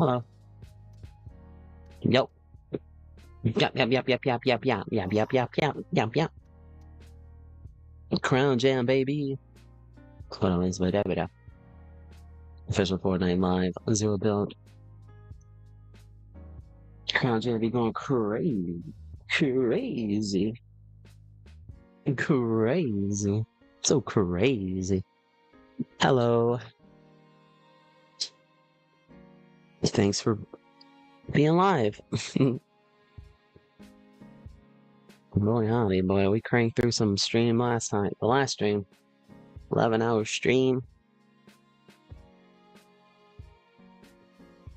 Hello. Yep. Yep. Crown Jam, baby. Hold on, wait. Official Fortnite live. Zero build. Crown Jam be going crazy. Crazy. Crazy. So crazy. Hello. Thanks for being live. Boy, howdy, boy. We cranked through some stream last night. The last stream. 11-hour stream.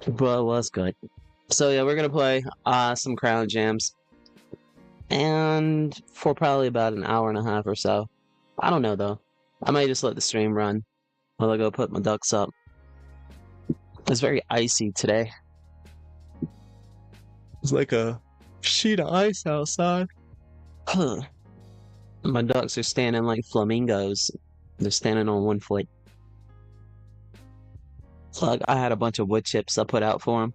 But it was good. So yeah, we're gonna play some Crown Jams. And for probably about an hour and a half or so. I don't know though. I might just let the stream run while I go put my ducks up. It's very icy today. It's like a sheet of ice outside. My ducks are standing like flamingos. They're standing on one foot. Like I had a bunch of wood chips I put out for them.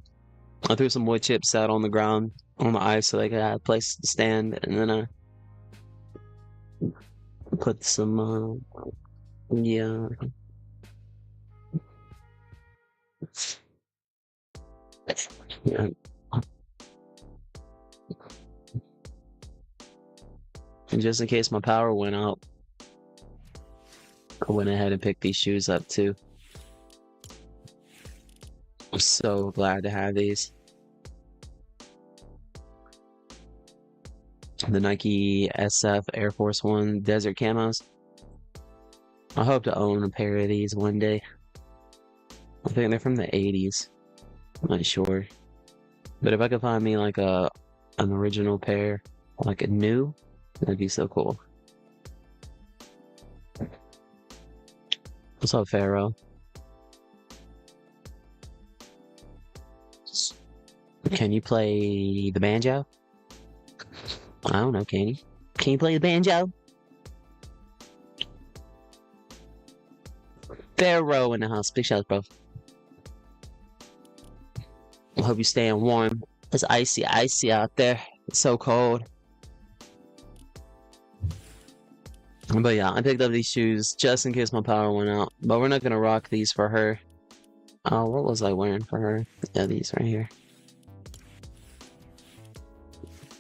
I threw some wood chips out on the ground on the ice so they could have a place to stand, and then I put some yeah. Yeah. And just in case my power went out, I went ahead and picked these shoes up too. I'm so glad to have these. The Nike SF Air Force One Desert Camos. I hope to own a pair of these one day. I think they're from the 80s. I'm not sure. But if I could find me like an original pair, like a new, that'd be so cool. What's up, Pharaoh? Can you play the banjo? I don't know, can you? Can you play the banjo? Pharaoh in the house. Big shout, bro. I hope you're staying warm. It's icy out there. It's so cold. But yeah, I picked up these shoes just in case my power went out. But we're not gonna rock these for her. Oh, what was I wearing for her? Yeah, these right here.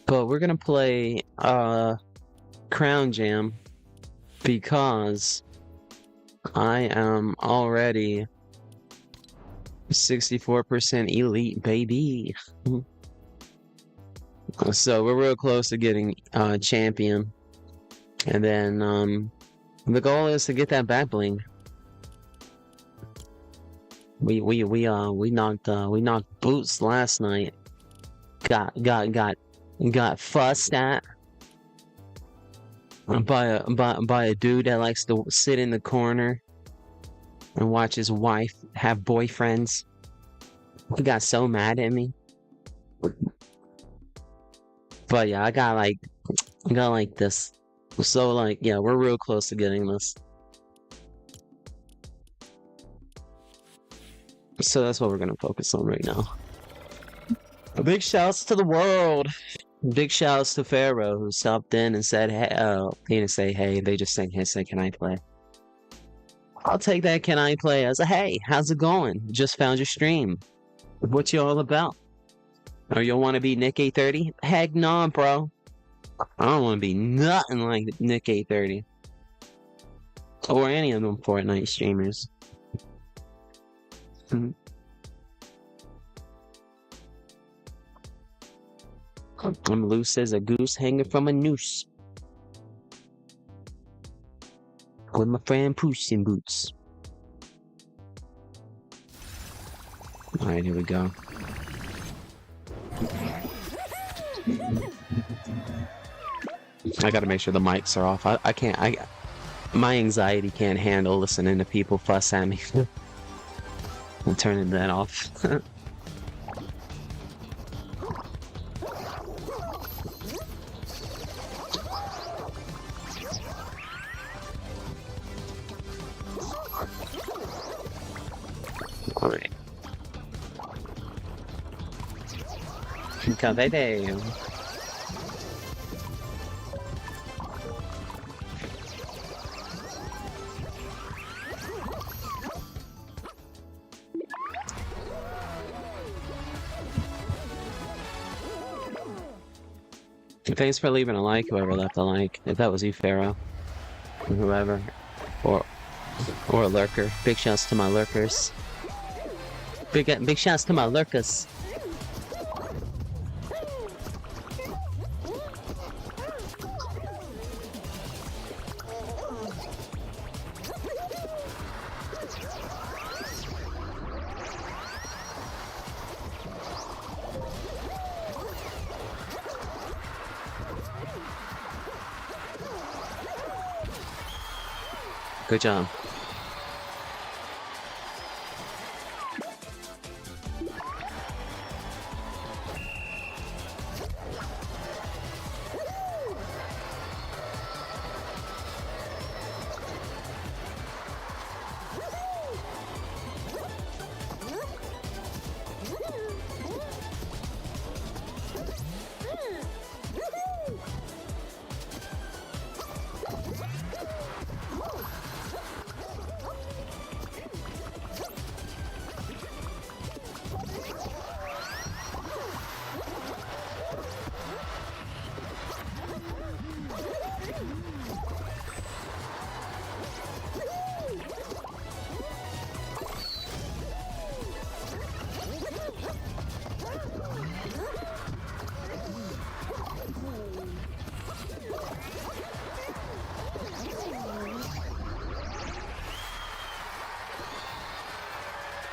But we're gonna play Crown Jam because I am already 64% elite, baby. So we're real close to getting champion, and then the goal is to get that back bling. We knocked boots last night. Got fussed at by a dude that likes to sit in the corner and watch his wife have boyfriends. He got so mad at me. But yeah, I got like this. So like yeah, we're real close to getting this. So that's what we're gonna focus on right now. Big shouts to the world. Big shouts to Pharaoh who stopped in and said, hey, he didn't say hey, they just said, can I play? I'll take that can I play as a hey, how's it going? Just found your stream. What you all about? Or you want to be Nick 830? Heck no, bro. I don't want to be nothing like Nick 830. Or any of them Fortnite streamers. I'm loose as a goose hanging from a noose. With my friend Puss in Boots. Alright, here we go. I gotta make sure the mics are off. I can't, my anxiety can't handle listening to people fuss at me. I'm turning that off. Alright. Cavete. Thanks for leaving a like, whoever left a like. If that was you, Pharaoh. Or whoever. Or a lurker. Big shouts to my lurkers. Big shouts to my lurkers. Good job.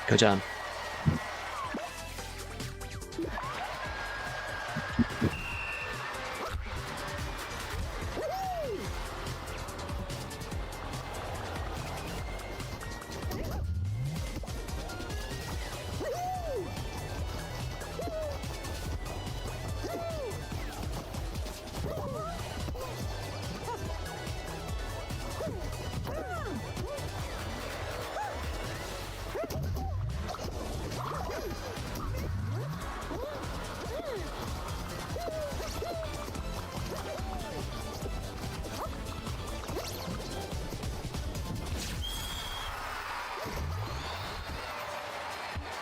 Good job.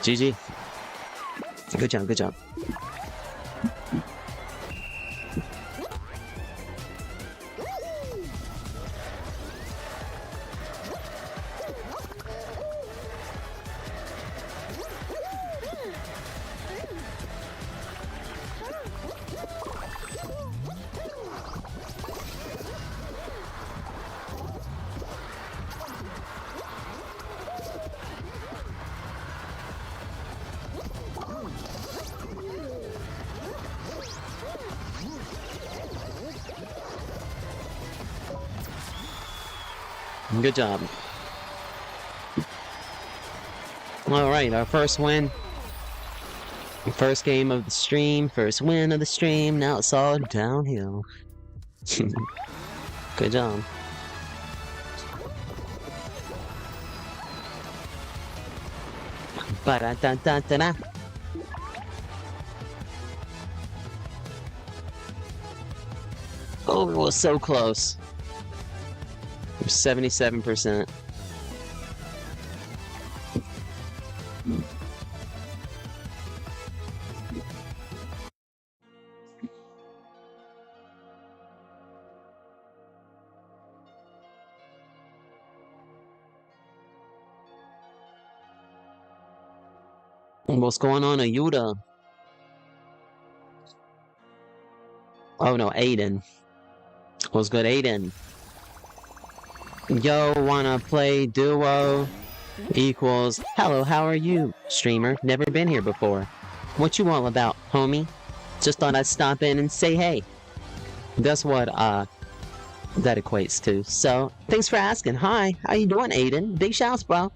GG. Good job, good job. Good job. Alright, our first win. First game of the stream, first win of the stream, now it's all downhill. Good job. Ba-da-da-da-da-da. Oh, it was so close. 77%. What's going on, Ayuda? Oh no, Aiden. What's good, Aiden? Yo, wanna play duo? Equals, hello, how are you? Streamer, never been here before. What you all about, homie? Just thought I'd stop in and say hey. That's what, that equates to. So, thanks for asking. Hi, how you doing, Aiden? Big shouts, bro.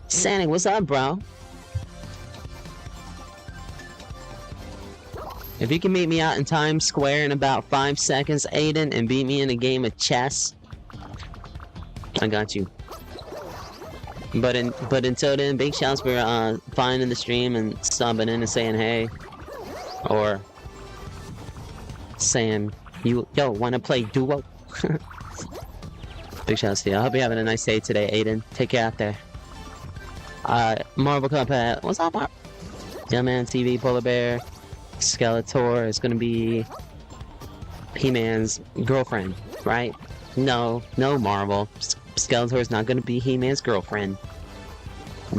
Santa, what's up, bro? If you can meet me out in Times Square in about 5 seconds, Aiden, and beat me in a game of chess, I got you. But until then, big shouts for finding the stream and stopping in and saying hey. Or saying, yo, wanna play duo? Big shout out to you. I hope you're having a nice day today, Aiden. Take care out there. Marvel Cuphead. What's up, Marvel? Yeah, man. TV, Polar Bear, Skeletor is gonna be He-Man's girlfriend, right? No, Marvel. Skeletor is not gonna be He-Man's girlfriend.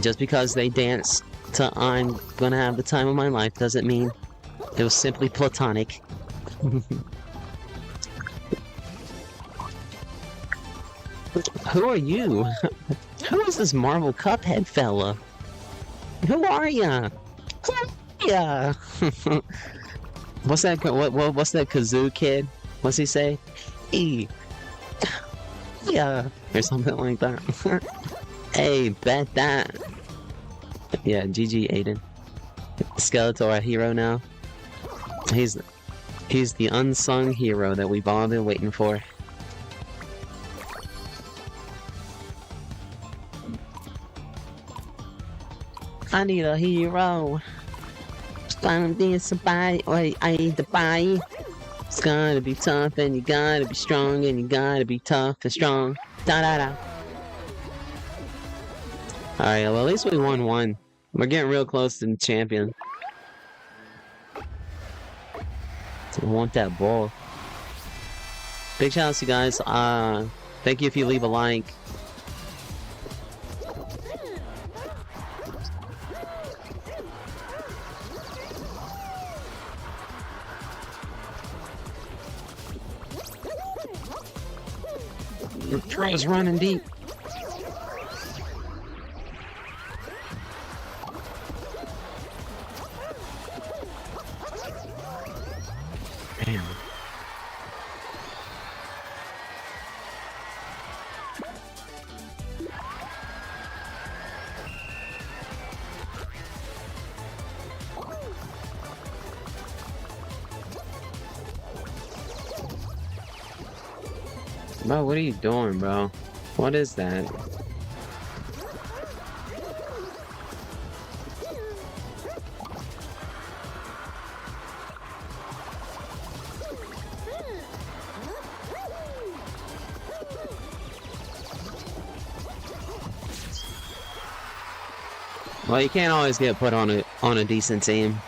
Just because they dance to "I'm gonna have the time of my life" doesn't mean it was simply platonic. Who are you? Who is this Marvel Cuphead fella? Who are ya? Who are ya? What's that? What's that kazoo kid? What's he say? Yeah, or something like that. Hey, bet that. Yeah, GG Aiden. Skeletor a hero now. He's the unsung hero that we've all been waiting for. I need a hero. It's gonna be somebody. Wait, I need to buy. It's gotta be tough and you gotta be strong and you gotta be tough and strong. Da da da. Alright, well at least we won one. We're getting real close to the champion. I want that ball. Big shout out to you guys. Thank you if you leave a like. Troy's running deep. Damn. Bro, what are you doing, bro? What is that? Well, you can't always get put on a decent team.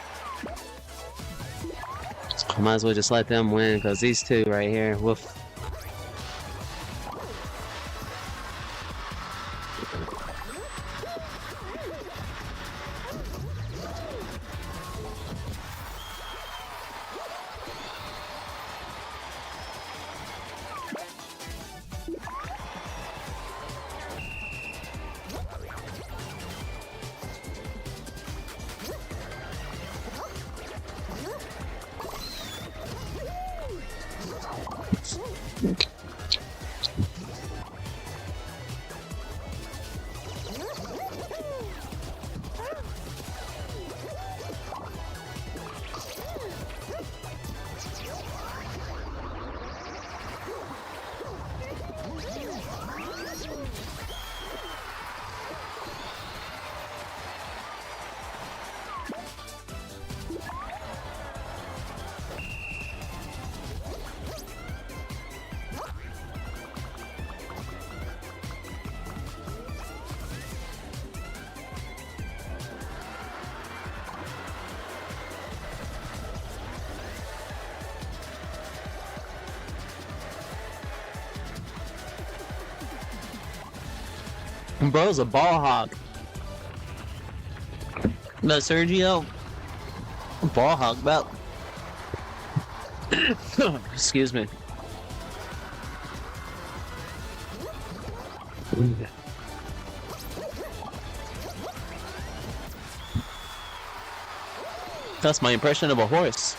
Might as well just let them win, because these two right here, woof. Bro's a ball hog. No, Sergio. Ball hog, bro. Excuse me. That's my impression of a horse.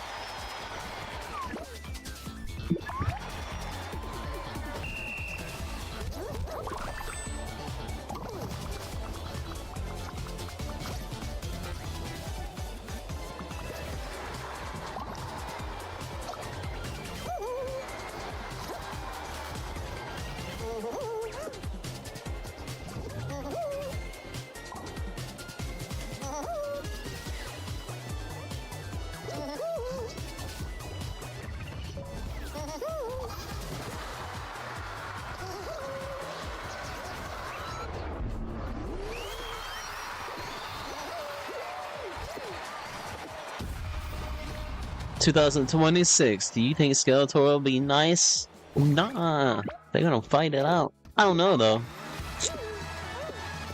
2026. Do you think Skeletor will be nice? Nah, they're gonna fight it out. I don't know though.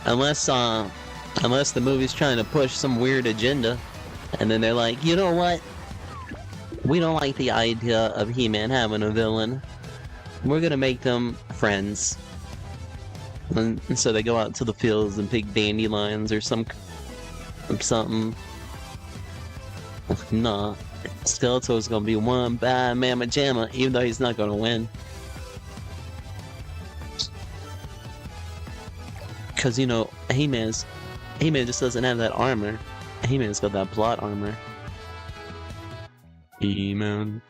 Unless the movie's trying to push some weird agenda, and then they're like, you know what? We don't like the idea of He-Man having a villain. We're gonna make them friends. And so they go out to the fields and pick dandelions or something. Nah, Skeletor's gonna be one bad mamma jamma, even though he's not gonna win. Cause you know, He-Man just doesn't have that armor. He-Man's got that plot armor. He-Man,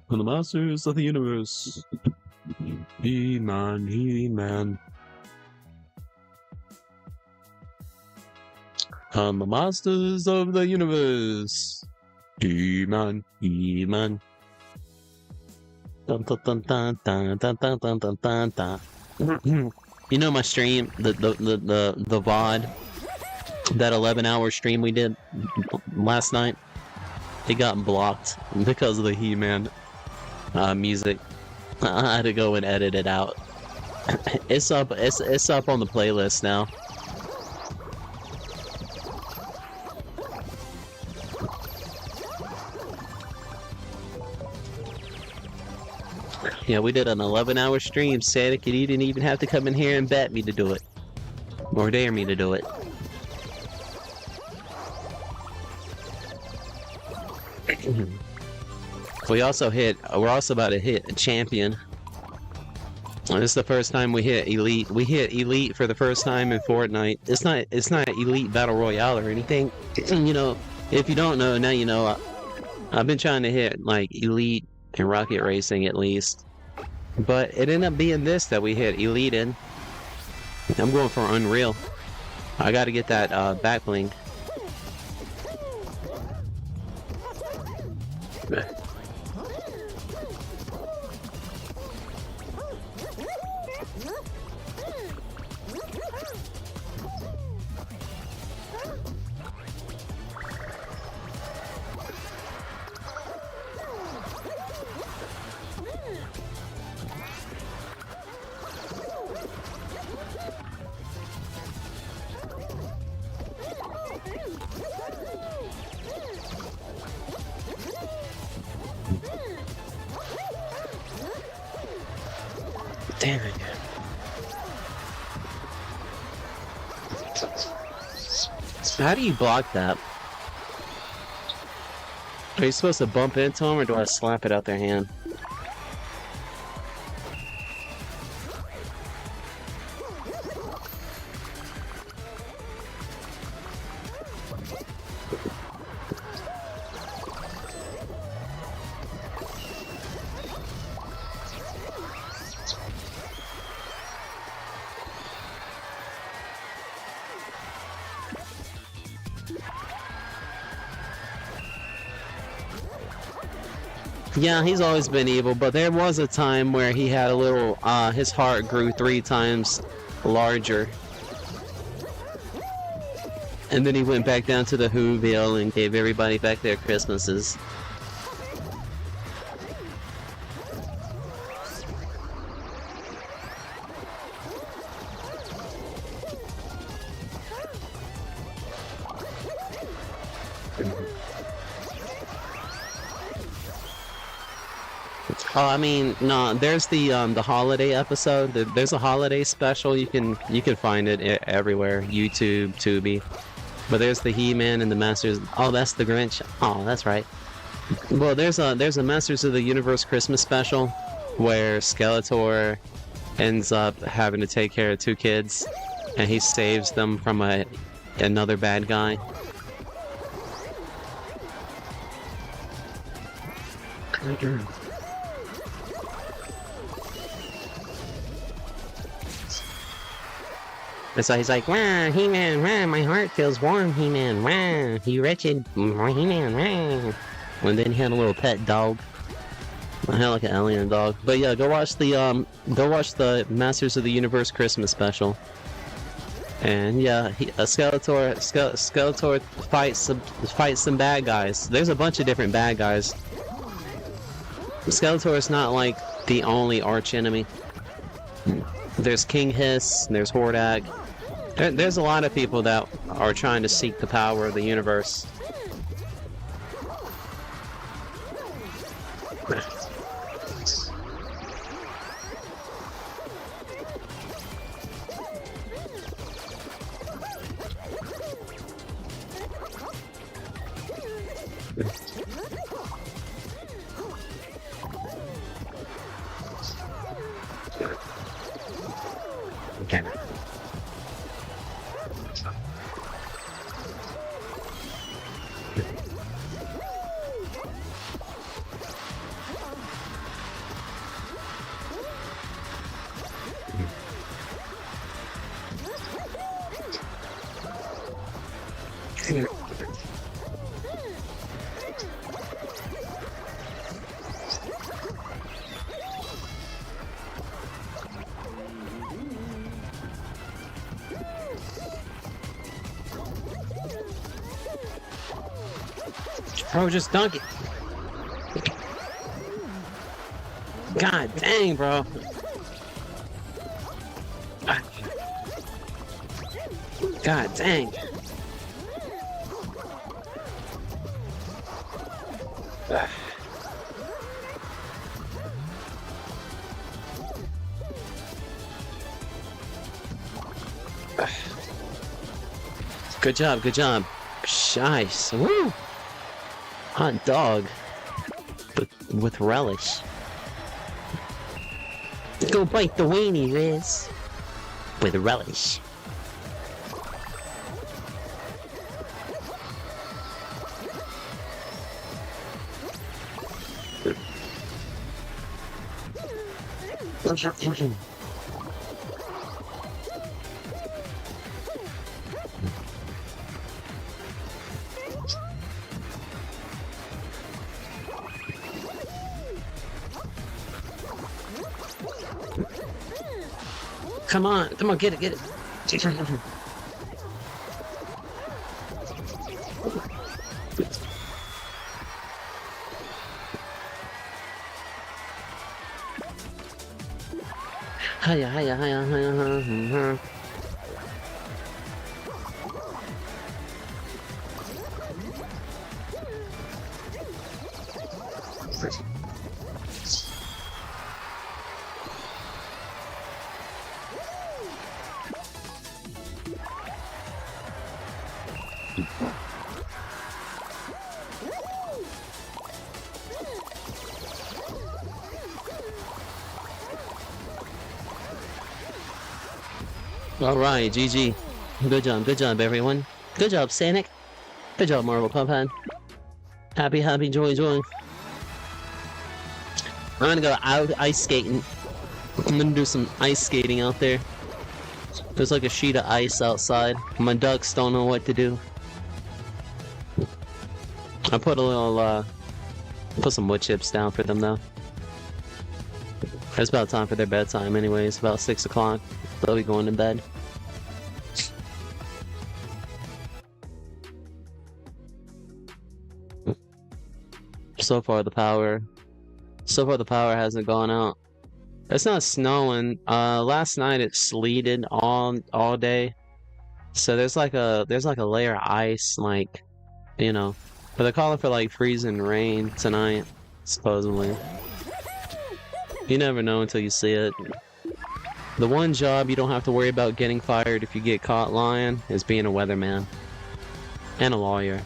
for the masters of the universe. He-Man, He-Man. On the masters of the universe. He-Man, He-Man. Dun, dun, dun, dun, dun, dun, dun, dun, dun, dun, dun. You know my stream, the VOD, that 11-hour stream we did last night? It got blocked because of the He-Man music. I had to go and edit it out. It's up on the playlist now. Yeah, we did an 11-hour stream. Santa you didn't even have to come in here and bet me to do it. Or dare me to do it. We're also about to hit a champion. This is the first time we hit elite. We hit elite for the first time in Fortnite. It's not elite battle royale or anything. You know, if you don't know, now you know. I've been trying to hit like elite and rocket racing at least. But it ended up being this that we hit elite in. I'm going for Unreal. I gotta get that back bling. Damn it. How do you block that? Are you supposed to bump into them or do I slap it out their hand? Yeah, he's always been evil, but there was a time where he had a little, his heart grew 3 times larger. And then he went back down to the Whoville and gave everybody back their Christmases. Oh, I mean, no. There's the holiday episode. There's a holiday special. You can find it everywhere. YouTube, Tubi. But there's the He-Man and the Masters. Oh, that's the Grinch. Oh, that's right. Well, there's a Masters of the Universe Christmas special where Skeletor ends up having to take care of 2 kids, and he saves them from another bad guy. And so he's like, "Wah, He-Man, wah, my heart feels warm, He-Man, wah, you wretched, He-Man, wah." And then he had a little pet dog. I had like an alien dog. But yeah, go watch the Masters of the Universe Christmas special. And yeah, Skeletor fights some bad guys. There's a bunch of different bad guys. Skeletor is not like the only arch enemy. There's King Hiss, there's Hordak. There's a lot of people that are trying to seek the power of the universe. Okay. Bro, just dunk it. God dang, bro. God dang. Good job, good job. Nice. Woo! Hot dog. But with relish. Go bite the weenie, Riz. With relish. Come on, get it, get it. Hiya, hiya, hiya, hiya, hiya. Alright, GG. Good job, everyone. Good job, Sonic. Good job, Marvel Puphead. Happy, happy, joy, joy. I'm gonna go out ice skating. I'm gonna do some ice skating out there. There's like a sheet of ice outside. My ducks don't know what to do. I put a little, put some wood chips down for them though. It's about time for their bedtime anyway. It's about 6 o'clock. They'll be going to bed. So far the power hasn't gone out. It's not snowing. Last night it sleeted all day. So there's like a layer of ice, like, you know. But they're calling for like freezing rain tonight, supposedly. You never know until you see it. The one job you don't have to worry about getting fired if you get caught lying is being a weatherman. And a lawyer.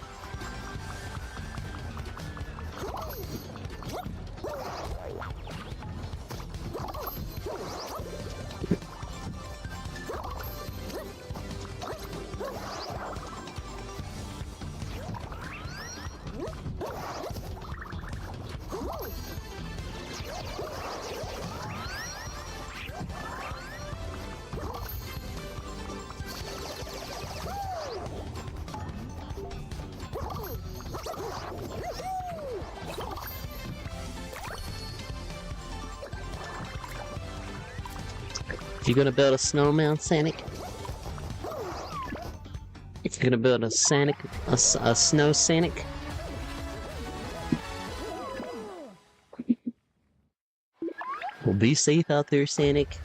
You gonna build a snowman, Sonic? You gonna build a Sonic, a snow Sonic? Be safe out there, Sonic.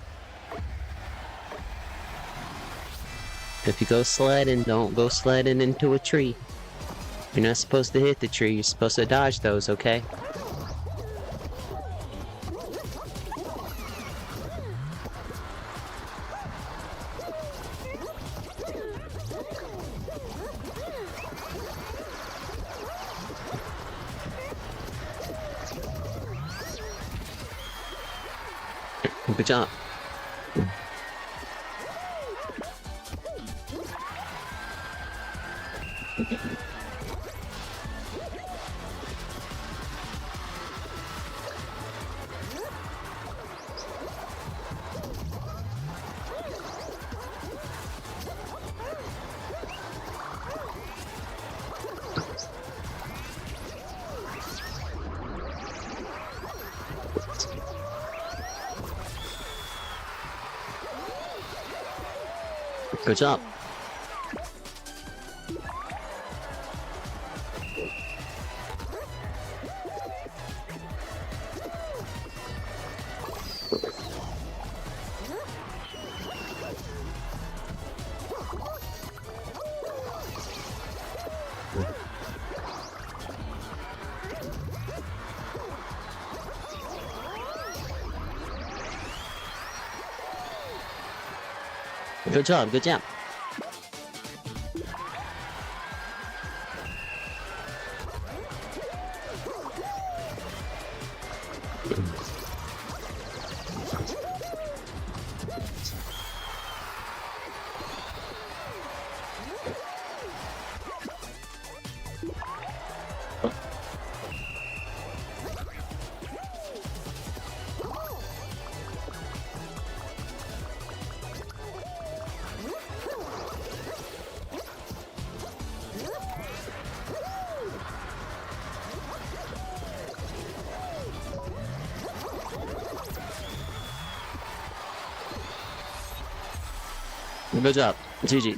If you go sledding, don't go sledding into a tree. You're not supposed to hit the tree, you're supposed to dodge those, okay? Good job. Good job. Good job, good job. Good job. GG.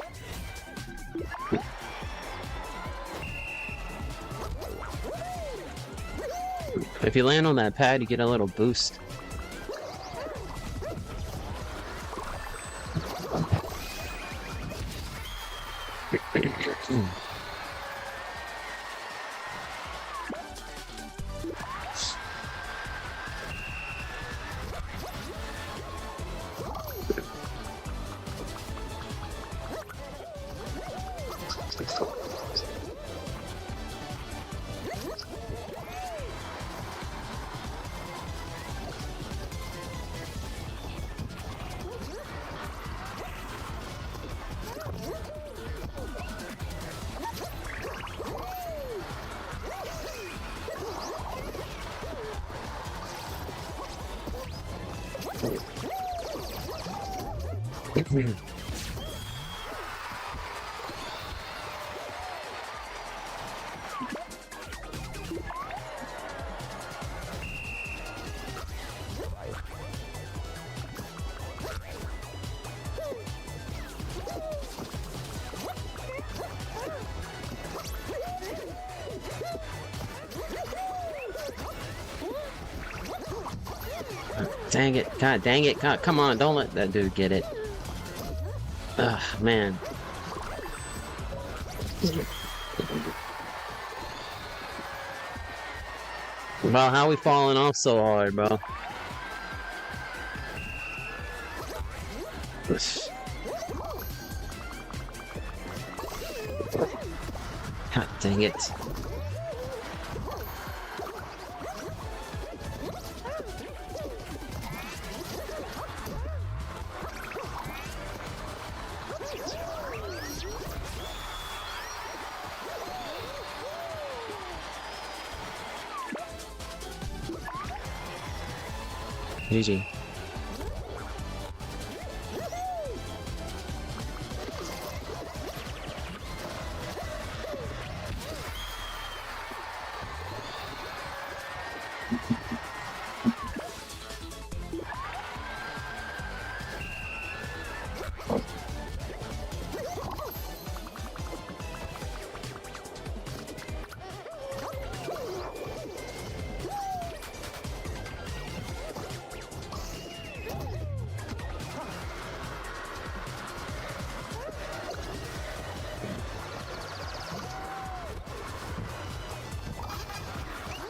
If you land on that pad, you get a little boost. Dang it. God dang it. God, come on, don't let that dude get it. Ugh, man. Bro, how we falling off so hard, bro? God dang it. GG.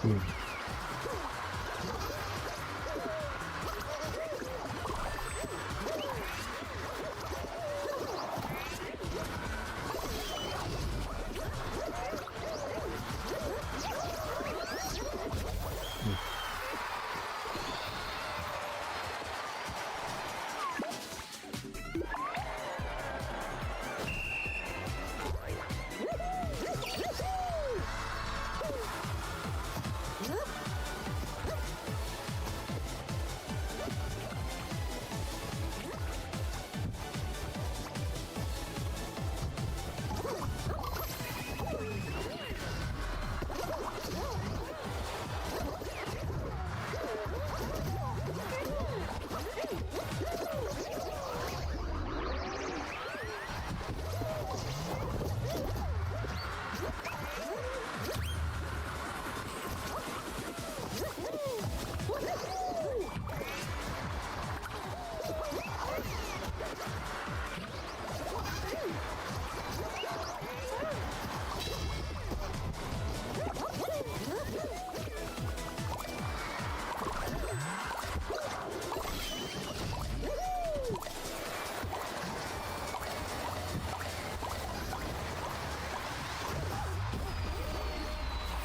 Mm.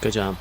Good job.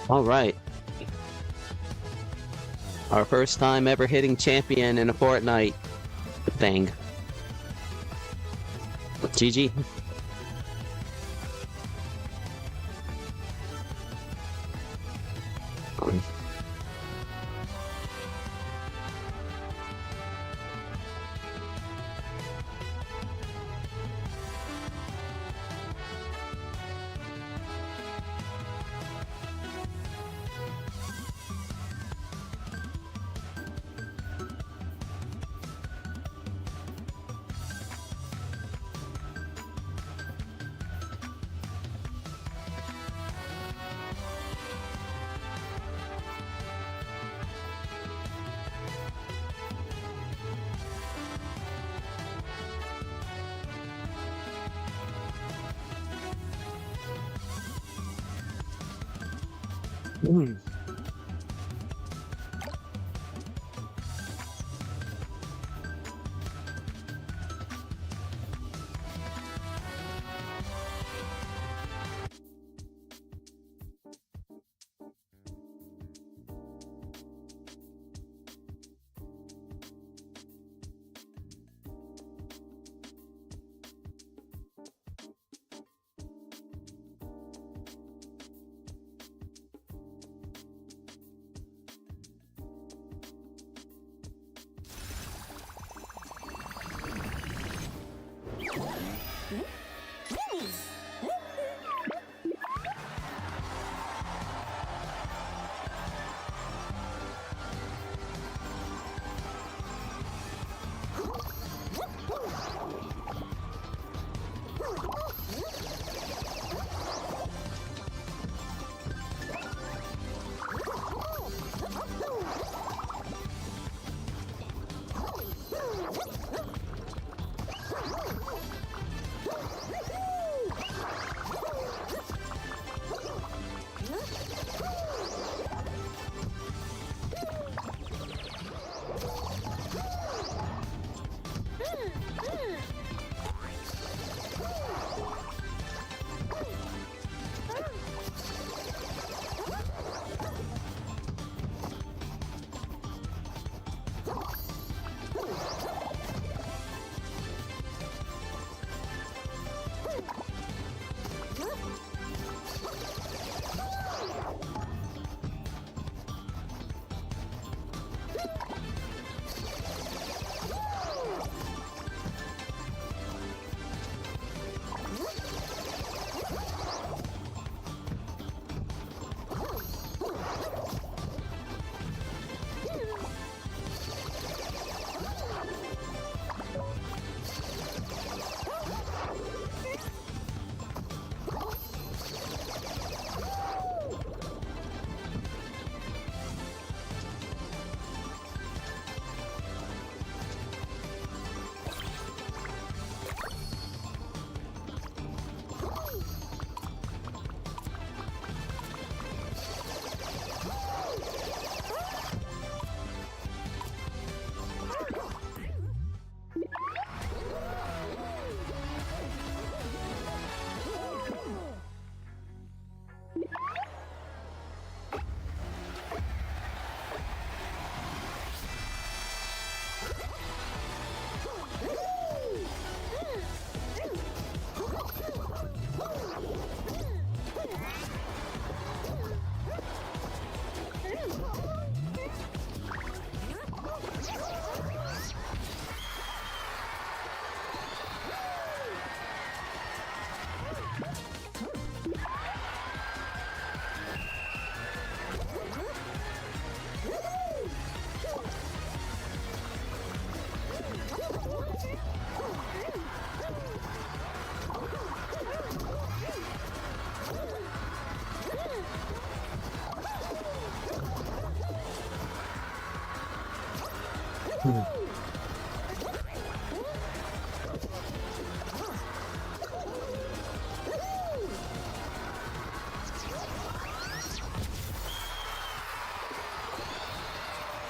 All right. Our first time ever hitting champion in a Fortnite thing. GG. Mm.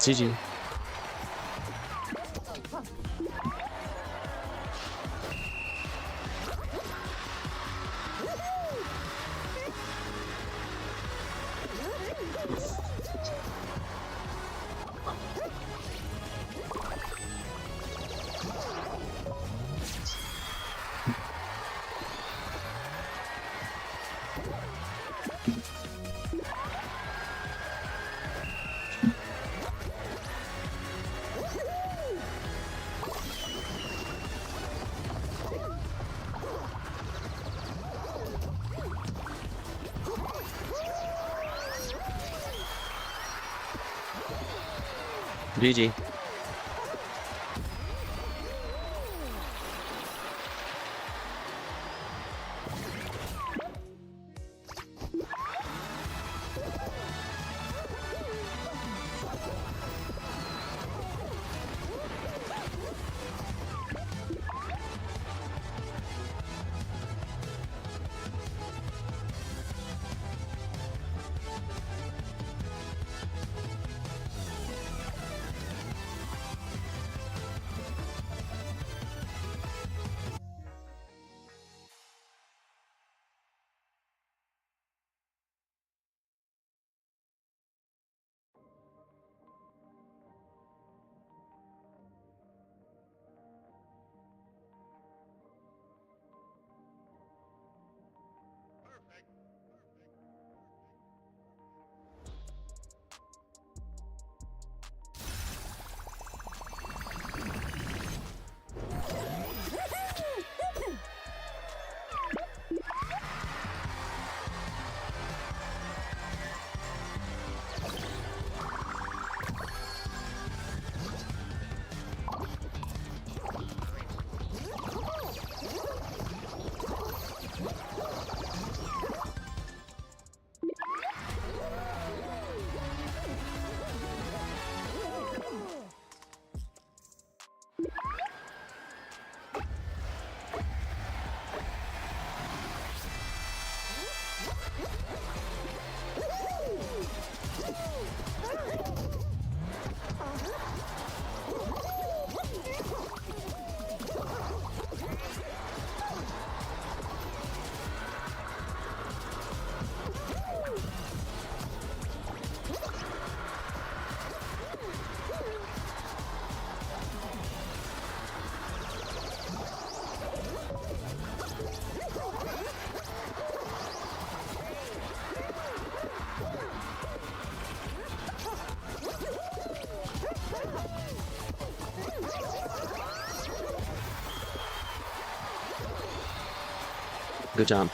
GG. GG. Good job.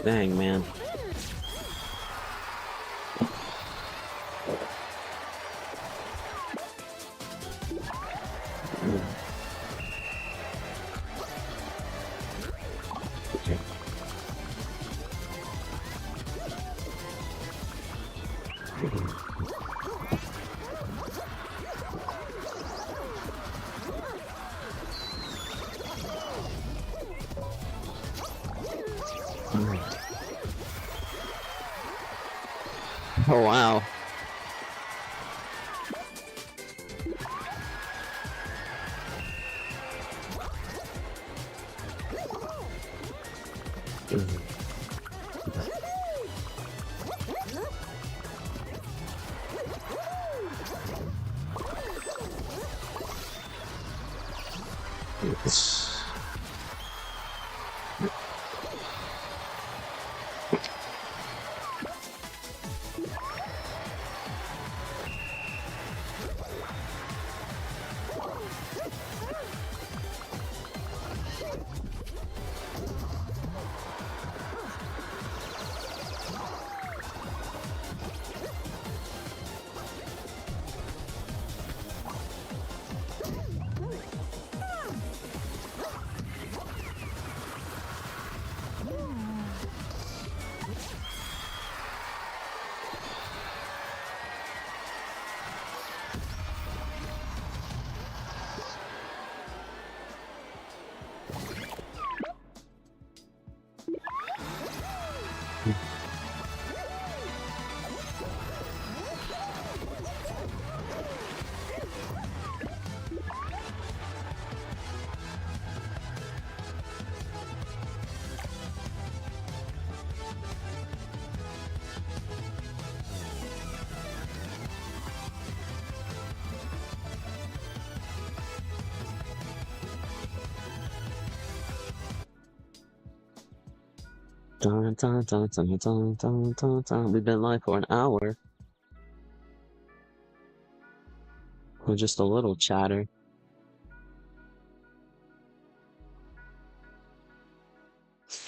Dang, man. Oh, wow. Dun, dun, dun, dun, dun, dun, dun, dun. We've been live for an hour with just a little chatter.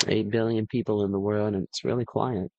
8 billion people in the world, and it's really quiet.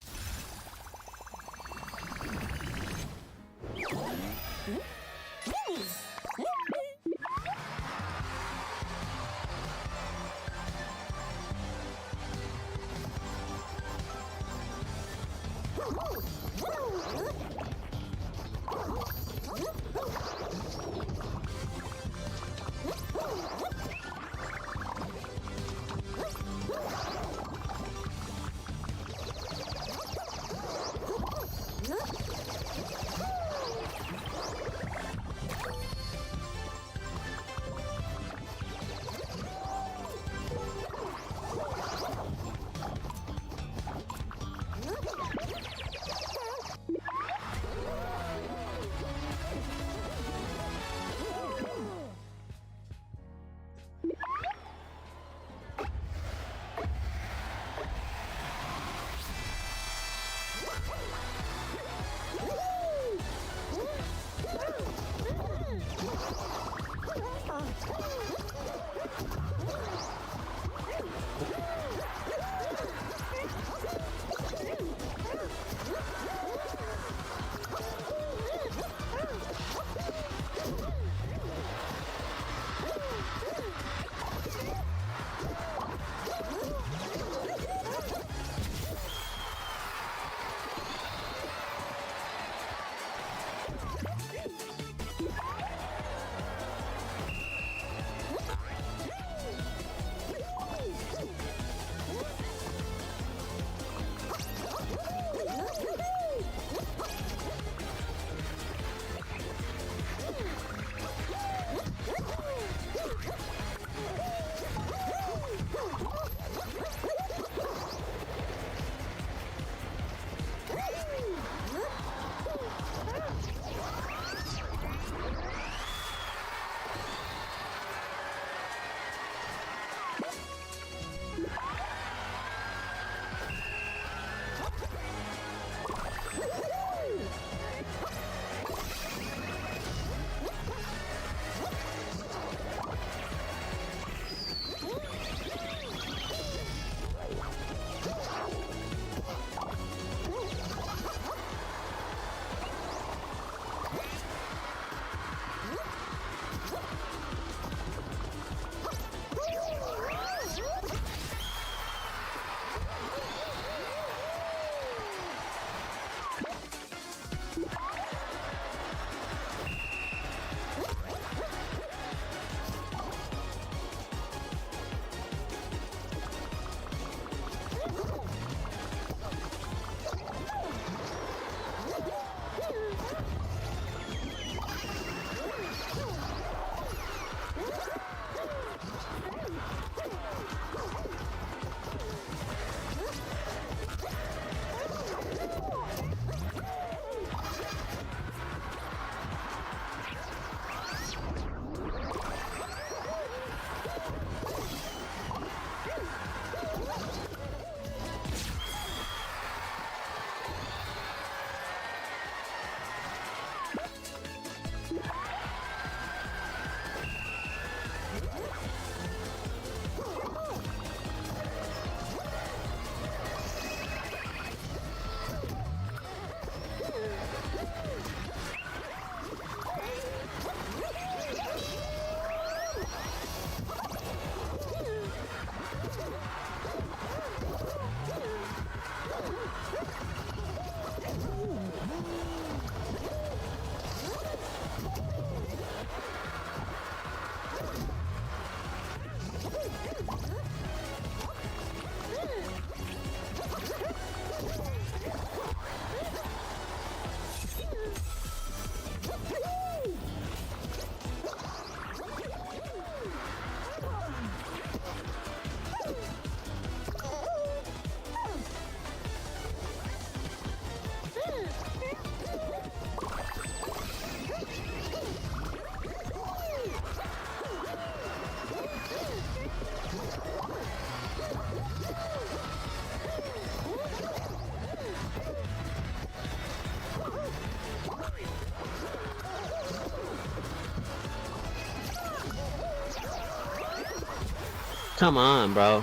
Come on, bro.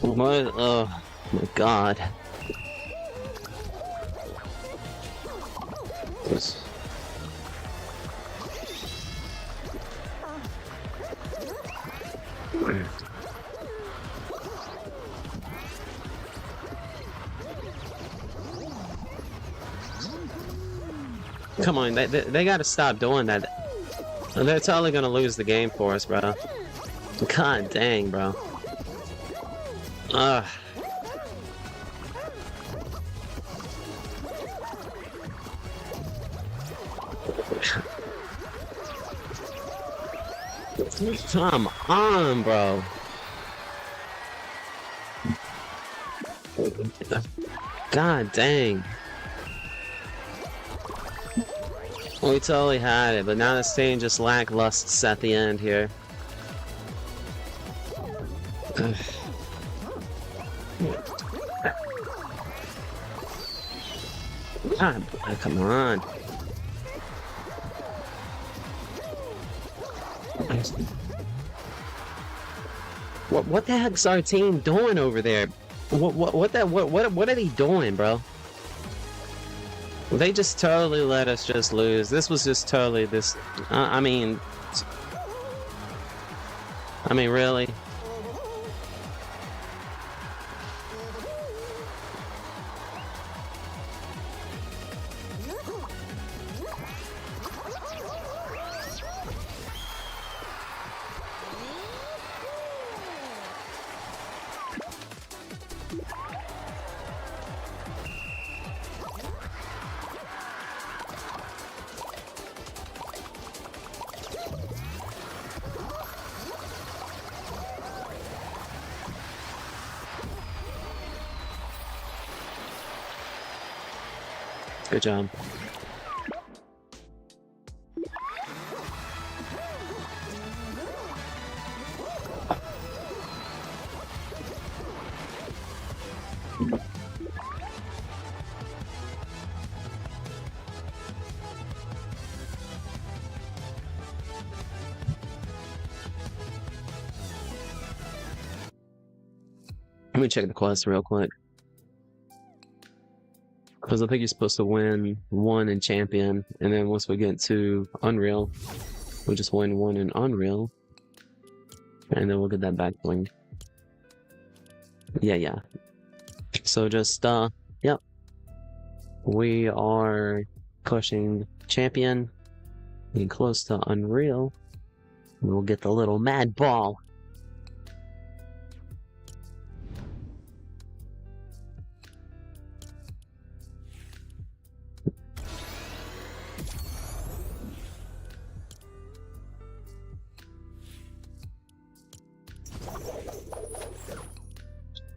What? Oh my god. This- Come on, they gotta stop doing that. They're totally gonna lose the game for us, bro. God dang, bro. Ugh. Come on, bro. God dang. We totally had it, but now this thing just lacklusts at the end here. God, come on. What the heck's our team doing over there? What are they doing, bro? They just totally let us just lose. This was just totally this. I mean, really. Good job. Let me check the quest real quick. Because I think you're supposed to win 1 in Champion, and then once we get to Unreal, we just win 1 in Unreal, and then we'll get that back bling. Yeah. So just, yep. We are pushing Champion, getting close to Unreal. We'll get the little mad ball.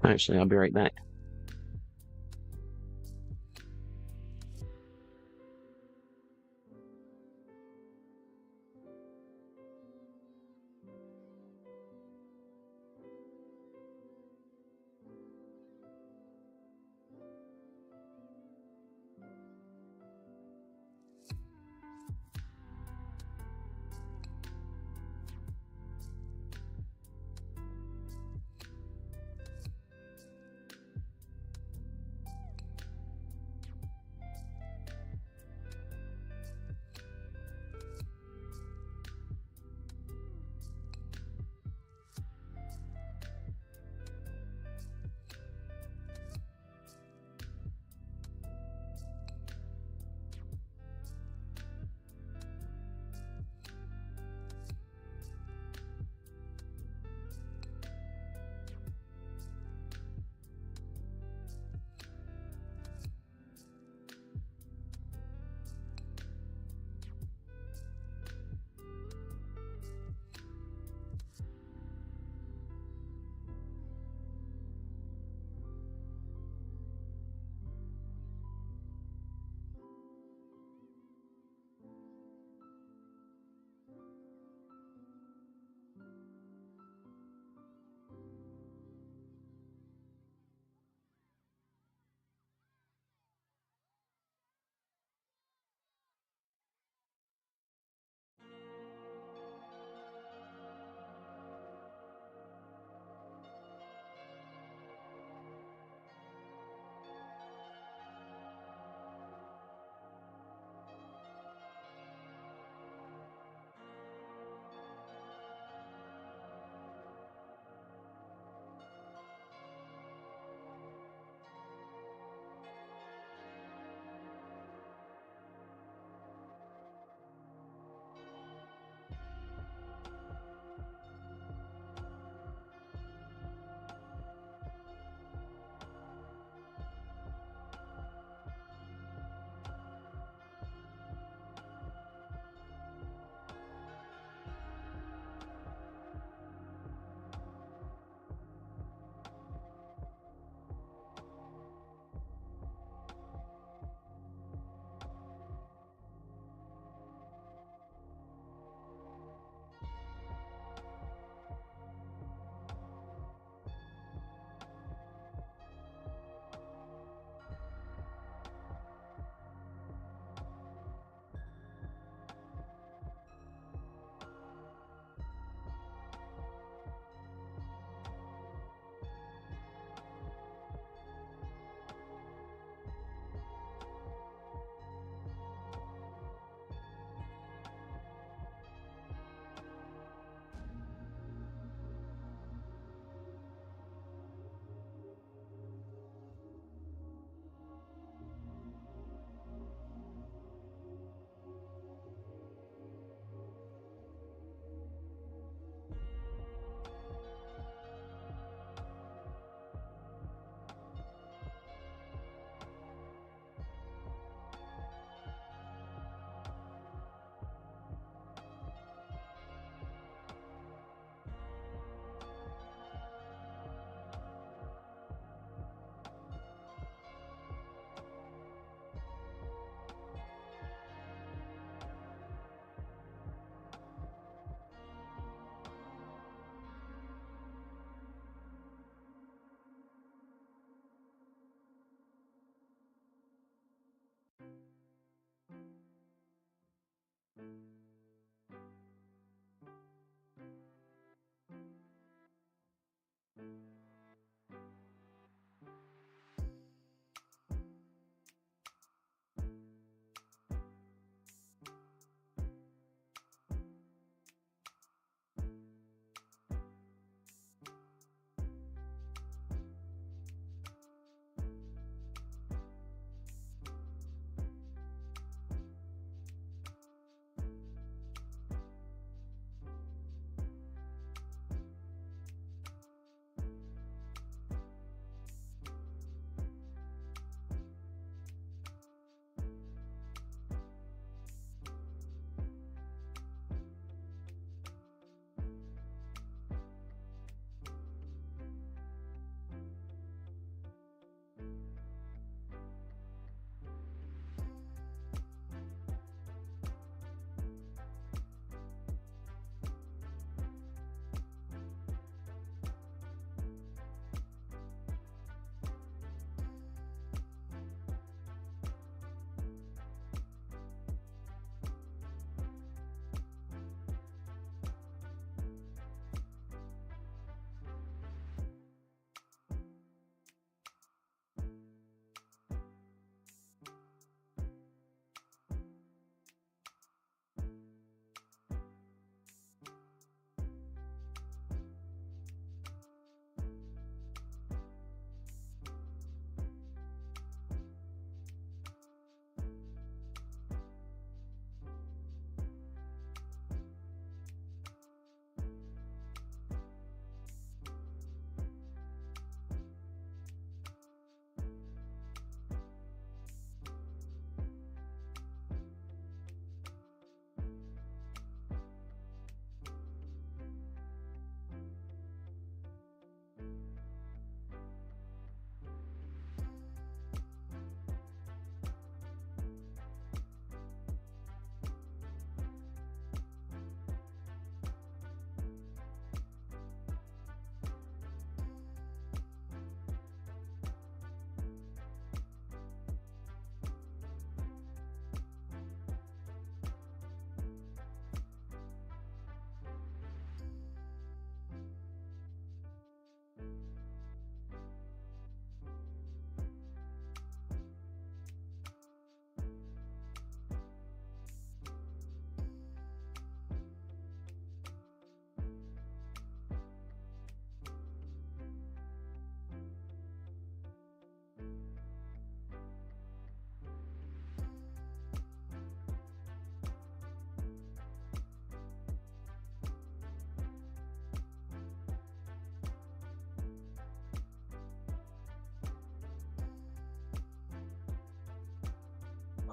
Actually, I'll be right back.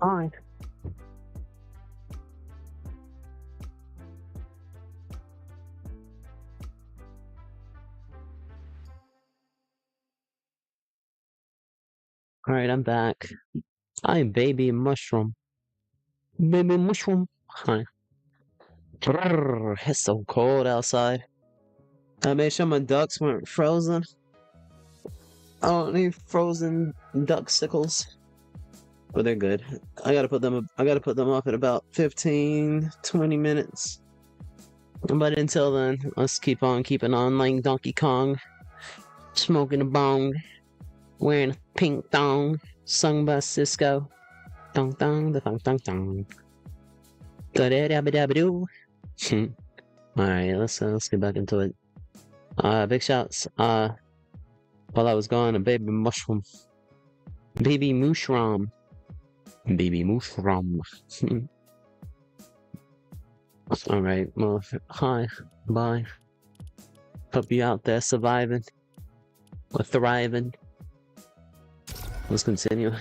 Hi. Alright, I'm back. Hi, baby mushroom. Baby mushroom. Hi. Brrr, it's so cold outside. I made sure my ducks weren't frozen. I don't need frozen ducksicles. But they're good. I gotta put them up in about 15, 20 minutes. But until then, let's keep on keeping on like Donkey Kong. Smoking a bong. Wearing a pink thong. Sung by Cisco. Dong dong, the dong dong dong. Da-da-da-ba-da-ba-doo. Alright, let's get back into it. Big shouts. While I was gone, a baby mushroom. Baby mushroom. Baby mushroom. Alright, well, hi. Bye. Hope you out there surviving. Or thriving. Let's continue.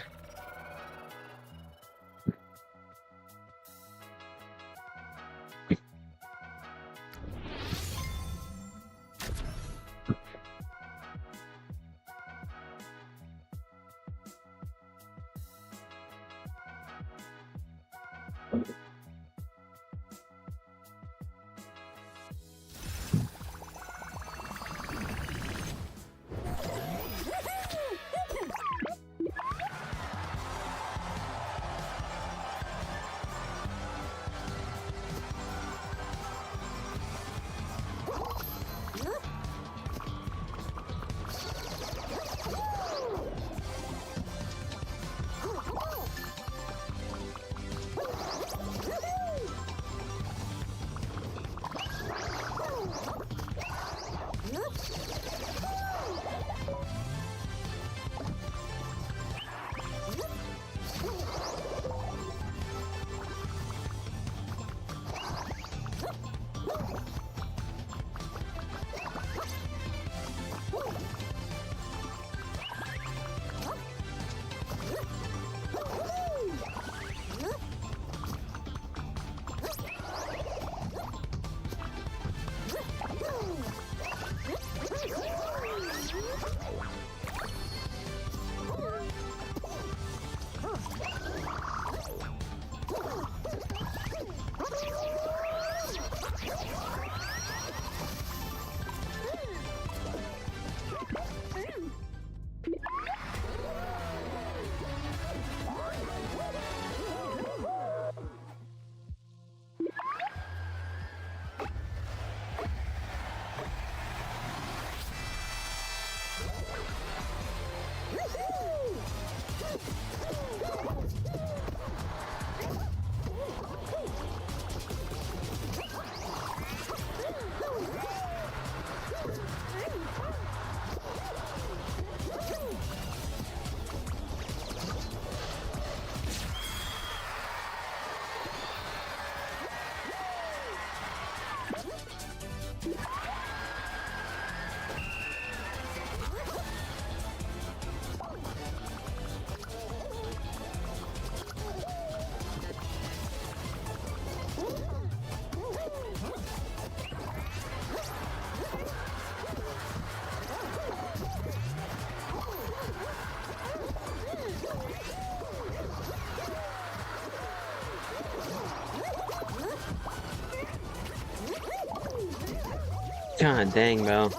God dang, bro.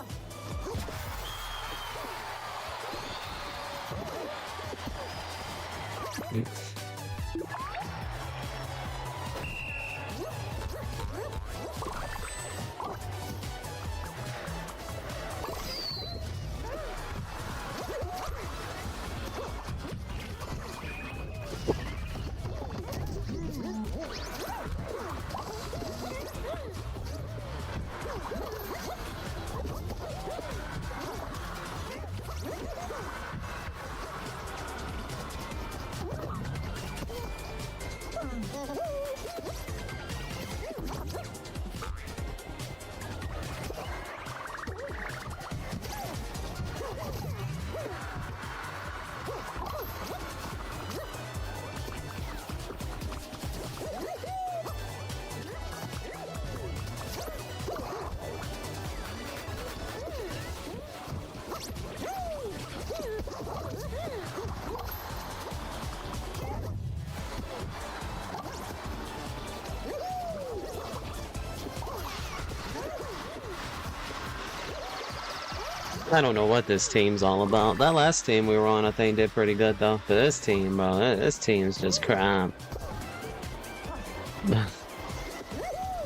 I don't know what this team's all about. That last team we were on, I think, did pretty good though. But this team, bro, this team's just crap.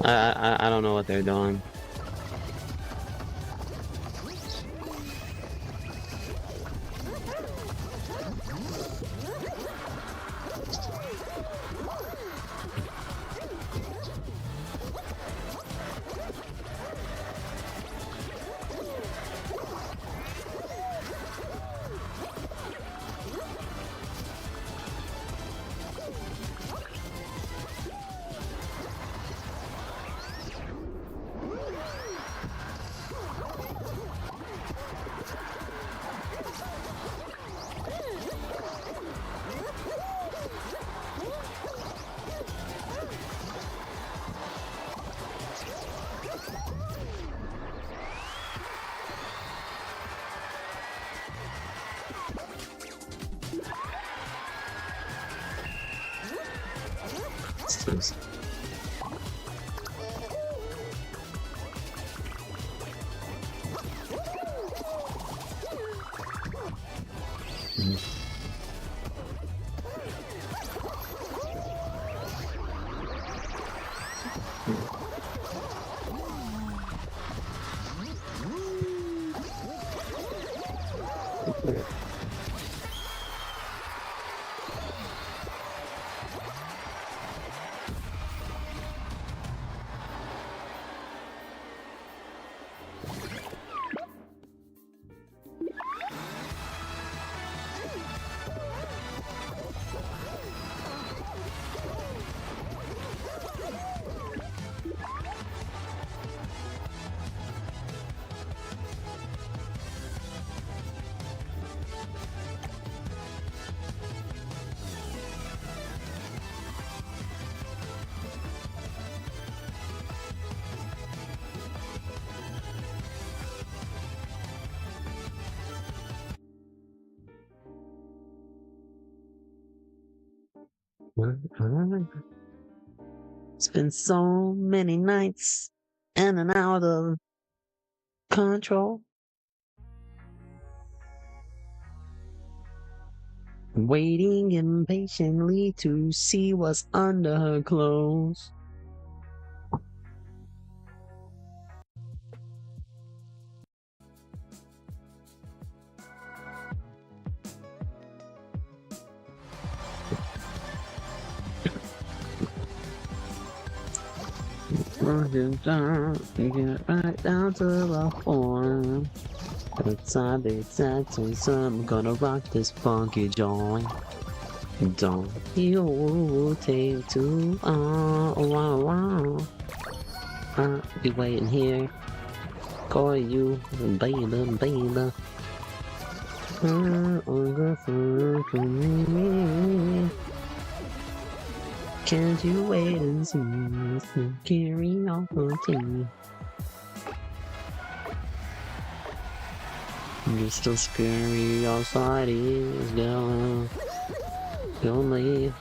I don't know what they're doing. It's been so many nights in and out of control. Waiting impatiently to see what's under her clothes. Get right down to the form. It's time to so I'm gonna rock this funky joint. Don't you take too long. I'll be waiting here. Call you, baby, baby. For me. Can't you wait and see me carry on for tea? Just a scary outside is gonna leave.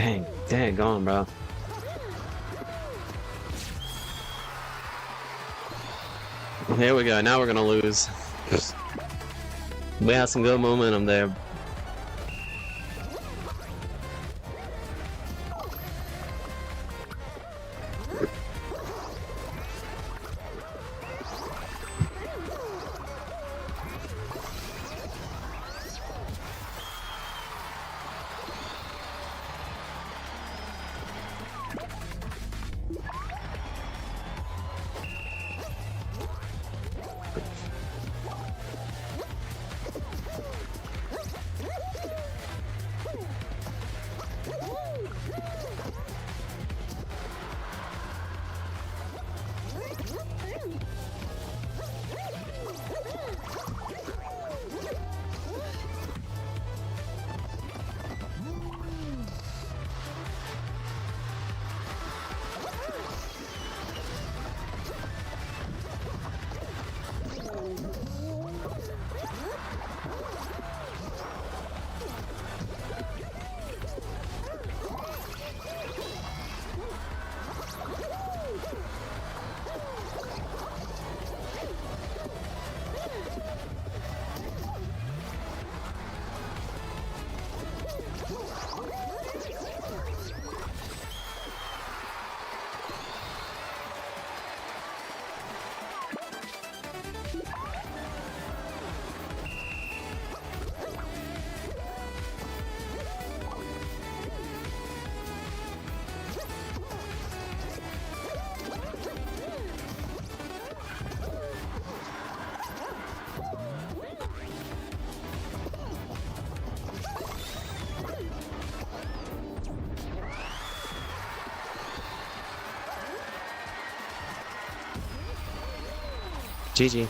Dang gone, bro. Here we go. Now we're gonna lose. We had some good momentum there. GG.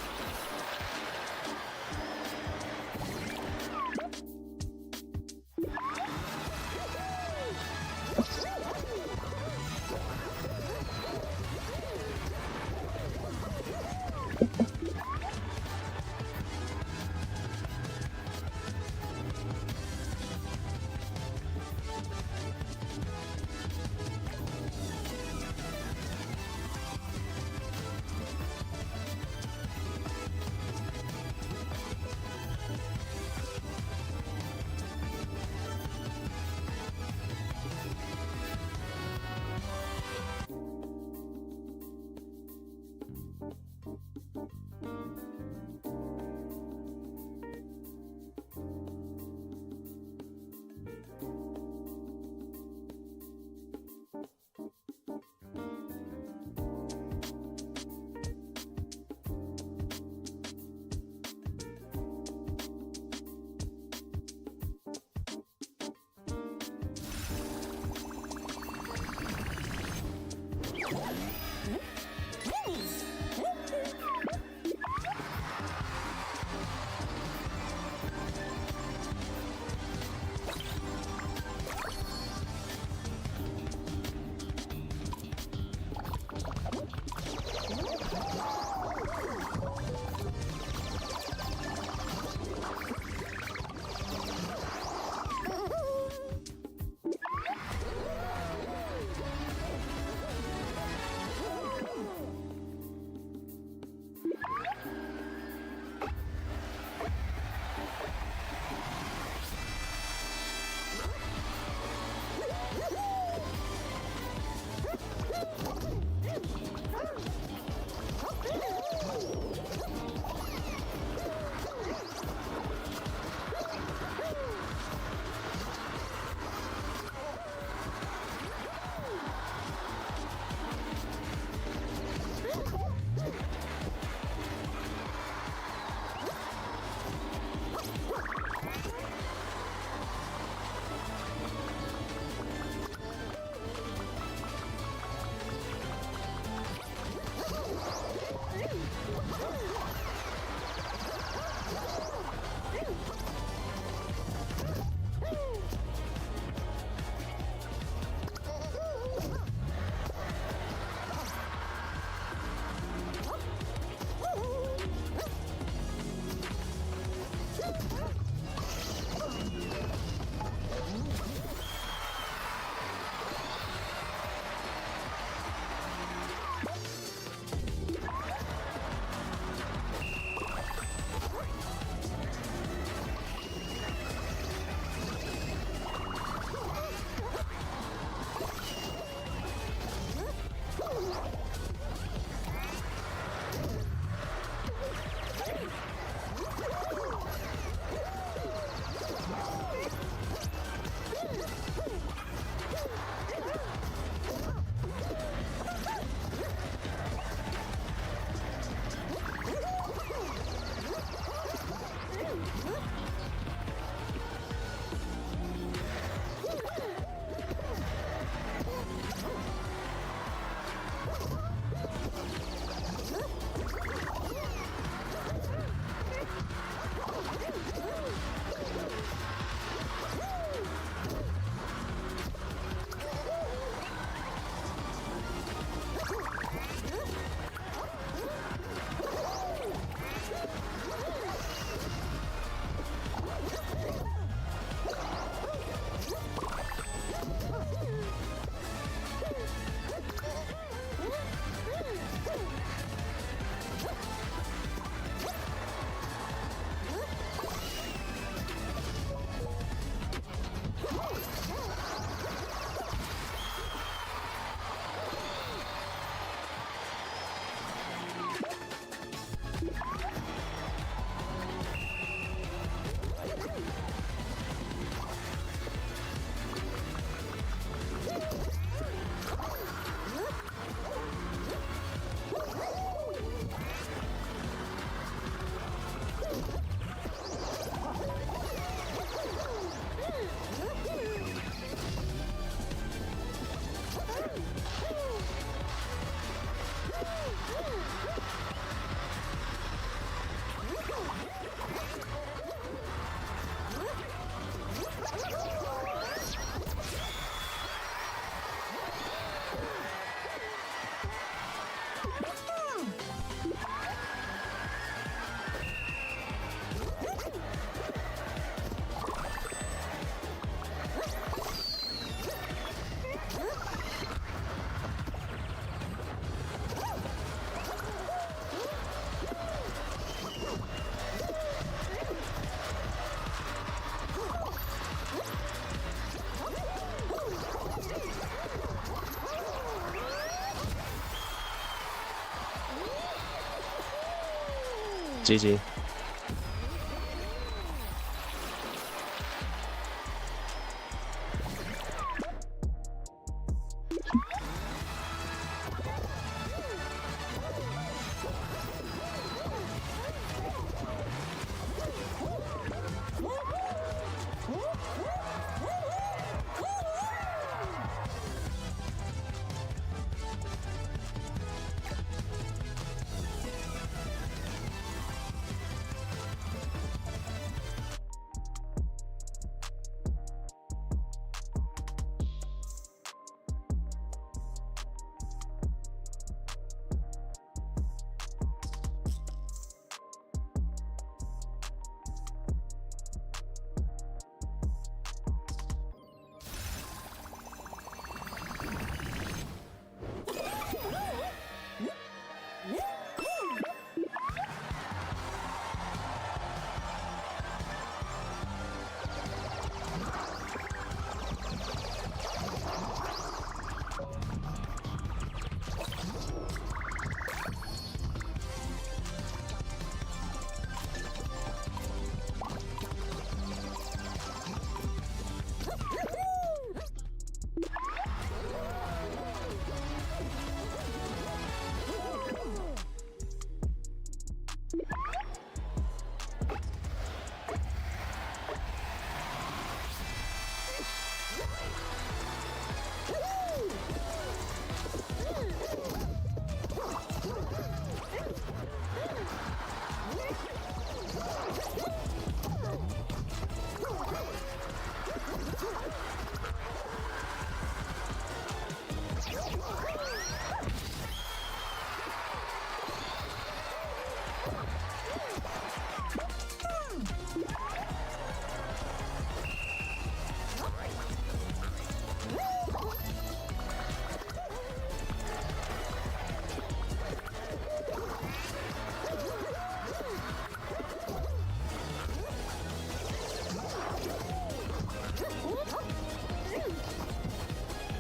GG.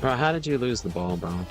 Bro, how did you lose the ball, bro?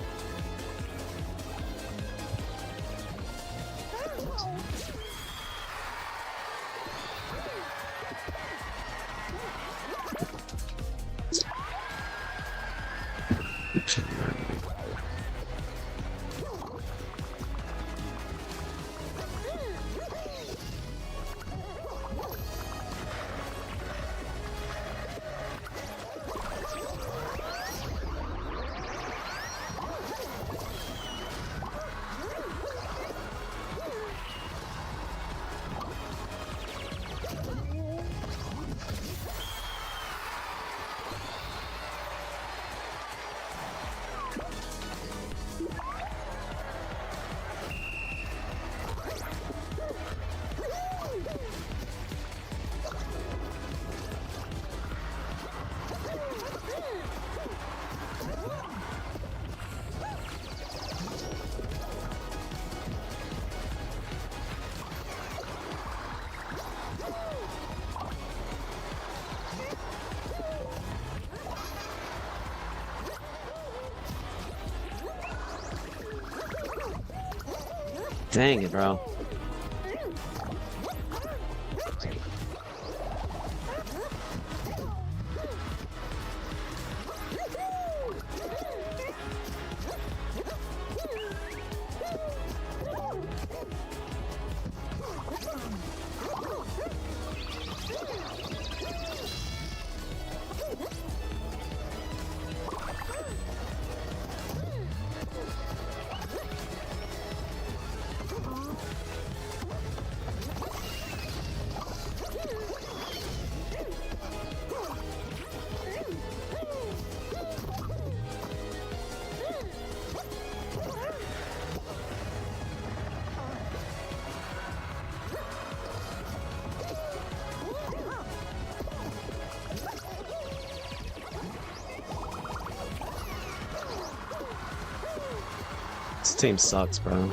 Dang it, bro. This team sucks, bro.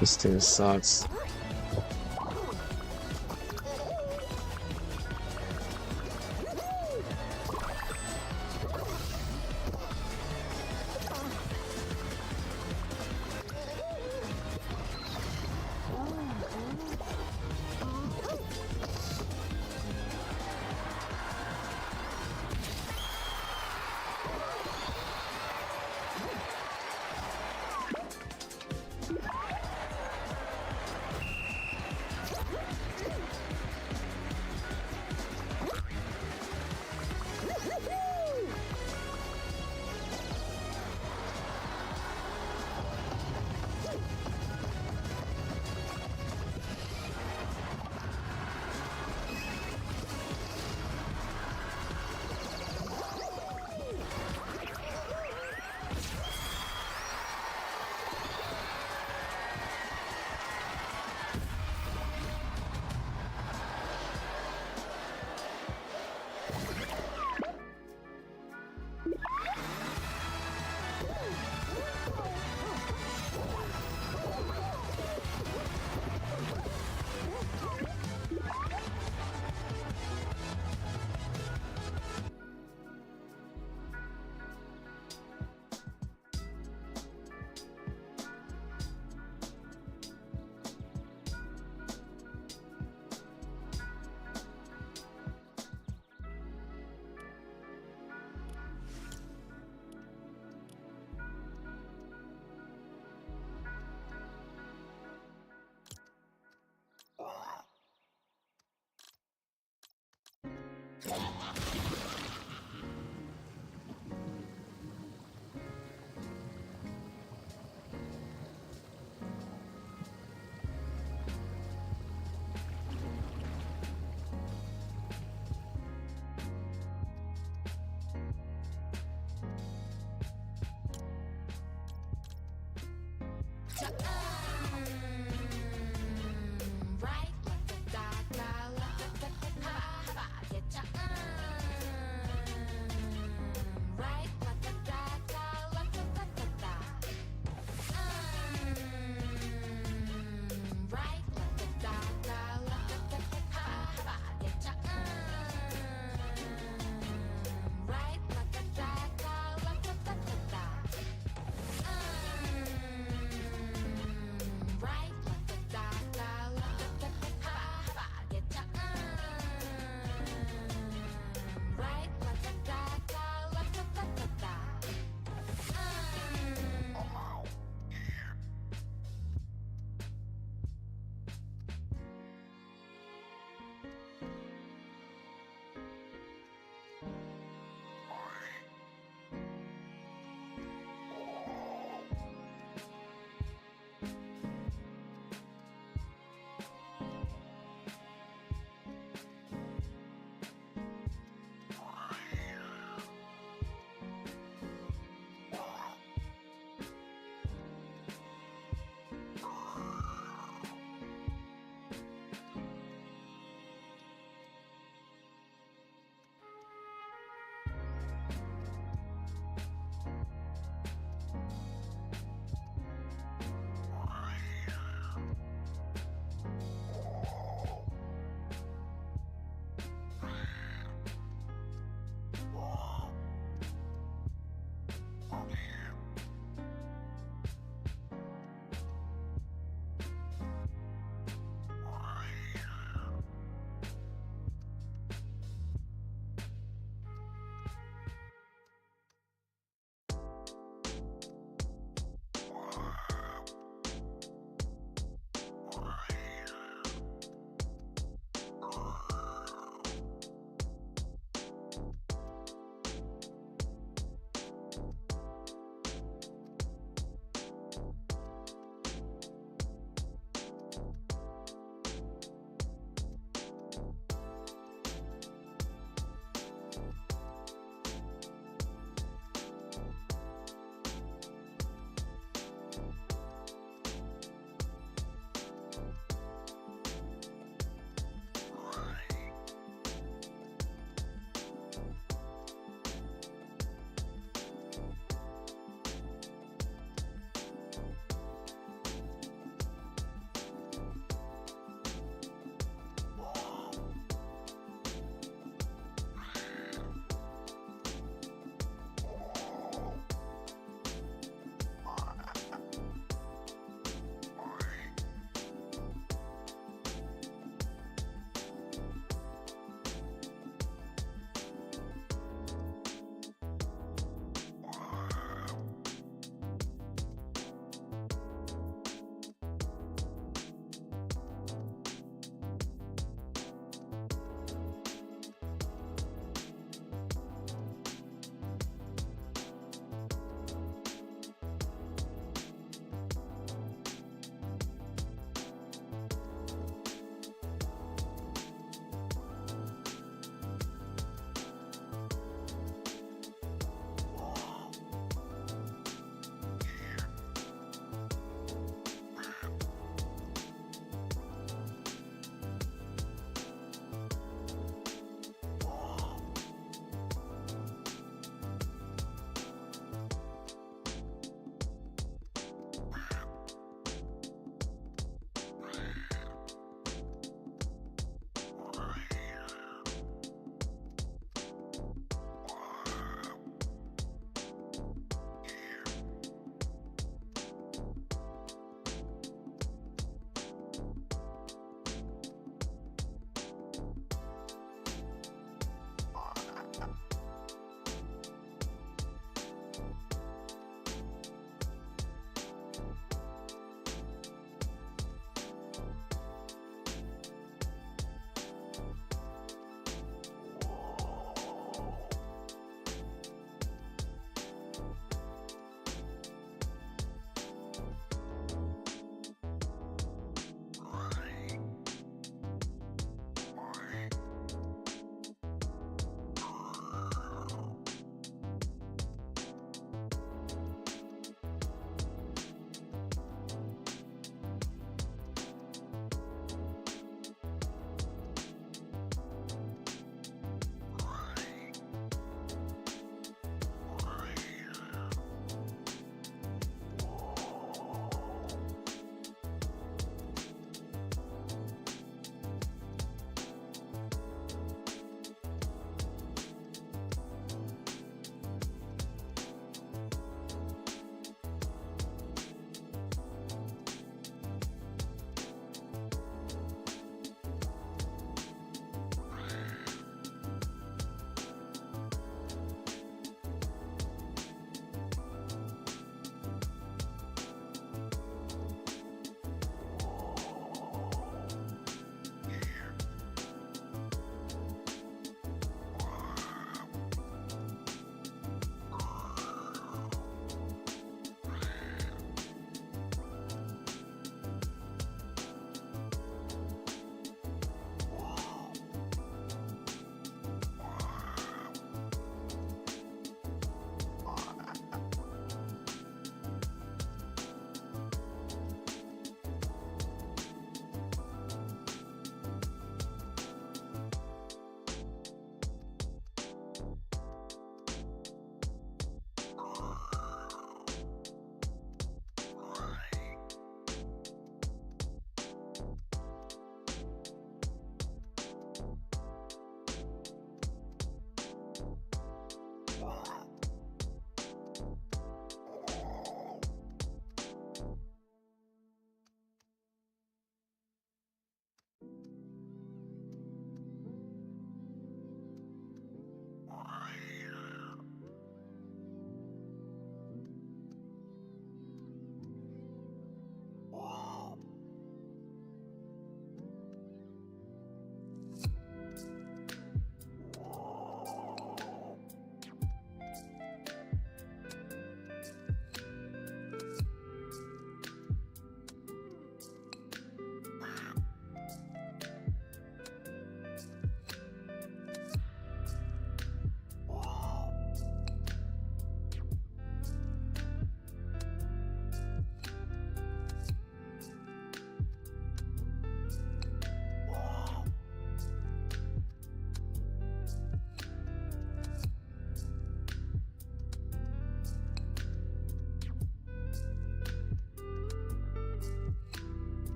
This team sucks.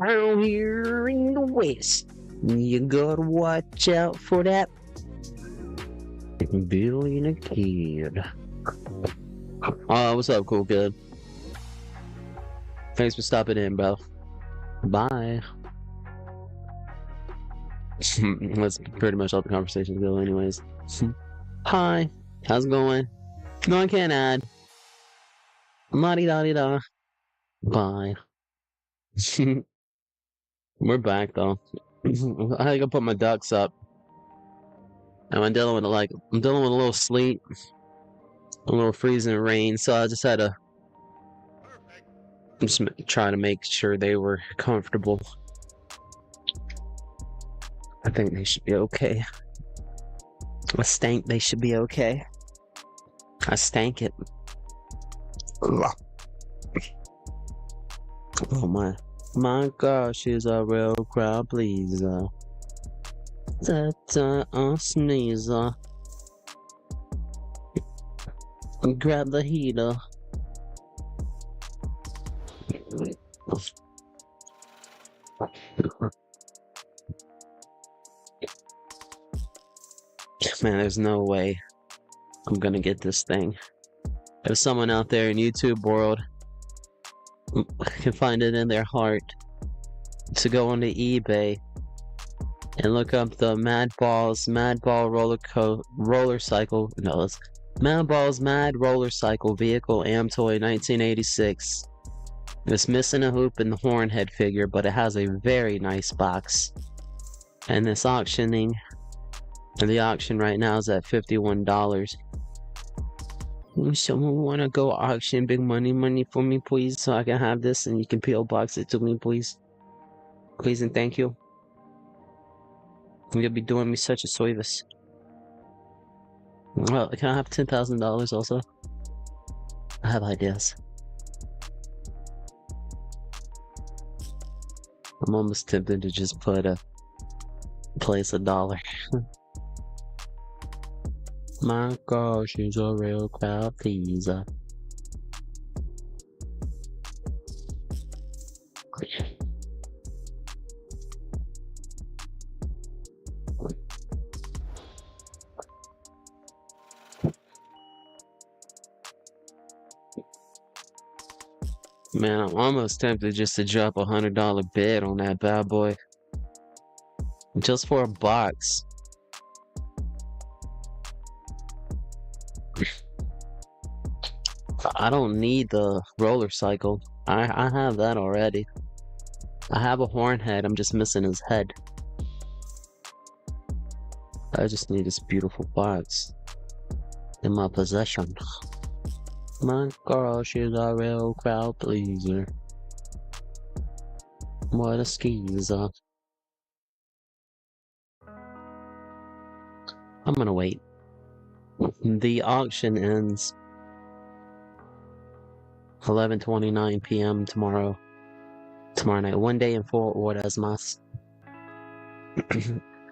Down here in the west, you gotta watch out for that Billy and a kid. What's up, cool kid? Thanks for stopping in, bro. Bye. That's pretty much all the conversations go, anyways. Hi, how's it going? No, I can't add. La-di-da-di-da. Bye. We're back though. I had to go put my ducks up. And I'm dealing with a little sleet, a little freezing rain, so I just had to just try to make sure they were comfortable. I think they should be okay. I stank they should be okay. I stank it. Oh my gosh, she's a real crowd pleaser. Sneezer. Grab the heater. Man, there's no way I'm gonna get this thing. If someone out there in YouTube world can find it in their heart to go onto eBay and look up the Mad Balls Mad Roller Cycle Vehicle Am Toy 1986. It's missing a hoop and the horn head figure, but it has a very nice box. And this auctioning, and the auction right now is at $51. Someone wanna go auction big money for me, please, so I can have this and you can PO box it to me, please. Please and thank you. You'll be doing me such a service. Well, can I have $10,000 also? I have ideas. I'm almost tempted to just place $1. My gosh, she's a real crowd pleaser. Man, I'm almost tempted just to drop $100 bid on that bad boy. Just for a box. I don't need the roller cycle. I have that already. I have a horn head, I'm just missing his head. I just need this beautiful box in my possession. My girl, she's a real crowd pleaser. What a skeezer. I'm gonna wait. The auction ends 11:29 p.m. tomorrow night. One day in Fort Ordaz, mas.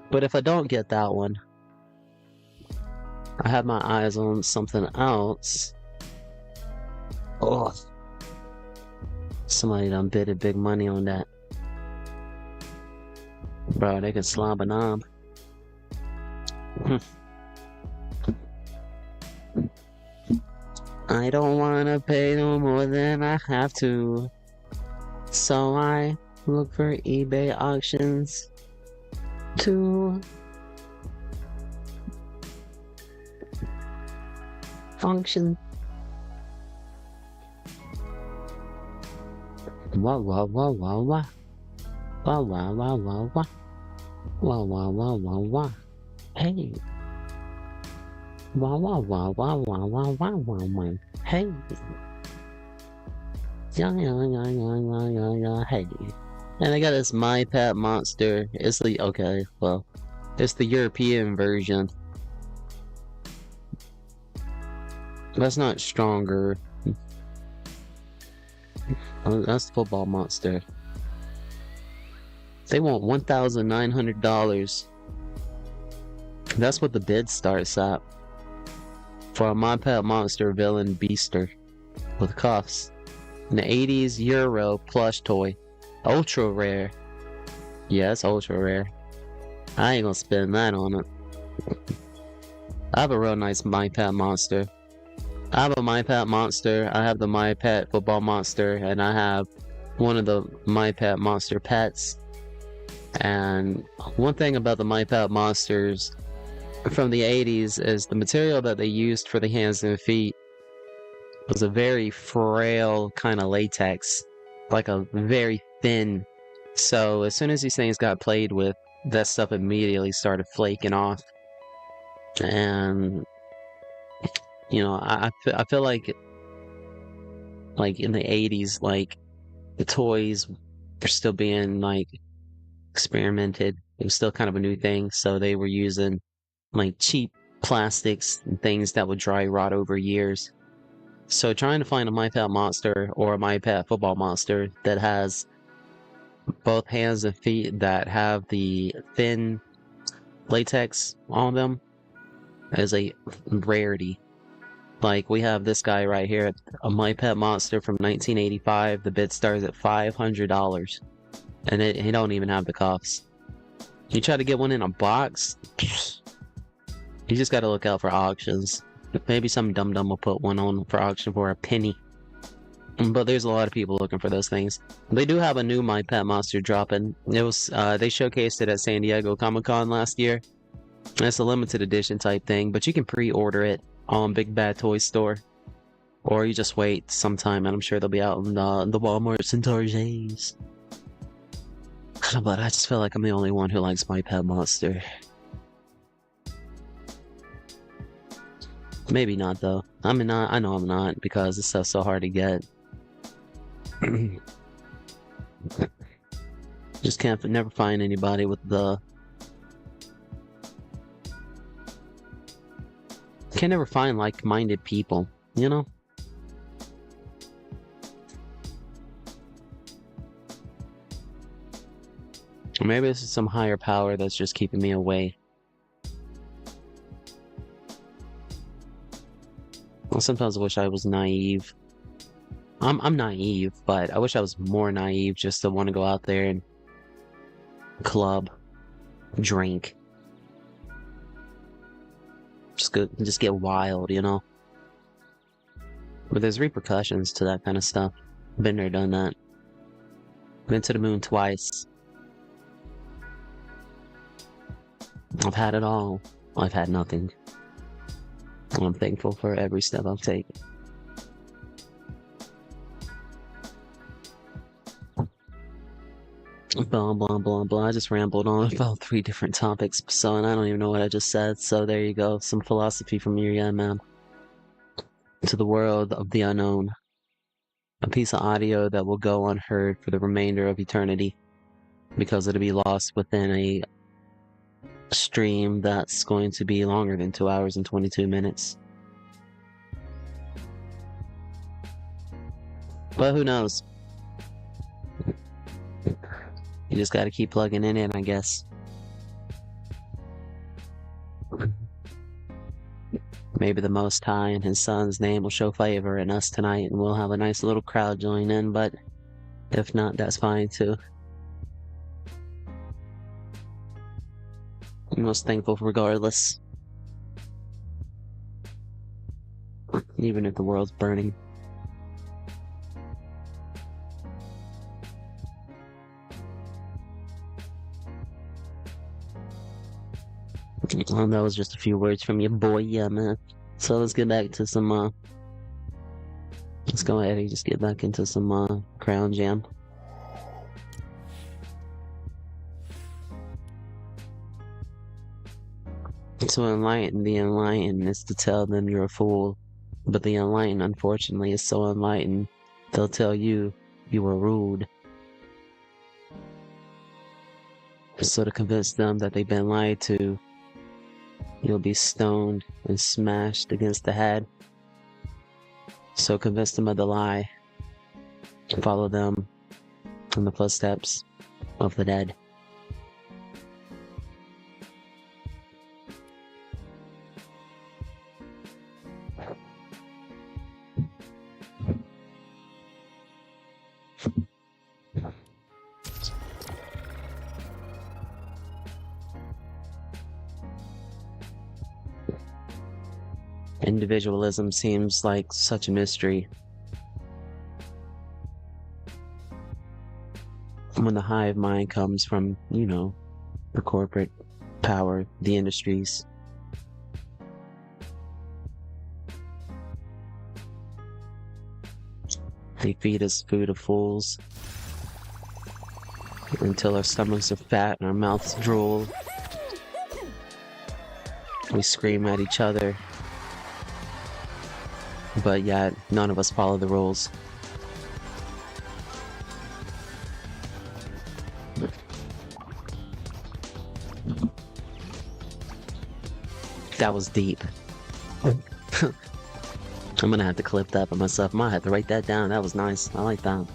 But if I don't get that one, I have my eyes on something else. Oh, somebody done bidded big money on that. Bro, they can slob a knob. I don't wanna pay no more than I have to, so I look for eBay auctions to function. Wah wah wah wah wah. Wah wah wah wah wah. Wah wah wah wah wah. Hey. Wah wah wah wah wah wah wah wah wah. Hey. Yeah yeah yeah yeah yeah yeah yeah. Hey. And I got this My Pet Monster. It's the it's the European version. That's not stronger. Oh, that's the football monster. They want $1,900. That's what the bid starts at. For a My Pet Monster villain beaster with cuffs. An 80s Euro plush toy. Ultra rare. Yeah, it's ultra rare. I ain't gonna spend that on it. I have a real nice My Pet monster. I have a My Pet monster, I have the My Pet football monster, and I have one of the My Pet monster pets. And one thing about the My Pet monsters from the 80s is the material that they used for the hands and feet was a very frail kind of latex, like a very thin. So as soon as these things got played with, that stuff immediately started flaking off. And you know, I feel like in the 80s, like the toys were still being like experimented. It was still kind of a new thing, so they were using like cheap plastics and things that would dry rot over years. So trying to find a My Pet monster or a My Pet football monster that has both hands and feet that have the thin latex on them is a rarity. Like we have this guy right here, a My Pet monster from 1985. The bid starts at $500, and he don't even have the cuffs. You try to get one in a box, you just gotta look out for auctions. Maybe some dum-dum will put one on for auction for a penny. But there's a lot of people looking for those things. They do have a new My Pet monster dropping. It was they showcased it at San Diego Comic-Con last year. It's a limited edition type thing, but you can pre-order it on Big Bad Toy Store. Or you just wait sometime, and I'm sure they'll be out in the Walmarts and Targets. But I just feel like I'm the only one who likes My Pet monster. Maybe not though. I mean, I know I'm not because this stuff's so hard to get. Just never find anybody with the. Can never find like-minded people, you know? Or maybe this is some higher power that's just keeping me away. Sometimes I wish I was naive. I'm naive, but I wish I was more naive just to want to go out there and club, drink. Just get wild, you know? But there's repercussions to that kind of stuff. Been there, done that. Been to the moon twice. I've had it all. I've had nothing. I'm thankful for every step I've taken. Blah, blah, blah, blah. I just rambled on about 3 different topics, so, and I don't even know what I just said, so there you go. Some philosophy from your young man. To the world of the unknown. A piece of audio that will go unheard for the remainder of eternity, because it'll be lost within a stream that's going to be longer than 2 hours and 22 minutes. But who knows? You just gotta keep plugging it in, I guess. Maybe the Most High and His Son's name will show favor in us tonight, and we'll have a nice little crowd join in, but if not, that's fine too. I'm most thankful regardless. Even if the world's burning. Well, that was just a few words from your boy, yeah, man. So let's get back to some, let's go ahead and just get back into some, Crown Jam. To enlighten the enlightened is to tell them you're a fool. But the enlightened, unfortunately, is so enlightened, they'll tell you you were rude. So to convince them that they've been lied to, you'll be stoned and smashed against the head. So convince them of the lie. Follow them in the footsteps of the dead. Individualism seems like such a mystery. When the hive mind comes from, the corporate power, the industries. They feed us food of fools until our stomachs are fat and our mouths drool. We scream at each other, but yet none of us follow the rules. That was deep. I'm gonna have to clip that by myself. I might have to write that down. That was nice. I like that.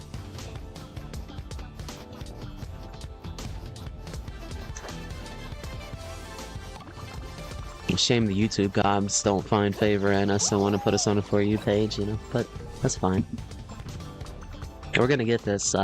Shame the YouTube gods don't find favor in us and want to put us on a For You page, but that's fine. We're gonna get this,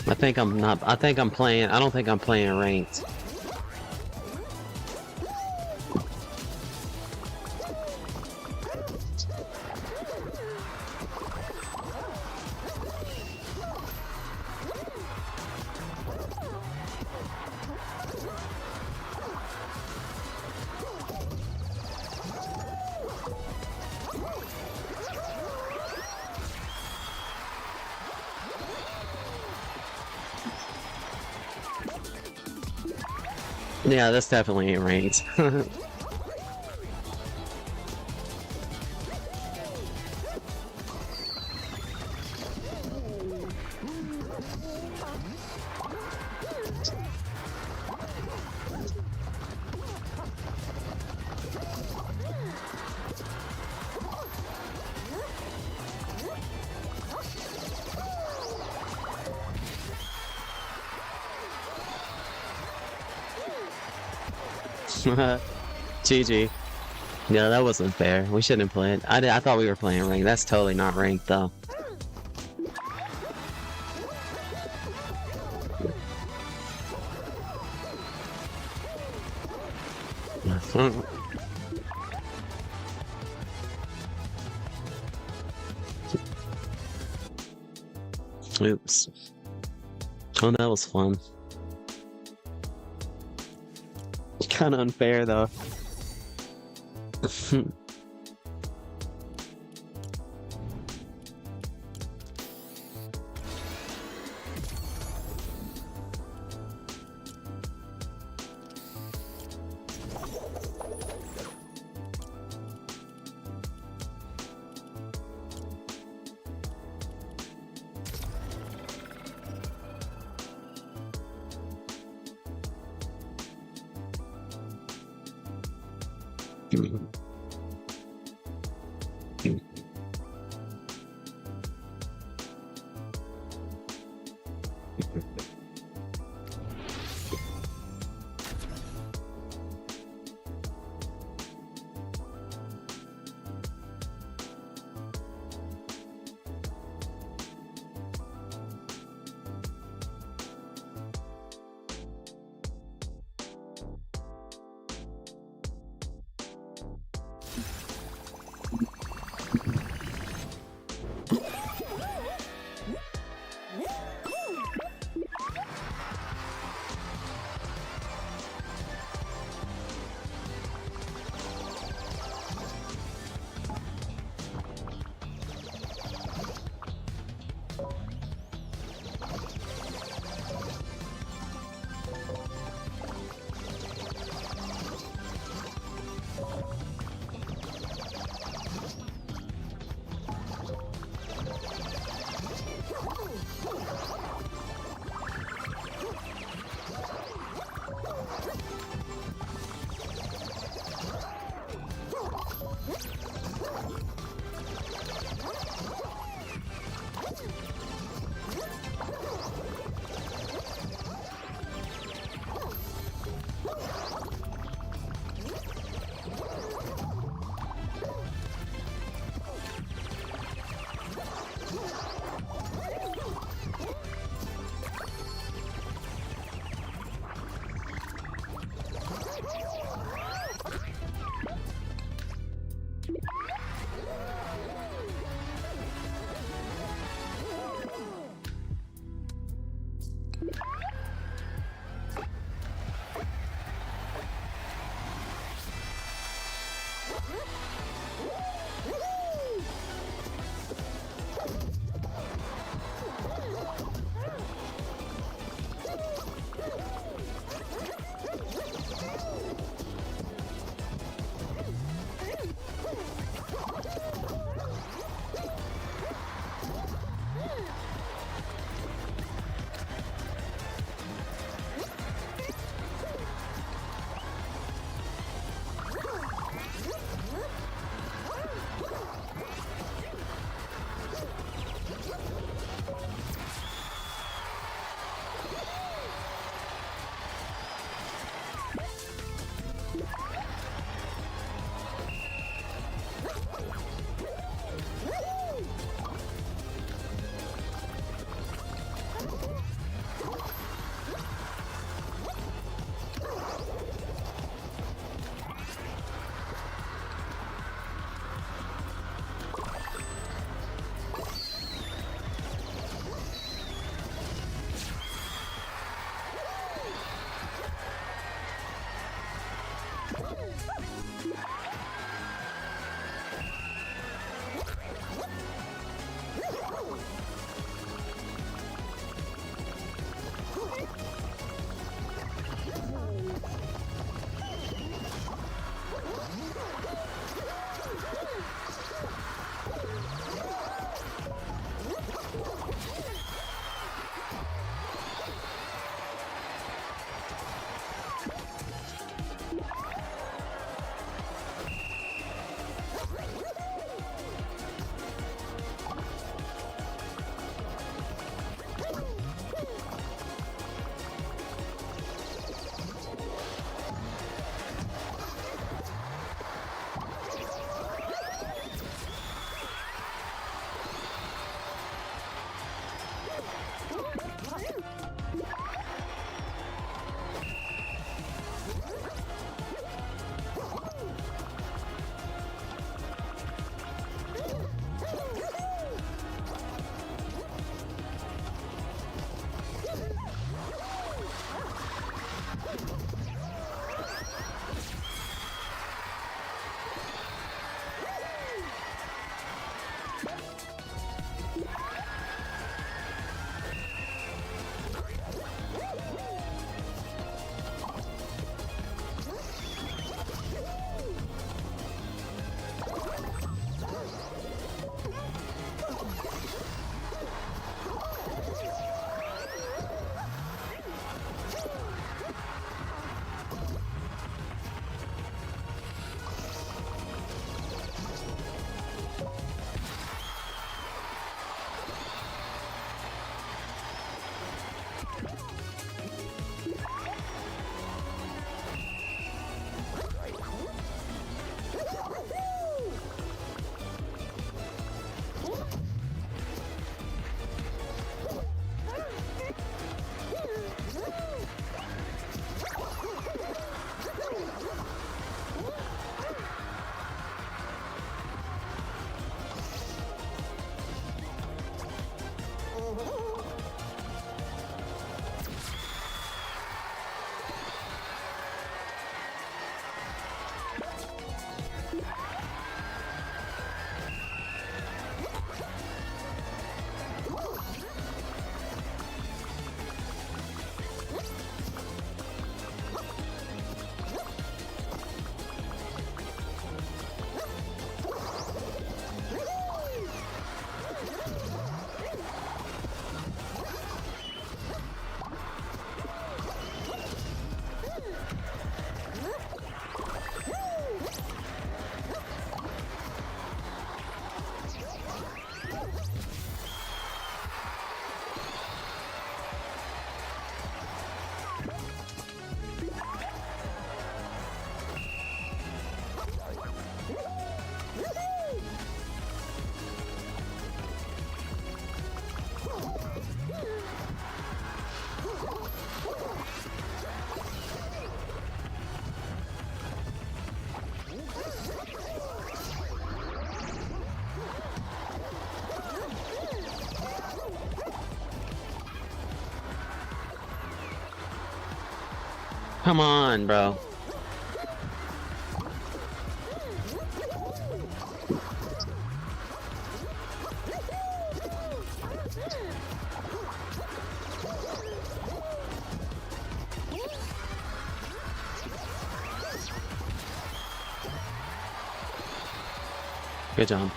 I think I'm not, I think I'm playing, I don't think I'm playing ranked. Yeah, that's definitely ain't ranked. GG. Yeah, that wasn't fair. We shouldn't play it. I thought we were playing ranked. That's totally not ranked, though. Oops. Oh, that was fun. Kind of unfair, though. come on, bro. Good job.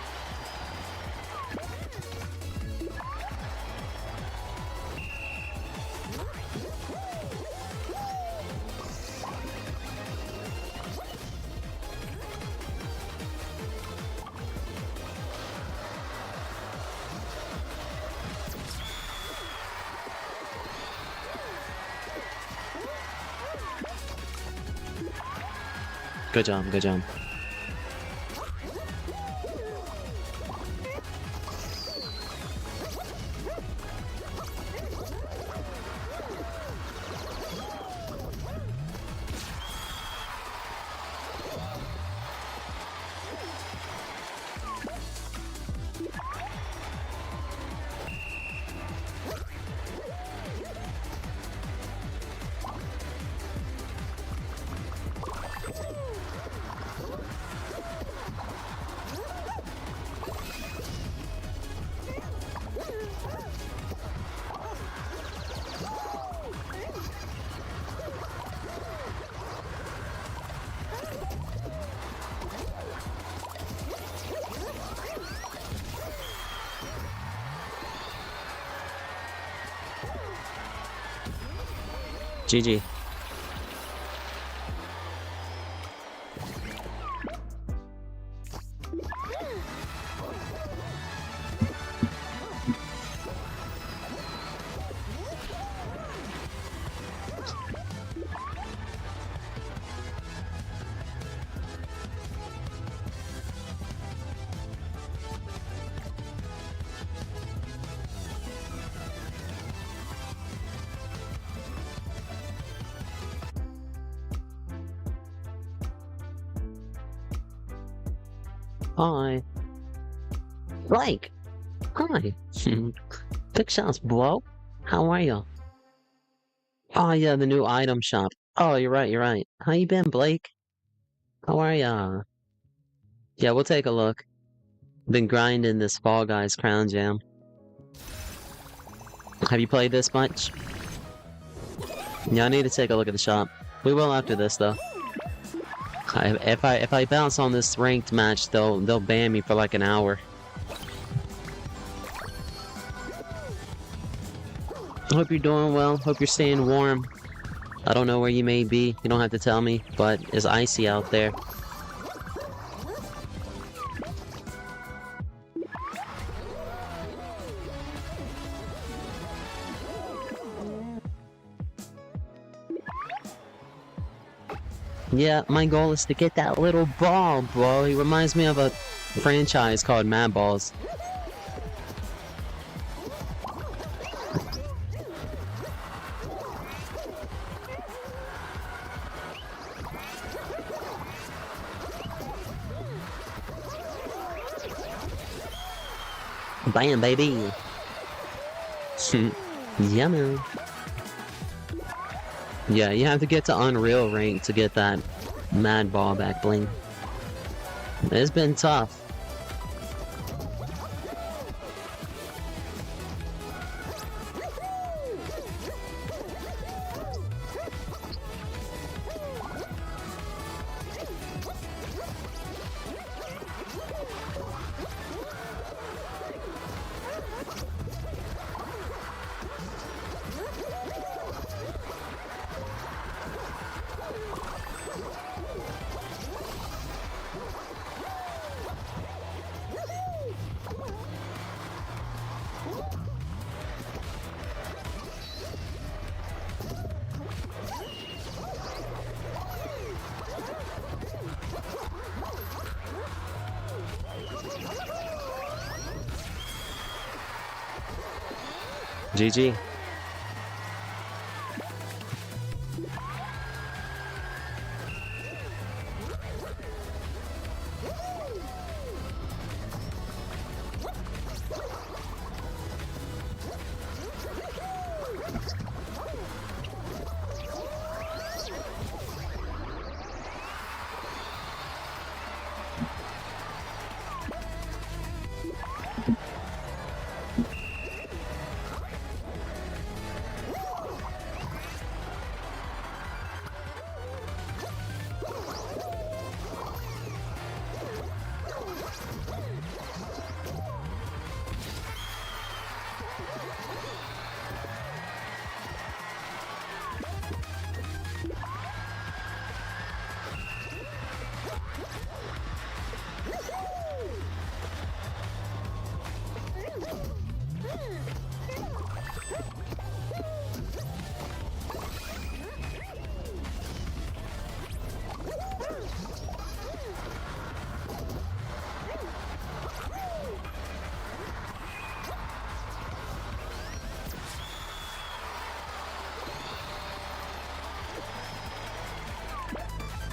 Good job, good job. GG. Hi. Blake! Hi! Big shots, bro. How are you? Oh yeah, the new item shop. Oh, you're right, you're right. How you been, Blake? How are ya? Yeah, we'll take a look. Been grinding this Fall Guys Crown Jam. Have you played this much? Yeah, I need to take a look at the shop. We will after this, though. If I bounce on this ranked match, they'll ban me for like an hour. Hope you're doing well. Hope you're staying warm. I don't know where you may be. You don't have to tell me, but it's icy out there. Yeah, my goal is to get that little ball, bro. He reminds me of a franchise called Mad Balls. Bam, baby. Yeah, man. Yeah, you have to get to Unreal rank to get that Mad Ball back bling. It's been tough. GG.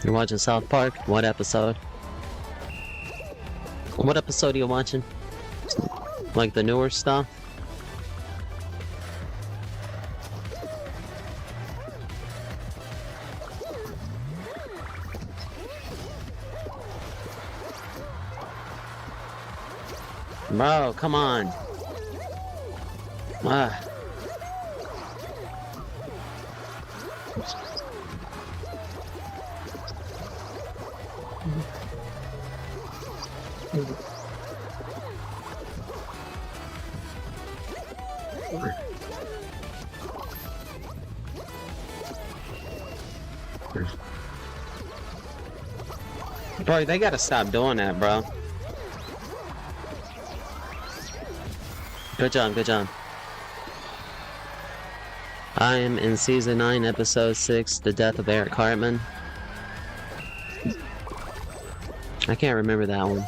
You're watching South Park? What episode? What episode are you watching? Like the newer stuff? Bro, come on. Ah. Bro, they gotta stop doing that, bro. Good job, good job. I am in Season 9, Episode 6, The Death of Eric Cartman. I can't remember that one.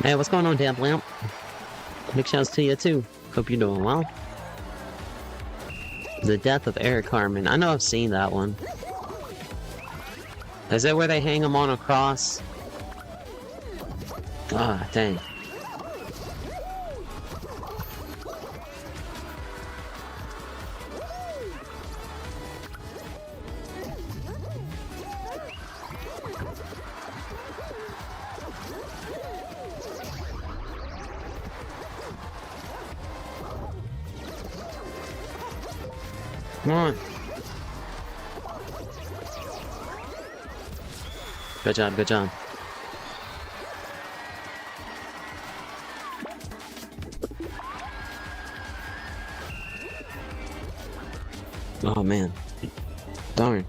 Hey, what's going on, Damp Lamp? Big shouts to you too. Hope you're doing well. The Death of Eric Cartman. I know I've seen that one. Is that where they hang him on a cross? Ah, dang. Come on. Good job, good job. Oh man. Darn.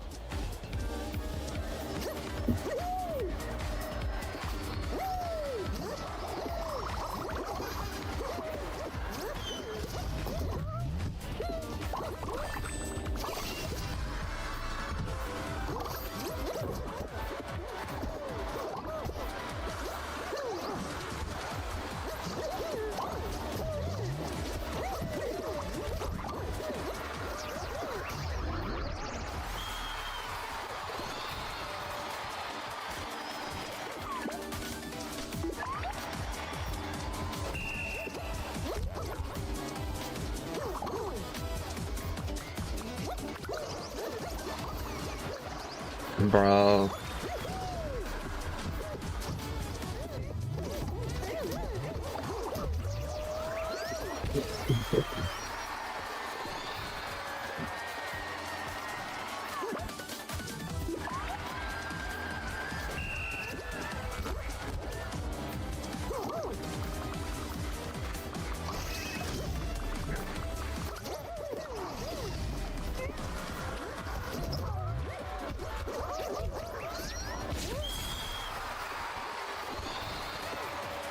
Bro.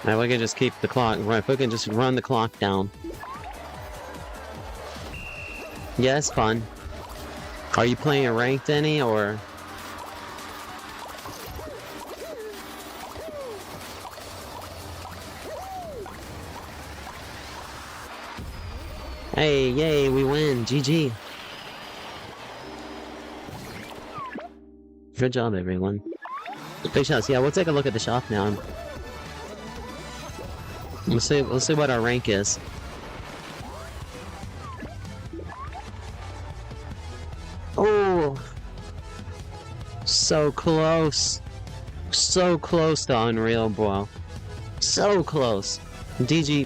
Now we can just keep the clock, right? We can just run the clock down. Yeah, it's fun. Are you playing ranked any, or? Hey, yay, we win. GG. Good job, everyone. Big shots. Yeah, we'll take a look at the shop now. We'll see what our rank is. Oh, so close. So close to Unreal, bro. So close. DG.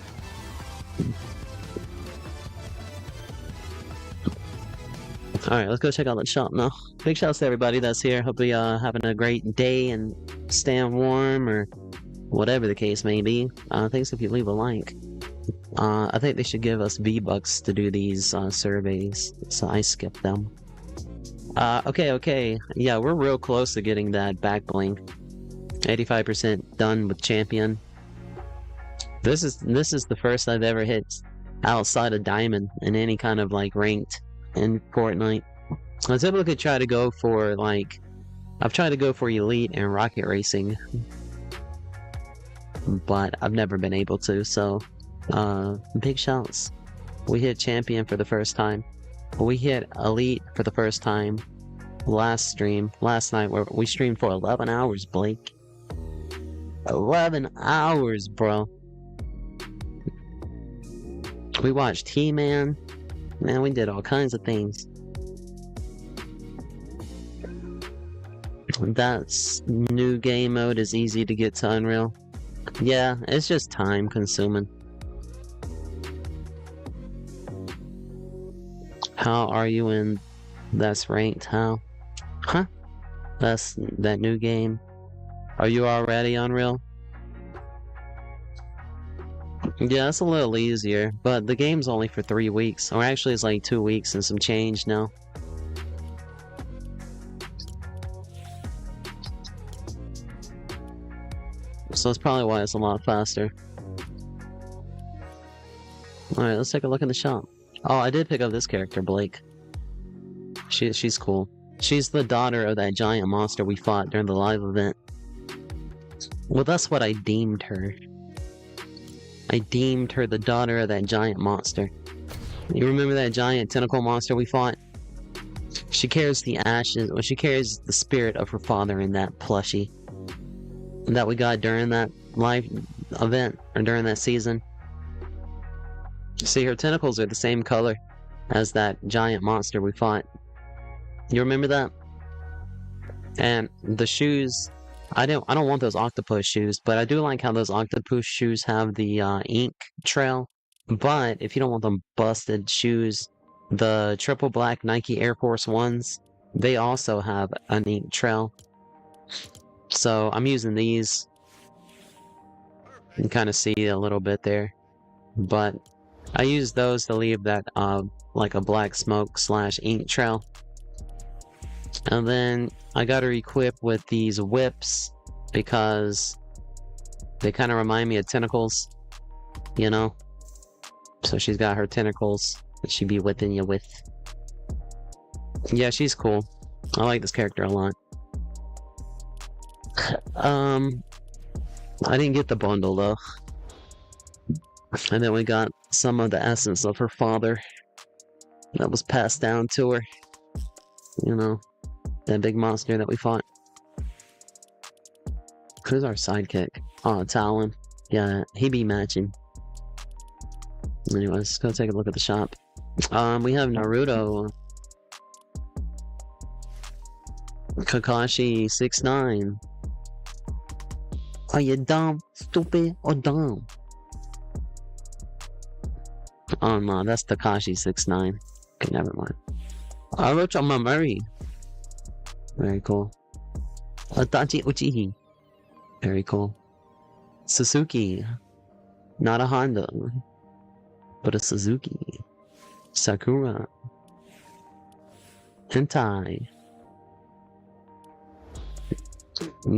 Alright, let's go check out that shop now. Big shouts to everybody that's here. Hope you having a great day and staying warm, or whatever the case may be. Thanks if you leave a like. I think they should give us V-Bucks to do these surveys, so I skipped them. Okay. Yeah, we're real close to getting that back blink. 85% done with champion. This is the first I've ever hit outside of diamond in any kind of like ranked in Fortnite. I typically try to go for like I've tried to go for Elite and Rocket Racing, but I've never been able to, so big shouts. We hit Champion for the first time. We hit Elite for the first time last night, where we streamed for 11 hours, Blake. 11 hours, bro. We watched He-Man. Man, we did all kinds of things. That's new game mode is easy to get to Unreal. Yeah, it's just time consuming. How are you in that's ranked? How? Huh? That's that new game. Are you already Unreal? Yeah, it's a little easier, but the game's only for 3 weeks. Or actually it's like 2 weeks and some change now. So that's probably why it's a lot faster. Alright, let's take a look in the shop. Oh, I did pick up this character, Blake. She's cool. She's the daughter of that giant monster we fought during the live event. Well, that's what I deemed her. I deemed her the daughter of that giant monster. You remember that giant tentacle monster we fought? She carries the ashes, well, she carries the spirit of her father in that plushie that we got during that live event, or during that season. See, her tentacles are the same color as that giant monster we fought. You remember that? And the shoes, I don't want those octopus shoes, but I do like how those octopus shoes have the ink trail. But if you don't want them busted shoes, the triple black Nike Air Force Ones, they also have an ink trail. So I'm using these. You can kind of see a little bit there, but I use those to leave that like a black smoke / ink trail. And then I got her equipped with these whips because they kind of remind me of tentacles, you know? So she's got her tentacles that she be whipping you with. Yeah, she's cool. I like this character a lot. I didn't get the bundle though. And then we got some of the essence of her father that was passed down to her. You know, that big monster that we fought. Who's our sidekick? Oh, Talon. Yeah, he be matching. Anyways, let's go take a look at the shop. We have Naruto. Kakashi 6'9". Are you dumb, stupid, or dumb? Oh no, that's Takashi 6'9". Okay, never mind. Orochama Murray. Very cool. Itachi Uchihi. Very cool. Suzuki. Not a Honda, but a Suzuki. Sakura. Hentai.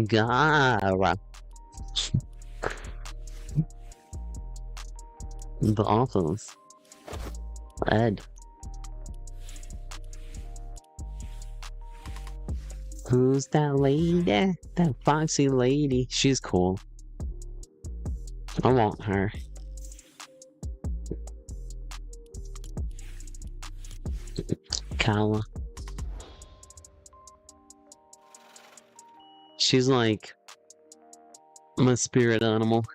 Gara. The Office. Ed. Who's that lady? That foxy lady. She's cool. I want her. Kawa. She's like my spirit animal.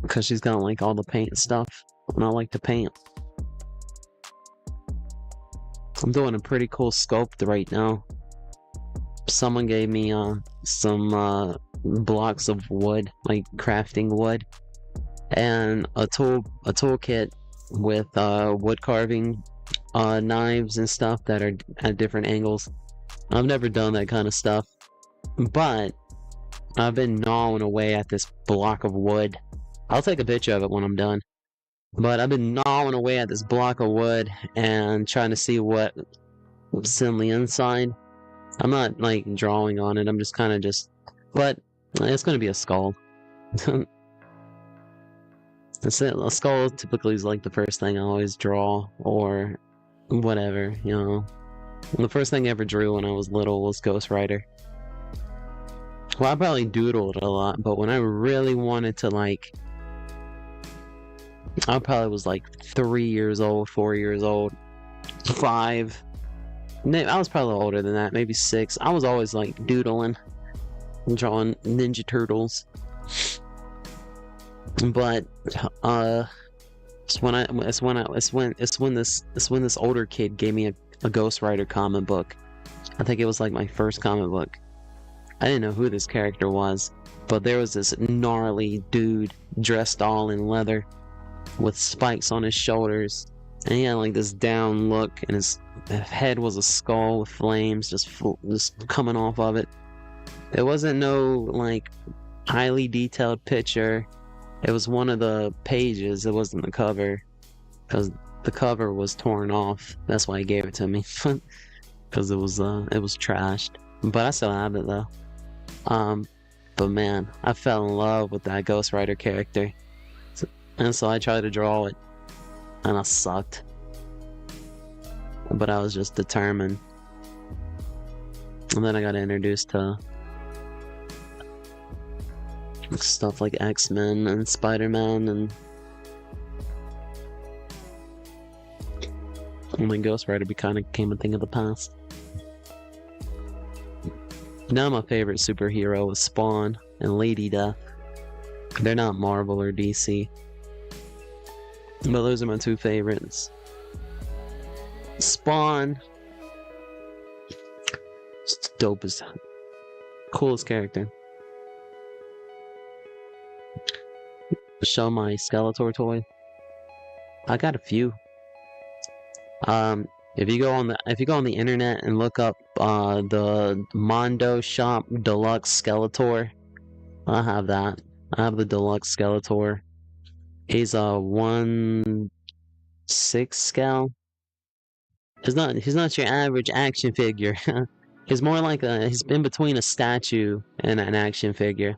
Because she's got like all the paint stuff. And I like to paint. I'm doing a pretty cool sculpt right now. Someone gave me some blocks of wood, like crafting wood, and a toolkit with wood carving knives and stuff that are at different angles. I've never done that kind of stuff, but I've been gnawing away at this block of wood. I'll take a picture of it when I'm done. But I've been gnawing away at this block of wood and trying to see what's in the inside. I'm not like drawing on it, I'm just kind of but it's going to be a skull. That's it. A skull typically is like the first thing I always draw, or whatever, you know. The first thing I ever drew when I was little was Ghost Rider. Well, I probably doodled a lot, but when I really wanted to, like, I probably was like 3 years old, 4 years old, 5. I was probably older than that, maybe 6. I was always like doodling, drawing Ninja Turtles. But it's when this older kid gave me a Ghost Rider comic book. I think it was like my first comic book. I didn't know who this character was, but there was this gnarly dude dressed all in leather with spikes on his shoulders, and he had like this down look, and his head was a skull with flames just coming off of it. It wasn't no like highly detailed picture. It was one of the pages. It wasn't the cover, because the cover was torn off. That's why he gave it to me, because it was trashed. But I still have it though. But man, I fell in love with that Ghost Rider character, and so I tried to draw it, and I sucked. But I was just determined. And then I got introduced to stuff like X-Men and Spider-Man, and when Ghost Rider kind of became a thing of the past. Now my favorite superhero is Spawn and Lady Death. They're not Marvel or DC, but those are my two favorites. Spawn, it's dope as coolest character. Show my Skeletor toy. I got a few. If you go on the internet and look up the Mondo Shop Deluxe Skeletor, I have that. I have the Deluxe Skeletor. He's a 1/6 scale. He's not your average action figure. He's more like he's in between a statue and an action figure.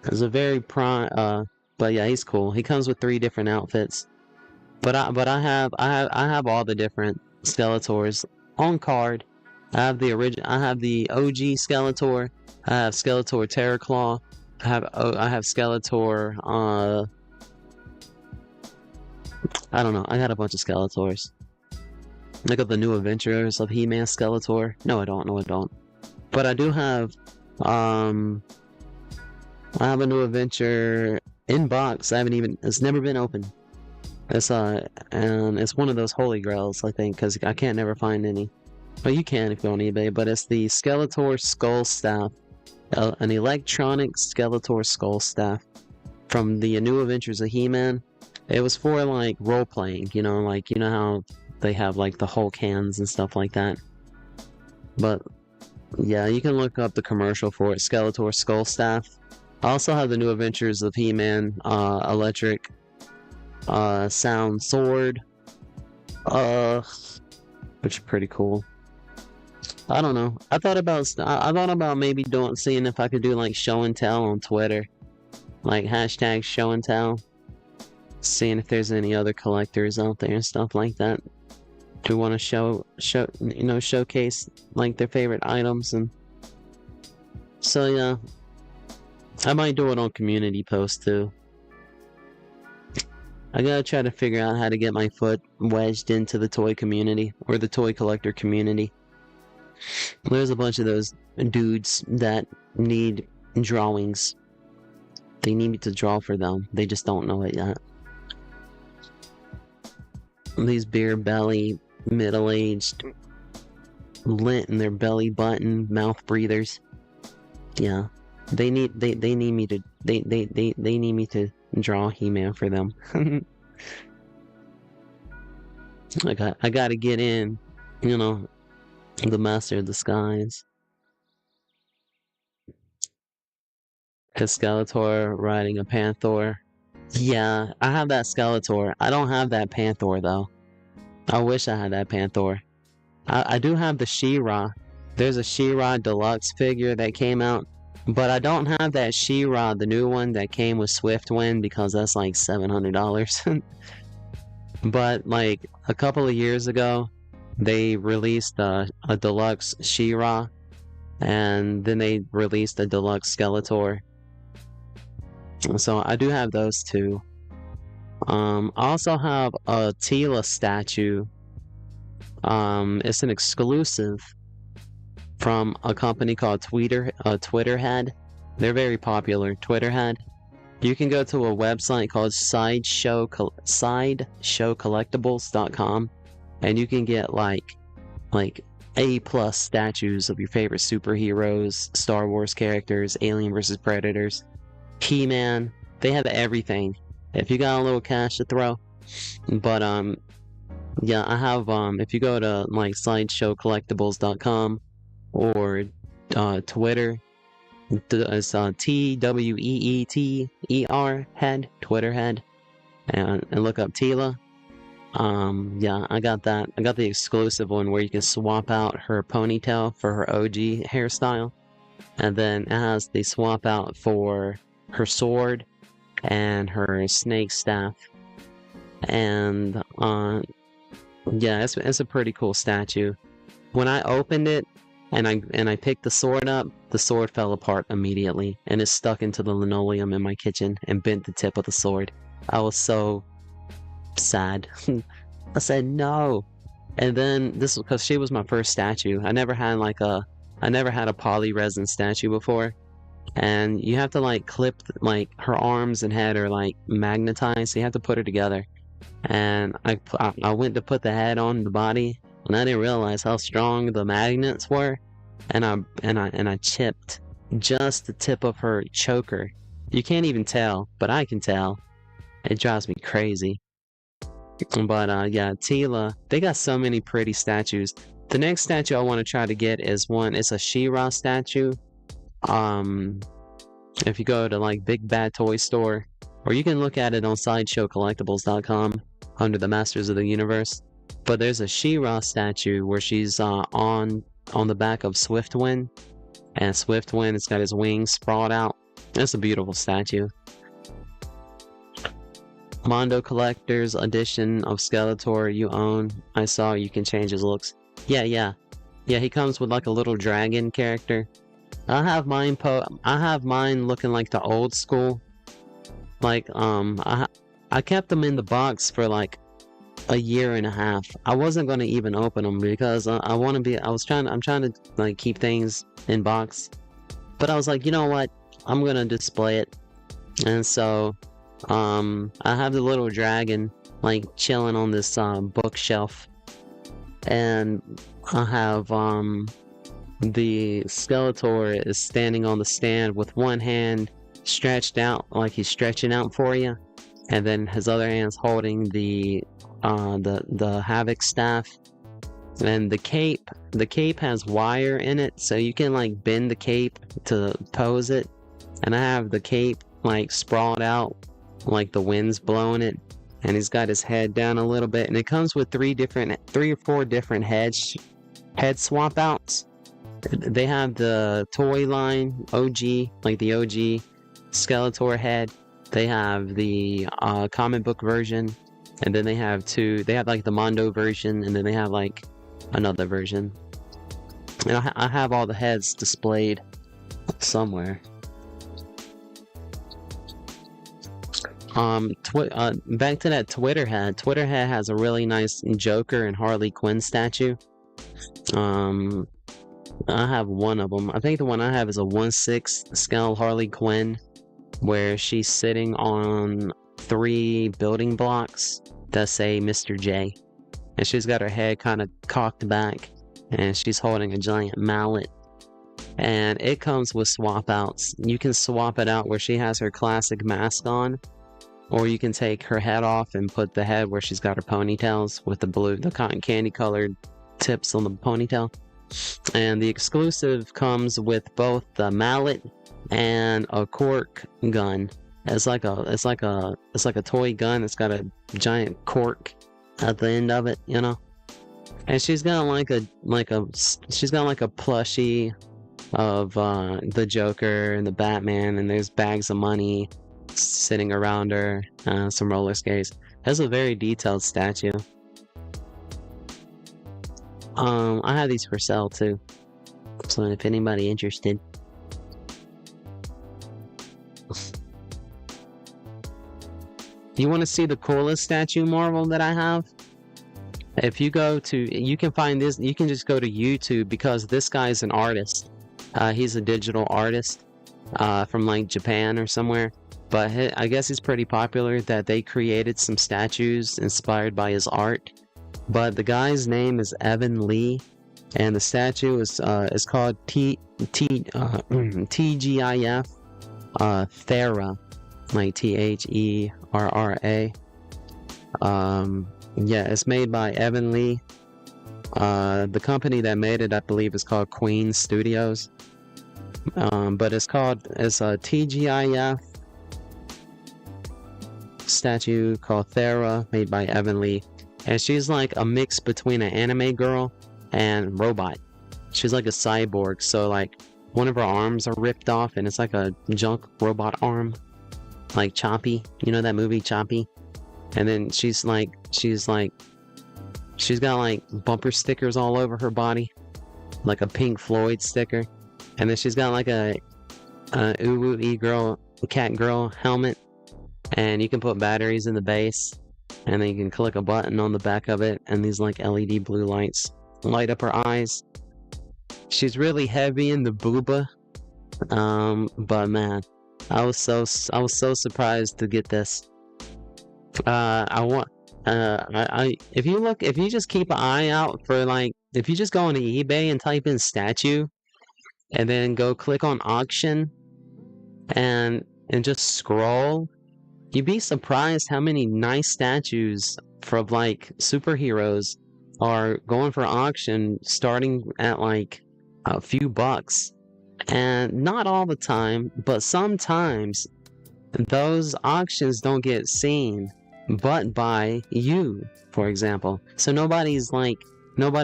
It's a very but yeah, he's cool. He comes with 3 different outfits. But I have all the different Skeletors on card. I have the OG Skeletor. I have Skeletor Terraclaw. I have Skeletor. I don't know. I got a bunch of Skeletors. Look up the New Adventures of He-Man Skeletor. No, I don't. No, I don't. But I do have. I have a New Adventure in box. It's never been opened. And it's one of those holy grails, I think, because I can't never find any. Well, you can if you go on eBay, but it's the Skeletor Skull Staff, an electronic Skeletor Skull Staff from the New Adventures of He-Man. It was for like role playing, like how they have like the Hulk hands and stuff like that. But yeah, you can look up the commercial for it, Skeletor Skull Staff. I also have the New Adventures of He-Man electric sound sword, which is pretty cool. I don't know. I thought about maybe seeing if I could do like show and tell on Twitter, like hashtag show and tell, seeing if there's any other collectors out there and stuff like that who want to showcase like their favorite items. And so yeah, I might do it on community posts too. I gotta try to figure out how to get my foot wedged into the toy community, or the toy collector community. There's a bunch of those dudes that need drawings. They need me to draw for them. They just don't know it yet. These beer belly, middle-aged, lint in their belly button, mouth breathers. Yeah, they need me to draw He-Man for them. I gotta get in, the Master of the Skies. Skeletor riding a Panther. Yeah, I have that Skeletor. I don't have that Panther though. I wish I had that Panther. I do have the She-Ra. There's a She-Ra deluxe figure that came out, but I don't have that She-Ra, the new one that came with Swiftwind, because that's like $700. But like a couple of years ago, they released a deluxe She-Ra, and then they released a deluxe Skeletor. So I do have those two. I also have a Tila statue. It's an exclusive from a company called Twitterhead. They're very popular, Twitterhead. You can go to a website called sideshowcollectibles.com, and you can get like A+ statues of your favorite superheroes, Star Wars characters, Alien vs. Predators, He-Man. They have everything. If you got a little cash to throw. But yeah, I have if you go to like sideshowcollectibles.com or Twitter, it's TWEETER head, Twitterhead, and look up Tila. Yeah, I got that. I got the exclusive one where you can swap out her ponytail for her OG hairstyle, and then it has the swap out for her sword and her snake staff. And yeah, it's a pretty cool statue. When I opened it and I picked the sword up, the sword fell apart immediately, and it stuck into the linoleum in my kitchen and bent the tip of the sword. I was so sad. I said no. And then this was because she was my first statue. I never had a poly resin statue before. And you have to like clip, like her arms and head are like magnetized, so you have to put her together. And I went to put the head on the body, and I didn't realize how strong the magnets were, and I chipped just the tip of her choker. You can't even tell, but I can tell. It drives me crazy. But yeah, Tila, they got so many pretty statues. The next statue I want to try to get is it's a She-Ra statue. If you go to like Big Bad Toy Store, or you can look at it on sideshowcollectibles.com under the Masters of the Universe. But there's a She-Ra statue where she's on the back of Swiftwind, and Swiftwind has got his wings sprawled out. It's a beautiful statue. Mondo Collector's edition of Skeletor you own. I saw you can change his looks. Yeah, he comes with like a little dragon character. I have mine looking like the old school. Like I kept them in the box for like a year and a half. I wasn't gonna even open them because I'm trying to like keep things in box. But I was like, you know what? I'm gonna display it. And so I have the little dragon like chilling on this bookshelf, and I have the Skeletor is standing on the stand with one hand stretched out like he's stretching out for you, and then his other hand's holding the Havoc staff. And the cape has wire in it, so you can like bend the cape to pose it. And I have the cape like sprawled out like the wind's blowing it, and he's got his head down a little bit, and it comes with three or four different head swap outs. They have the toy line OG, like the OG Skeletor head. They have the comic book version, and then they have like the Mondo version, and then they have like another version. And I have all the heads displayed somewhere. Back to that Twitterhead. Twitterhead has a really nice Joker and Harley Quinn statue. I have one of them. I think the one I have is a 1/6 scale Harley Quinn, where she's sitting on 3 building blocks that say Mr. J. And she's got her head kind of cocked back, and she's holding a giant mallet. And it comes with swap outs. You can swap it out where she has her classic mask on, or you can take her head off and put the head where she's got her ponytails with the cotton candy colored tips on the ponytail. And the exclusive comes with both the mallet and a cork gun. It's like a toy gun. It's got a giant cork at the end of it, you know. And she's got like a plushie of the Joker and the Batman, and there's bags of money sitting around her, some roller skates. That's a very detailed statue. I have these for sale too. So if anybody interested. You want to see the coolest statue Marvel that I have? If you go to, you can find this, you can just go to YouTube because this guy is an artist. He's a digital artist from like Japan or somewhere. But I guess he's pretty popular that they created some statues inspired by his art. But the guy's name is Evan Lee, and the statue is called TGIF Thera, like THERRA. Yeah, it's made by Evan Lee. The company that made it, I believe, is called Queen Studios. But it's a TGIF statue called Thera, made by Evan Lee. And she's like a mix between an anime girl and robot. She's like a cyborg, so like one of her arms are ripped off and it's like a junk robot arm. Like Choppy. You know that movie Choppy? And then she's got like bumper stickers all over her body. Like a Pink Floyd sticker. And then she's got like a ooh-woo-ee girl, cat girl helmet. And you can put batteries in the base. And then you can click a button on the back of it. And these like LED blue lights light up her eyes. She's really heavy in the booba. But man, I was so surprised to get this. If you just keep an eye out for like, if you just go on eBay and type in statue, and then go click on auction, and just scroll, you'd be surprised how many nice statues from like superheroes are going for auction, starting at like a few bucks. And not all the time, but sometimes those auctions don't get seen but by you, for example. So nobody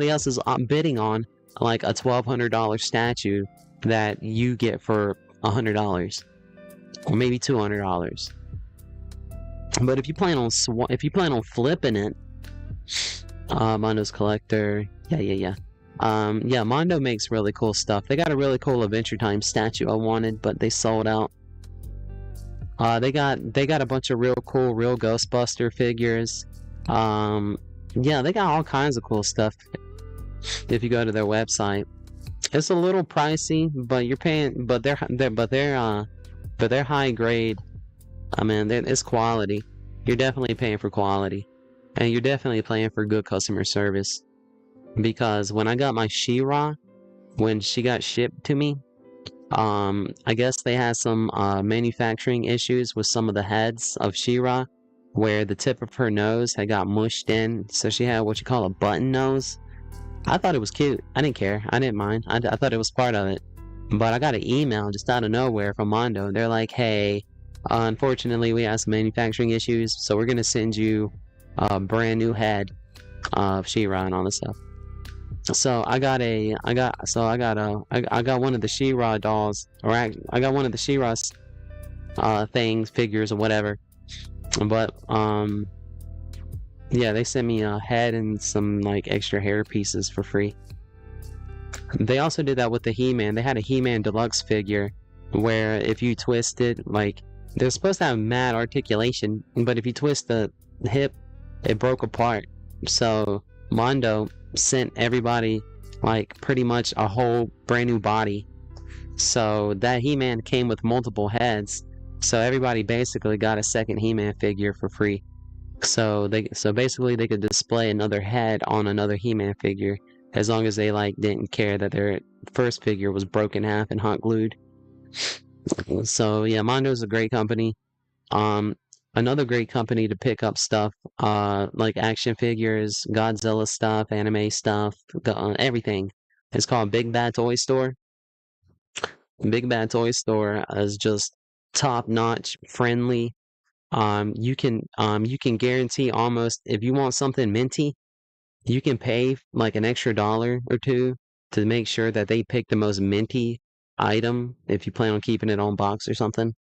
else is bidding on like a $1,200 statue that you get for $100 or maybe $200. But if you plan on flipping it, Mondo's Collector, yeah, Mondo makes really cool stuff. They got a really cool Adventure Time statue I wanted, but they sold out. They got a bunch of real cool, real Ghostbuster figures. Yeah, they got all kinds of cool stuff. If you go to their website, it's a little pricey, but you're paying. But they're high grade. I mean, it's quality. You're definitely paying for quality, and you're definitely paying for good customer service. Because when I got my She-Ra, when she got shipped to me, I guess they had some manufacturing issues with some of the heads of She-Ra, where the tip of her nose had got mushed in, so she had what you call a button nose. I thought it was cute. I didn't care. I didn't mind. I thought it was part of it. But I got an email just out of nowhere from Mondo. They're like, hey, unfortunately we have some manufacturing issues, so we're gonna send you a brand new head of She-Ra and all this stuff. So I got one of the She-Ra dolls, or I got one of the She-Ra's figures or whatever. But yeah, they sent me a head and some like extra hair pieces for free. They also did that with the He-Man. They had a He-Man deluxe figure where if you twist it, like they're supposed to have mad articulation, but if you twist the hip, it broke apart. So Mondo sent everybody like pretty much a whole brand new body. So that He-Man came with multiple heads. So everybody basically got a second He-Man figure for free. So basically they could display another head on another He-Man figure as long as they like didn't care that their first figure was broken in half and hot glued. So yeah, Mondo's a great company. Another great company to pick up stuff, like action figures, Godzilla stuff, anime stuff, everything. It's called Big Bad Toy Store. Big Bad Toy Store is just top-notch, friendly. You can guarantee almost if you want something minty, you can pay like an extra $1 or $2 to make sure that they pick the most minty item if you plan on keeping it on box or something.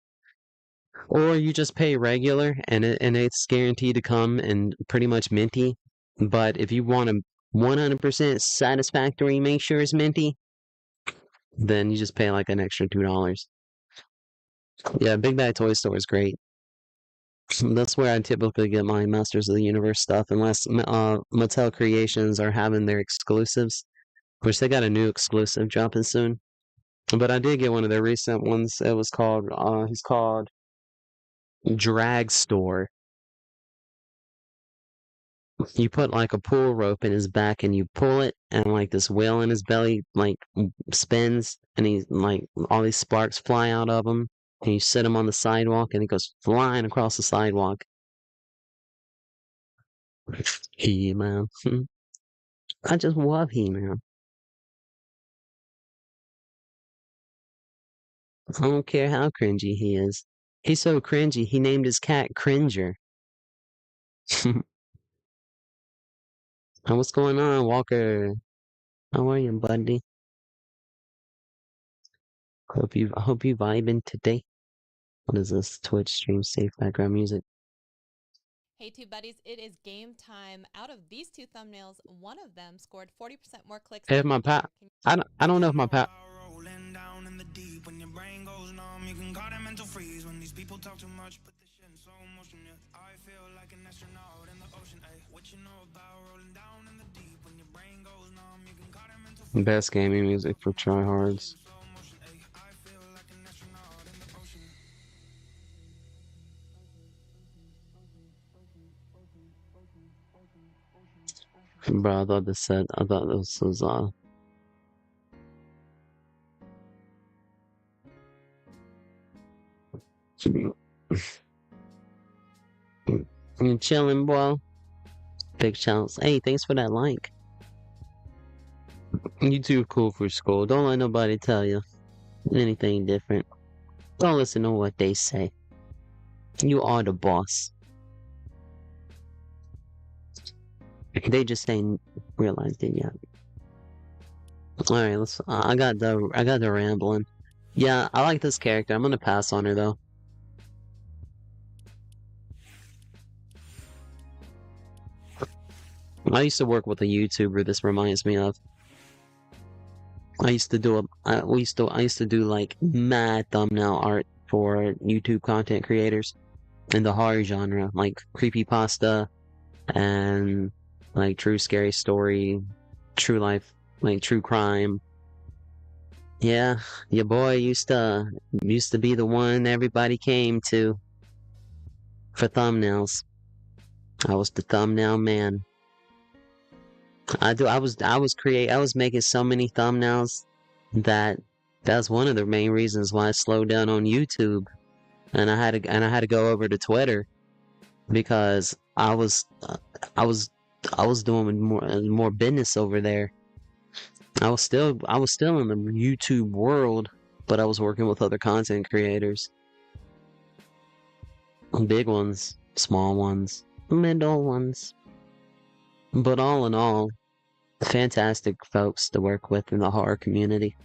Or you just pay regular and it's guaranteed to come in pretty much minty. But if you want to 100% satisfactory, make sure it's minty, then you just pay like an extra $2. Yeah, Big Bad Toy Store is great. That's where I typically get my Masters of the Universe stuff, unless Mattel Creations are having their exclusives, which they got a new exclusive dropping soon. But I did get one of their recent ones. It was called, he's called Drag Store. You put like a pull rope in his back and you pull it, and like this whale in his belly like spins, and he's like all these sparks fly out of him, and you sit him on the sidewalk and he goes flying across the sidewalk. He-Man. I just love He-Man. I don't care how cringy he is. He's so cringy, he named his cat Cringer. What's going on, Walker? How are you, buddy? I hope you vibing today. What is this? Twitch stream safe background music. Hey, two buddies, it is game time. Out of these two thumbnails, one of them scored 40% more clicks. Hey, if my pat, I don't know if my pat. Rolling down in the deep when your brain goes numb, you can call them mental freeze when these people talk too much, put this shit in slow motion. Yeah, I feel like an astronaut in the ocean. Ay, what you know about rolling down in the deep when your brain goes numb, you can call them mental freeze. Best gaming music for tryhards. Bro, I thought this was you chilling, boy? Big chance. Hey, thanks for that like. You too cool for school. Don't let nobody tell you anything different. Don't listen to what they say. You are the boss. They just ain't realized it yet. All right, let's. I got the rambling. Yeah, I like this character. I'm gonna pass on her though. I used to work with a YouTuber. This reminds me of. I used to do I used to do like mad thumbnail art for YouTube content creators in the horror genre, like creepypasta and like true scary story, true life, like true crime. Yeah, your boy used to be the one everybody came to for thumbnails. I was the thumbnail man. I was making so many thumbnails that that's one of the main reasons why I slowed down on YouTube, and I had to go over to Twitter because I was doing more business over there. I was still in the YouTube world, but I was working with other content creators. Big ones, small ones, middle ones. But all in all, fantastic folks to work with in the horror community.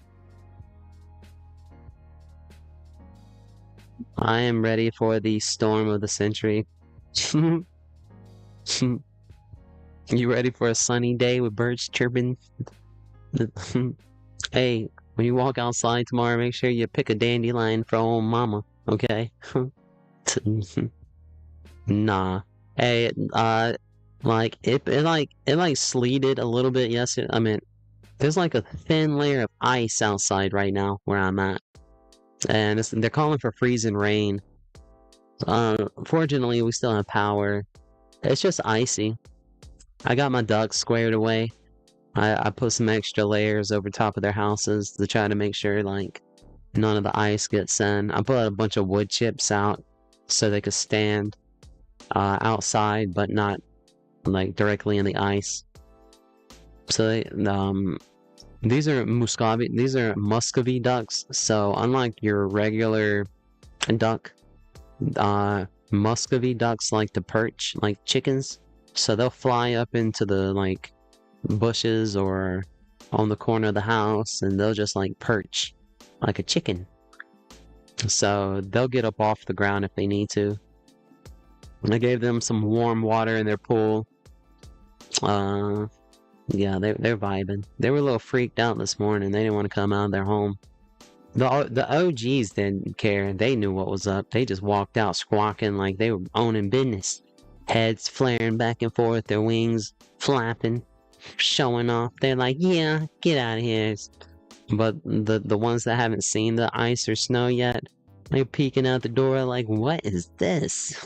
I am ready for the storm of the century. You ready for a sunny day with birds chirping? Hey, when you walk outside tomorrow, make sure you pick a dandelion for old mama, okay? Nah. Hey, like it sleeted a little bit yesterday. I mean, there's like a thin layer of ice outside right now where I'm at, and they're calling for freezing rain. Fortunately, we still have power. It's just icy. I got my ducks squared away. I put some extra layers over top of their houses to try to make sure like none of the ice gets in. I put a bunch of wood chips out so they could stand outside, but not like directly in the ice. So these are Muscovy ducks. So unlike your regular duck, Muscovy ducks like to perch like chickens. So they'll fly up into the like bushes or on the corner of the house, and they'll just like perch like a chicken. So they'll get up off the ground if they need to. I gave them some warm water in their pool. Yeah, they're vibing. They were a little freaked out this morning. They didn't want to come out of their home. The OGs didn't care. They knew what was up. They just walked out squawking like they were owning business. Heads flaring back and forth, their wings flapping, showing off. They're like, yeah, get out of here. But the ones that haven't seen the ice or snow yet, they're peeking out the door like, what is this?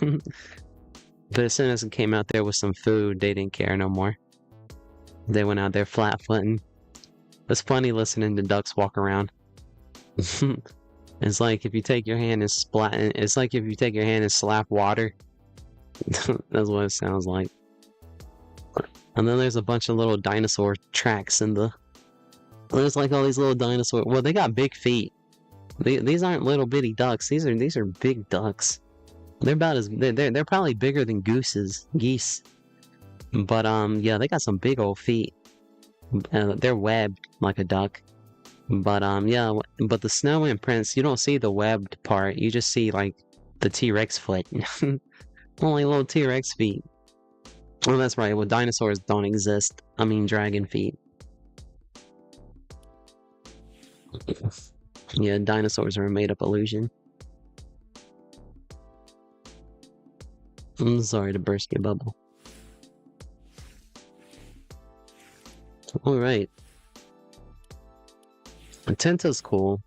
But as soon as it came out there with some food, they didn't care no more. They went out there flat-footing. It's funny listening to ducks walk around. It's like if you take your hand and splat. It's like if you take your hand and slap water. That's what it sounds like. And then there's a bunch of little dinosaur tracks in the. There's like all these little dinosaur. Well, they got big feet. These aren't little bitty ducks. These are big ducks. They're about as they're probably bigger than geese. But yeah, they got some big old feet. They're webbed like a duck. But yeah, but the snow imprints, you don't see the webbed part. You just see like the T-Rex foot. Only little T-Rex feet. Oh, that's right. Well, dinosaurs don't exist. I mean, dragon feet. Yeah, dinosaurs are a made-up illusion. I'm sorry to burst your bubble. Alright. Tenta's cool.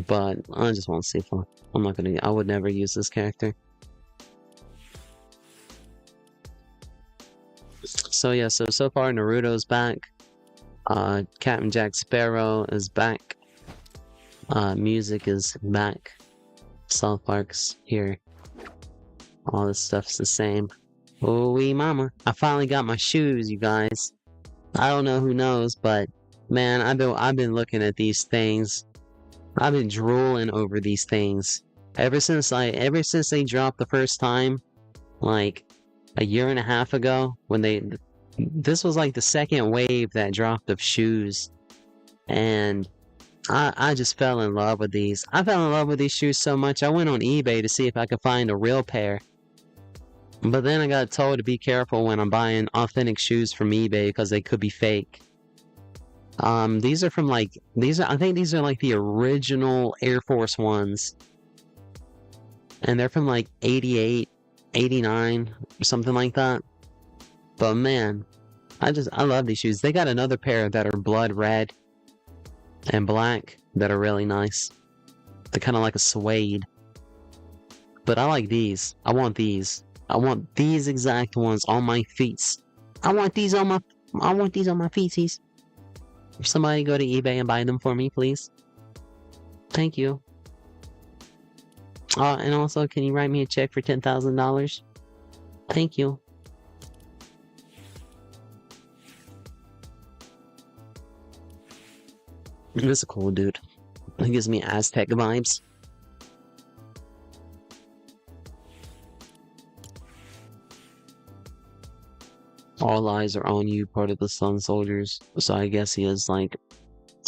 But I just want to see fun. I'm not gonna. I would never use this character. So yeah, so far Naruto's back. Captain Jack Sparrow is back. Music is back. South Park's here. All this stuff's the same. Oh wee mama. I finally got my shoes, you guys. I don't know who knows, but man, I've been looking at these things. I've been drooling over these things. Ever since they dropped the first time, like a year and a half ago, when this was like the second wave that dropped of shoes. And I just fell in love with these. I fell in love with these shoes so much, I went on eBay to see if I could find a real pair. But then I got told to be careful when I'm buying authentic shoes from eBay because they could be fake. These are from like, I think these are like the original Air Force Ones. And they're from like 88, 89, or something like that. But man, I love these shoes. They got another pair that are blood red and black that are really nice. They're kind of like a suede. But I like these. I want these. I want these exact ones on my feet. I want these on my feeties. Somebody go to eBay and buy them for me, please. Thank you. And also, can you write me a check for $10,000? Thank you. This is a cool dude. He gives me Aztec vibes. All eyes are on you, part of the Sun Soldiers. So I guess he is like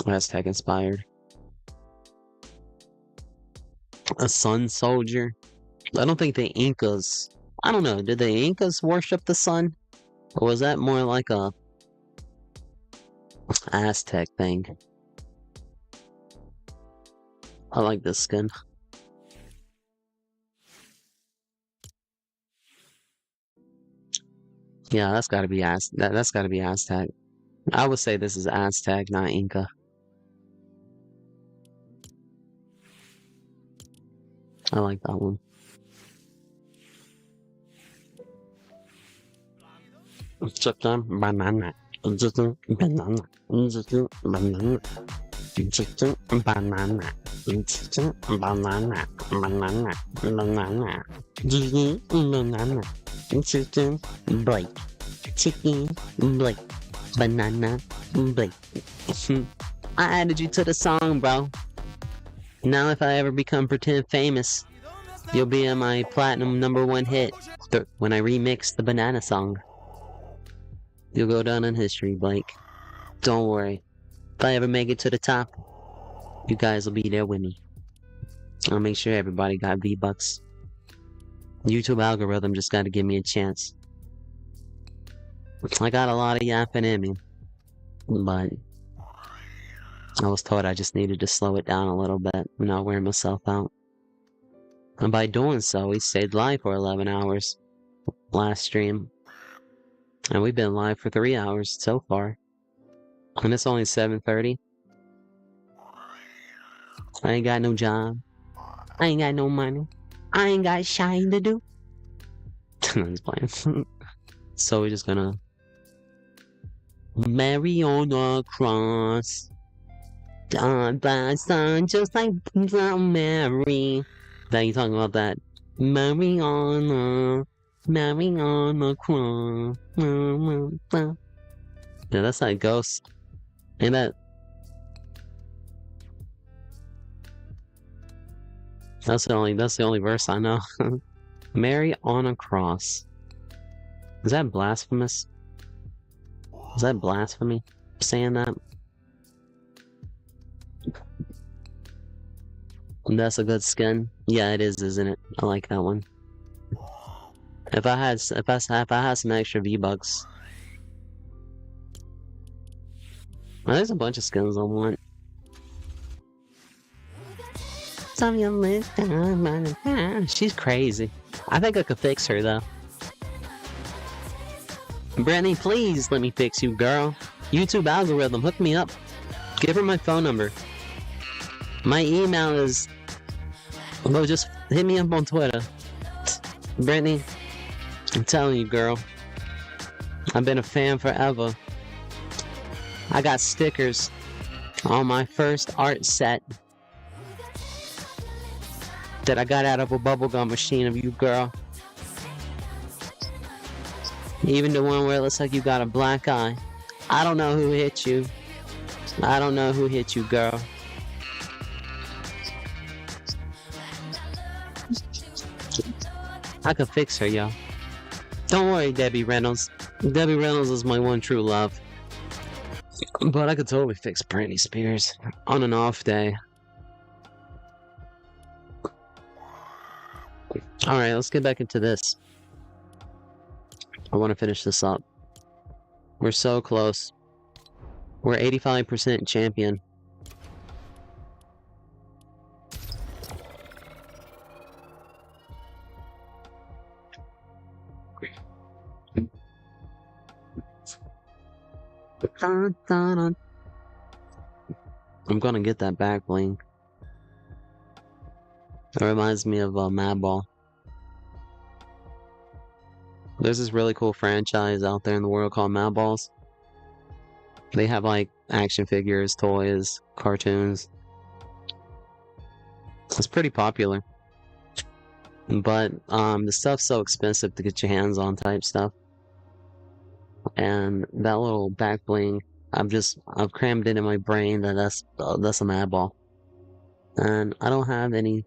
Aztec inspired. A Sun Soldier? I don't think the Incas. I don't know. Did the Incas worship the sun? Or was that more like a Aztec thing? I like this skin. Yeah, that's gotta be that's gotta be Aztec. I would say this is Aztec, not Inca. I like that one. Chicken banana. Chicken banana. Chicken banana. Chicken banana. Chicken banana. Banana. Banana. Chicken banana. Chicken blake. Chicken blake. Banana blake. I added you to the song, bro. Now if I ever become pretend famous, you'll be in my platinum #1 hit when I remix the banana song. You'll go down in history, Blake. Don't worry. If I ever make it to the top, you guys will be there with me. I'll make sure everybody got V-Bucks. YouTube algorithm just gotta give me a chance. I got a lot of yapping in me, but I was told I just needed to slow it down a little bit, not wear myself out. And by doing so, we stayed live for 11 hours last stream. And we've been live for 3 hours so far. And it's only 7:30. I ain't got no job. I ain't got no money. I ain't got shine to do. I'm just playing. So we're just gonna marry on a cross. Done by son, just like Mary. That you talking about that? Marry on a cross. Yeah, that's like Ghost. Ain't that? That's the only verse I know. Mary on a cross. Is that blasphemous? Is that blasphemy? Saying that? That's a good skin. Yeah, it is, isn't it? I like that one. If I had some extra V-Bucks. Well, there's a bunch of skins I want. She's crazy. I think I could fix her though. Brittany, please let me fix you, girl. YouTube algorithm, hook me up. Give her my phone number. My email is... Well, just hit me up on Twitter. Brittany, I'm telling you, girl. I've been a fan forever. I got stickers on my first art set that I got out of a bubblegum machine of you, girl. Even the one where it looks like you got a black eye. I don't know who hit you. I don't know who hit you, girl. I could fix her, yo. Don't worry, Debbie Reynolds. Debbie Reynolds is my one true love. But I could totally fix Britney Spears on an off day. Alright, let's get back into this. I want to finish this up. We're so close. We're 85% champion. Dun, dun, dun. I'm gonna get that back bling. It reminds me of Madball. There's this really cool franchise out there in the world called Madballs. They have like action figures, toys, cartoons. It's pretty popular. But the stuff's so expensive to get your hands on type stuff. And that little back bling, I've crammed it in my brain that that's a Madball. And I don't have any.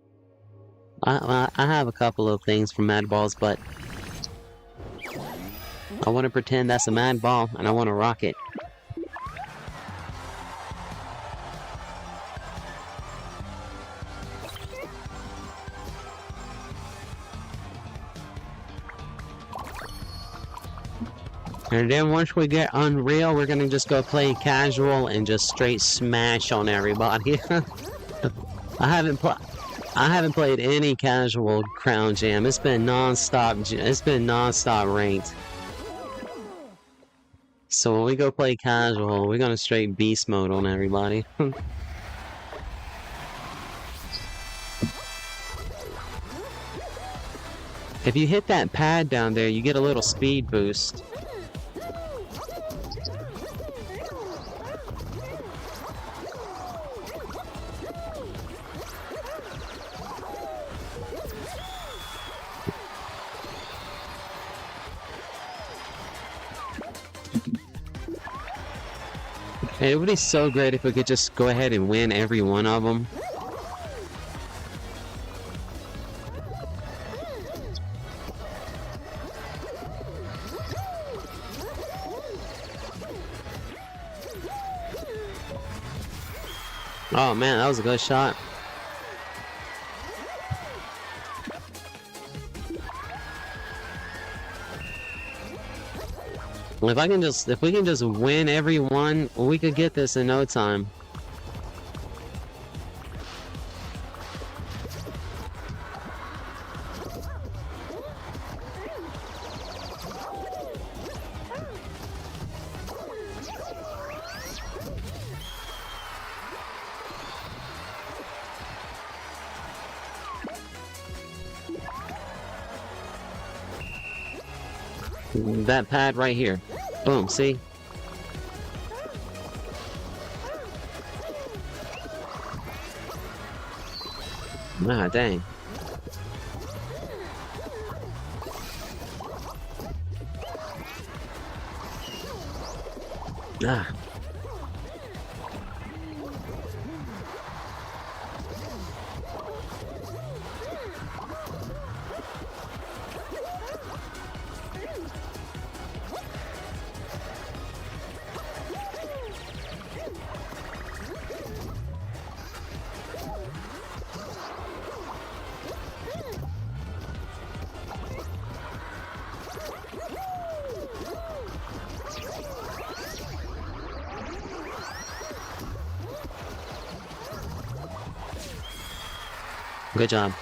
I have a couple of things from Madballs, but I want to pretend that's a Madball and I want to rock it. And then once we get Unreal, we're gonna just go play casual and just straight smash on everybody. I haven't played any casual Crown Jam. It's been nonstop. It's been nonstop ranked. So when we go play casual, we're gonna straight beast mode on everybody. If you hit that pad down there, you get a little speed boost. It would be so great if we could just go ahead and win every one of them. Oh man, that was a good shot. If we can just win every one, we could get this in no time. That pad right here. Boom, see? Ah, dang. Ah. Good job.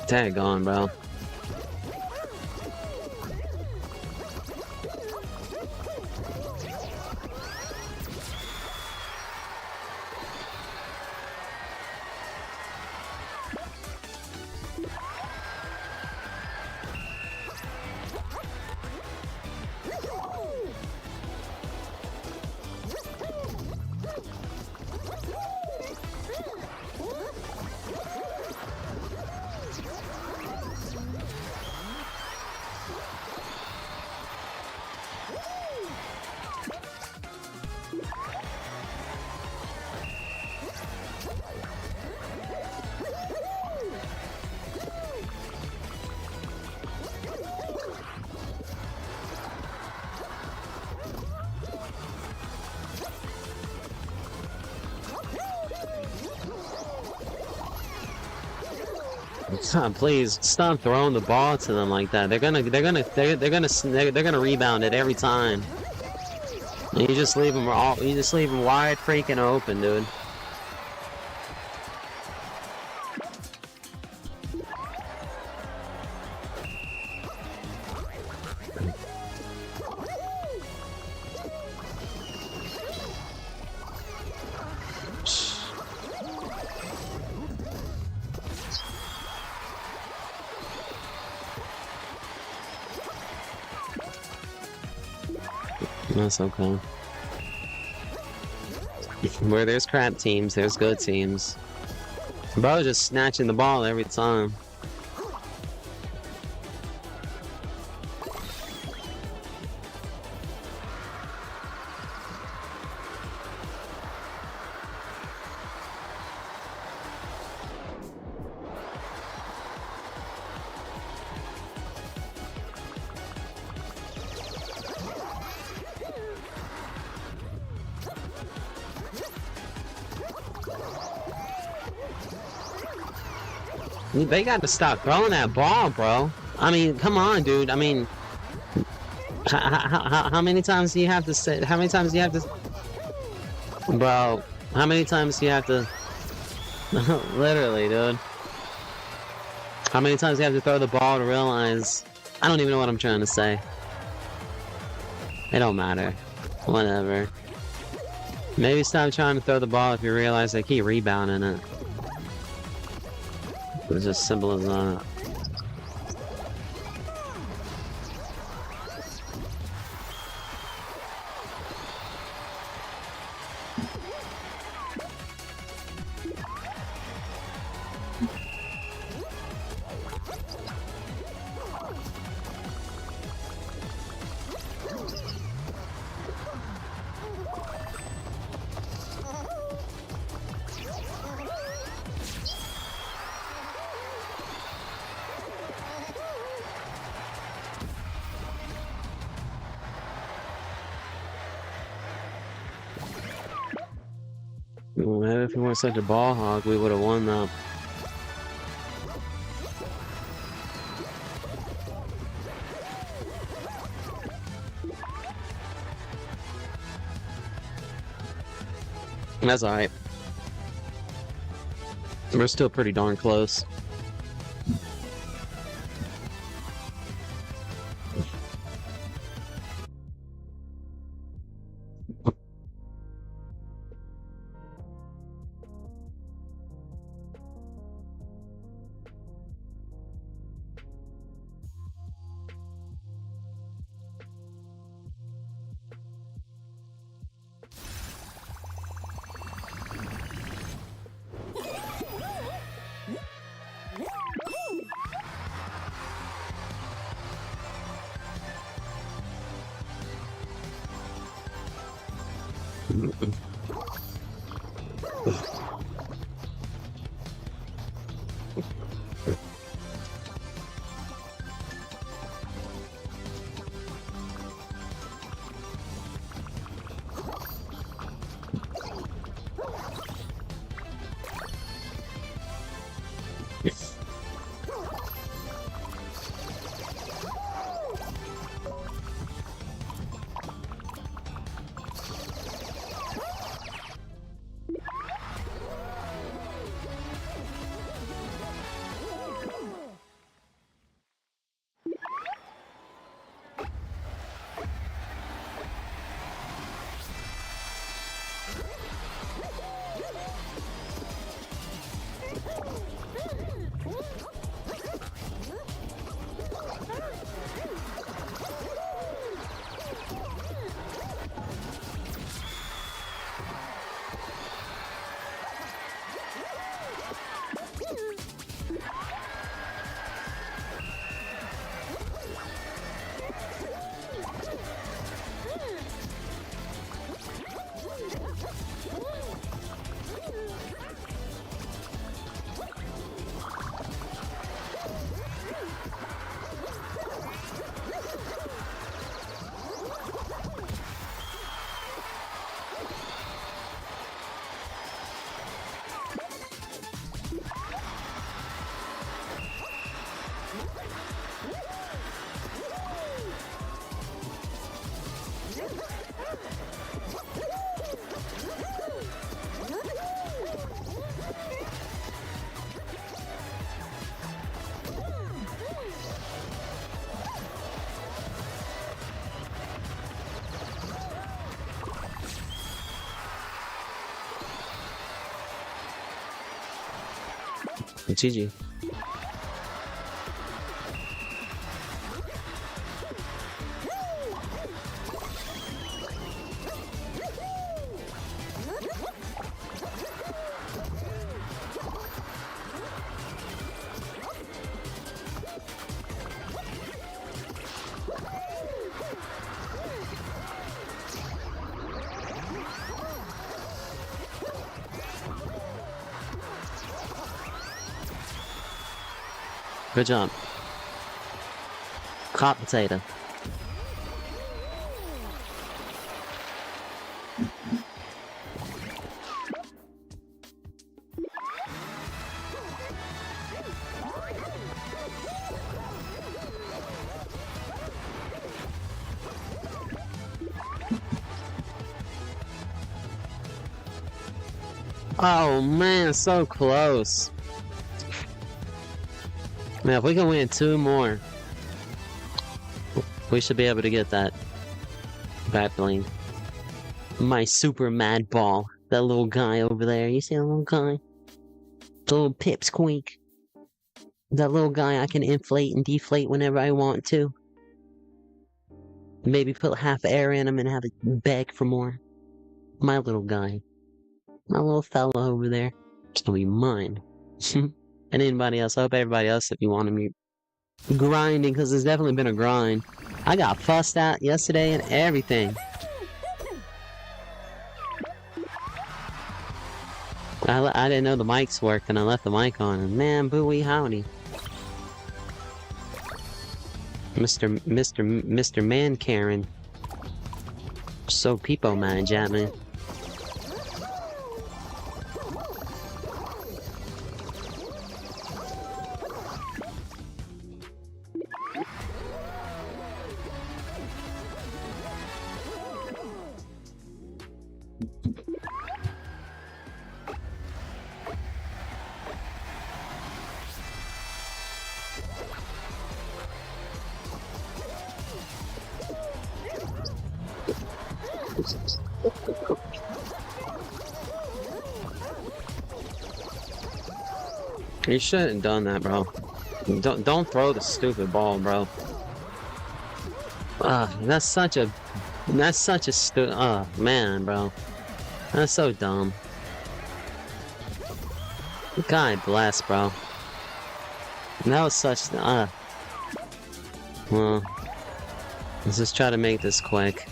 Tag on, bro. Please stop throwing the ball to them like that. They're gonna rebound it every time. And you just leave them wide freaking open, dude. That's okay. Where there's crap teams, there's good teams. Bro, just snatching the ball every time. They got to stop throwing that ball, bro. I mean, come on, dude. I mean, how many times do you have to say? How many times do you have to, bro? How many times do you have to? Literally, dude. How many times do you have to throw the ball to realize? I don't even know what I'm trying to say. It don't matter. Whatever. Maybe stop trying to throw the ball if you realize they keep rebounding it. It's as simple as that. if he weren't such a ball hog, we would have won that. That's alright. We're still pretty darn close. GG. Good job. Hot potato. Oh man, so close. Man, if we can win 2 more, we should be able to get that battling. My super mad ball. That little guy over there. You see that little guy? The little pipsqueak. That little guy I can inflate and deflate whenever I want to. Maybe put half air in him and have it beg for more. My little guy. My little fella over there. It's gonna be mine. And anybody else. I hope everybody else, if you wanted me grinding, because there's definitely been a grind. I got fussed at yesterday and everything. I didn't know the mics worked and I left the mic on, and man, booey howdy. Mr. Man Karen. So people manage at me. You shouldn't have done that, bro. Don't throw the stupid ball, bro. That's such a man, bro. That's so dumb. God bless, bro. That was such well, let's just try to make this quick.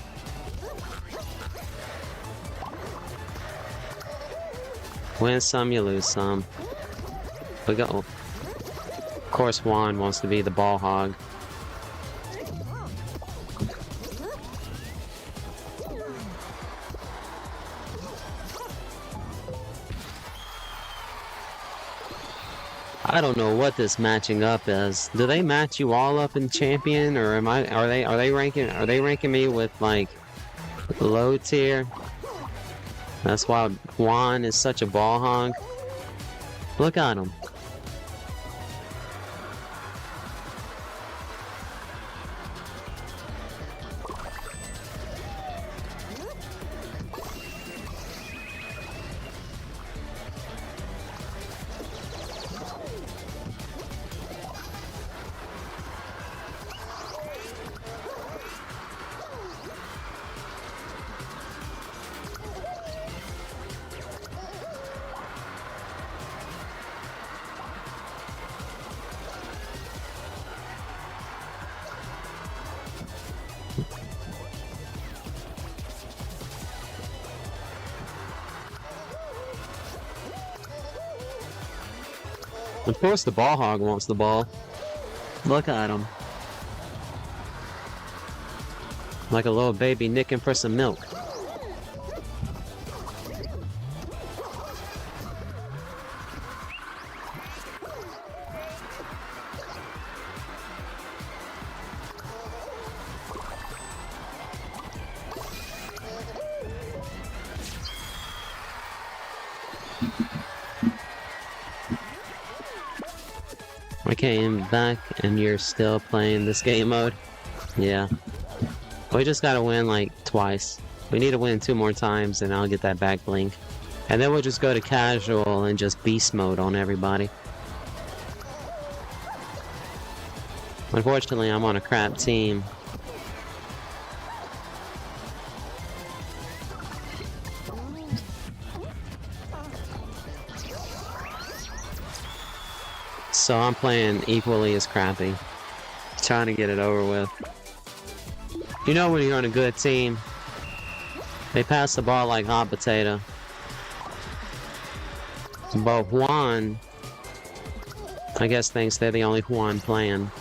Win some, you lose some. We go. Of course, Juan wants to be the ball hog. I don't know what this matching up is. Do they match you all up in champion, or are they ranking me with like low tier? That's why Juan is such a ball hog. Look at him. Of course the ball hog wants the ball. Look at him. Like a little baby nicking for some milk. I came back and you're still playing this game mode? Yeah. We just gotta win like twice. We need to win 2 more times and I'll get that back blink. And then we'll just go to casual and just beast mode on everybody. Unfortunately, I'm on a crap team. So I'm playing equally as crappy. Trying to get it over with. You know when you're on a good team, they pass the ball like hot potato. But Juan, I guess thinks they're the only Juan playing.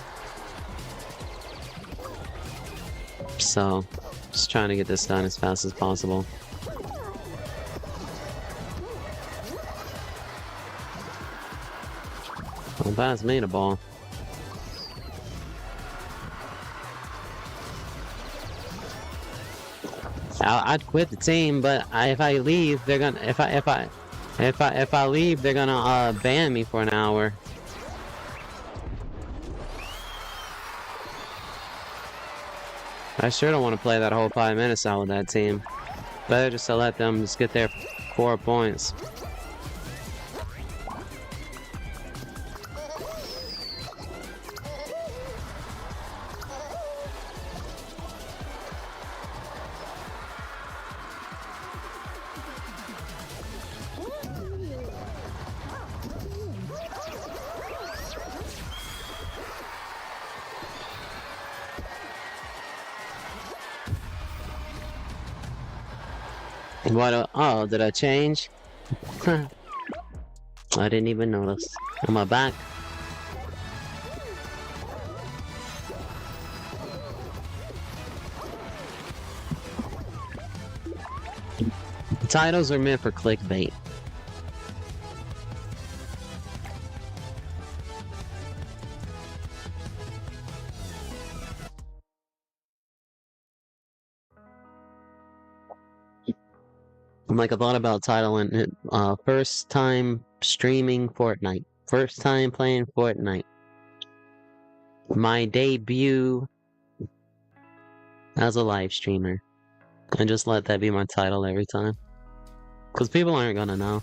So, just trying to get this done as fast as possible. Don't pass me the ball. I'd quit the team, but if I leave, they're gonna if I leave, they're gonna ban me for an hour. I sure don't want to play that whole 5 minutes out with that team. Better just to let them just get their 4 points. What? Oh, did I change? I didn't even notice. Am I back? The titles are meant for clickbait. Like I thought about titling it, first time streaming Fortnite. First time playing Fortnite. My debut as a live streamer. And just let that be my title every time. Because people aren't gonna know.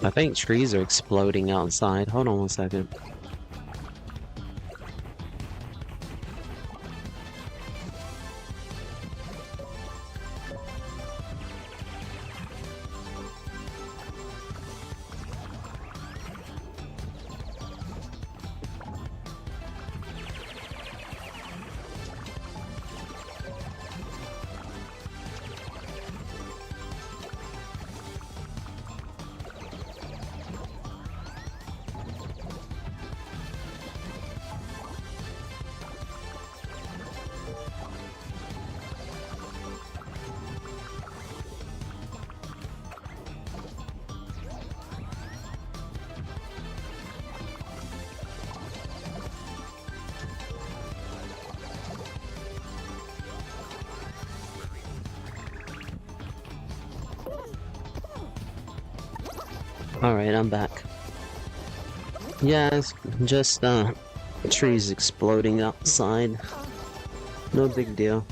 I think trees are exploding outside. Hold on one second. Alright, I'm back. Yeah, it's just, trees exploding outside. No big deal.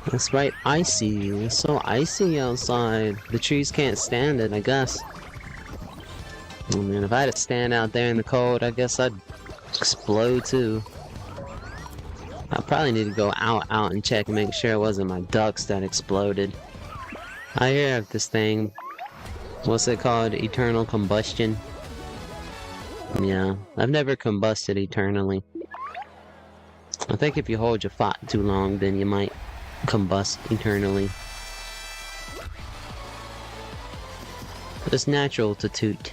That's right, icy. It's so icy outside. The trees can't stand it, I guess. I mean, if I had to stand out there in the cold, I guess I'd explode too. I probably need to go out and check and make sure it wasn't my ducks that exploded. I hear of this thing. What's it called? Eternal combustion? Yeah, I've never combusted eternally. I think if you hold your fart too long, then you might combust eternally. It's natural to toot.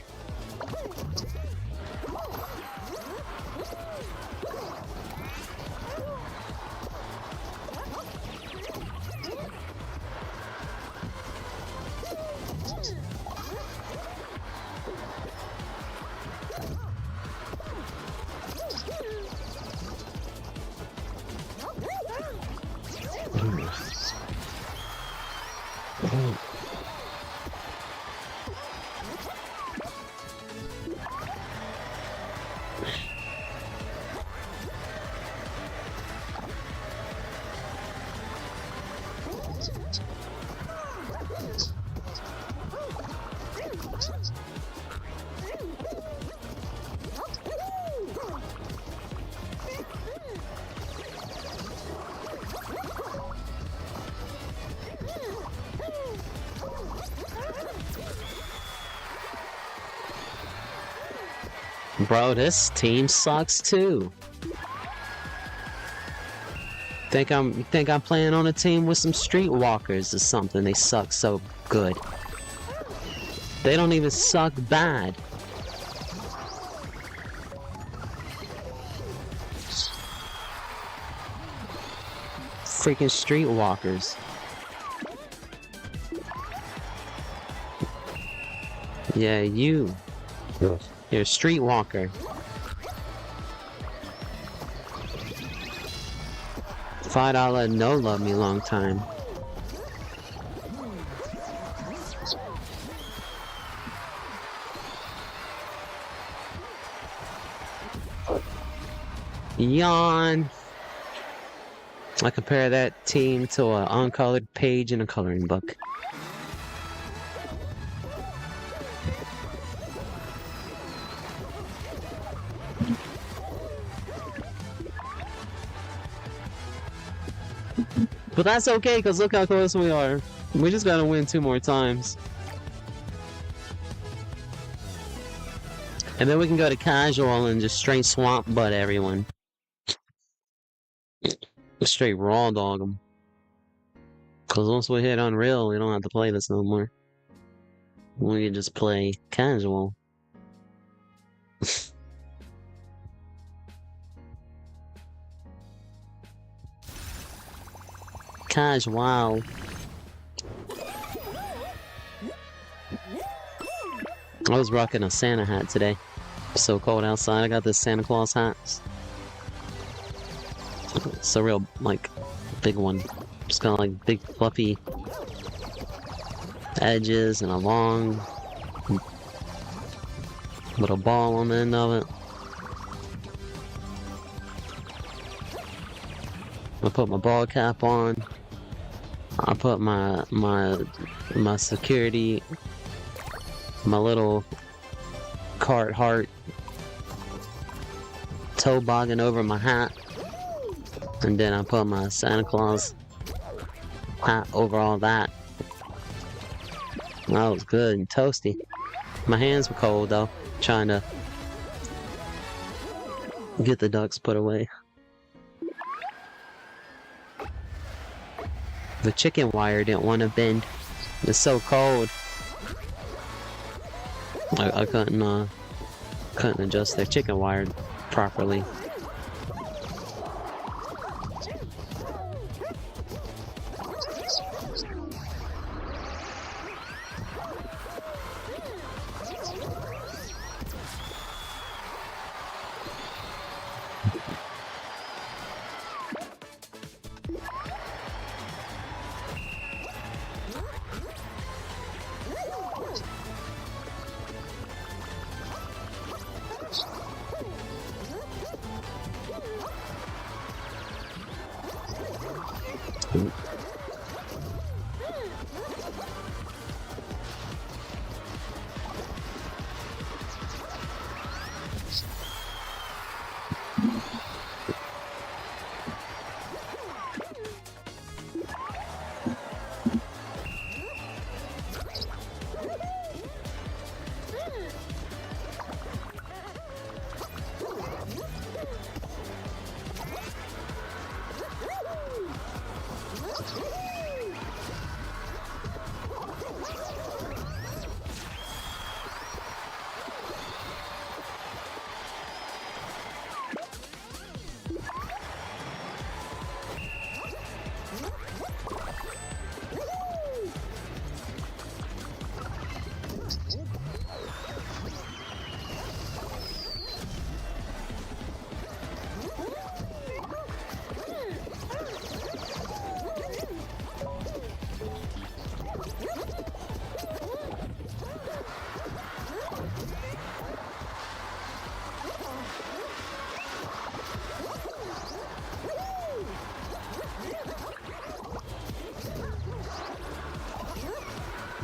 Bro, this team sucks too. Think I'm playing on a team with some streetwalkers or something. They suck so good. They don't even suck bad. Freaking streetwalkers. Yeah, you. You're a streetwalker. $5 no love me long time. Yawn. I compare that team to an uncolored page in a coloring book. But that's okay, because look how close we are. We just gotta win 2 more times. And then we can go to casual and just straight swamp butt everyone. Straight raw dog them. Because once we hit Unreal, we don't have to play this no more. We can just play casual. Casual. I was rocking a Santa hat today. It's so cold outside. I got this Santa Claus hat. It's a real, like, big one. It's got like big fluffy edges and a long little ball on the end of it. I put my ball cap on. I put my security, my little cart heart toboggan over my hat, and then I put my Santa Claus hat over all that. That was good and toasty. My hands were cold though, trying to get the ducks put away. The chicken wire didn't want to bend. It's so cold. I couldn't adjust their chicken wire properly.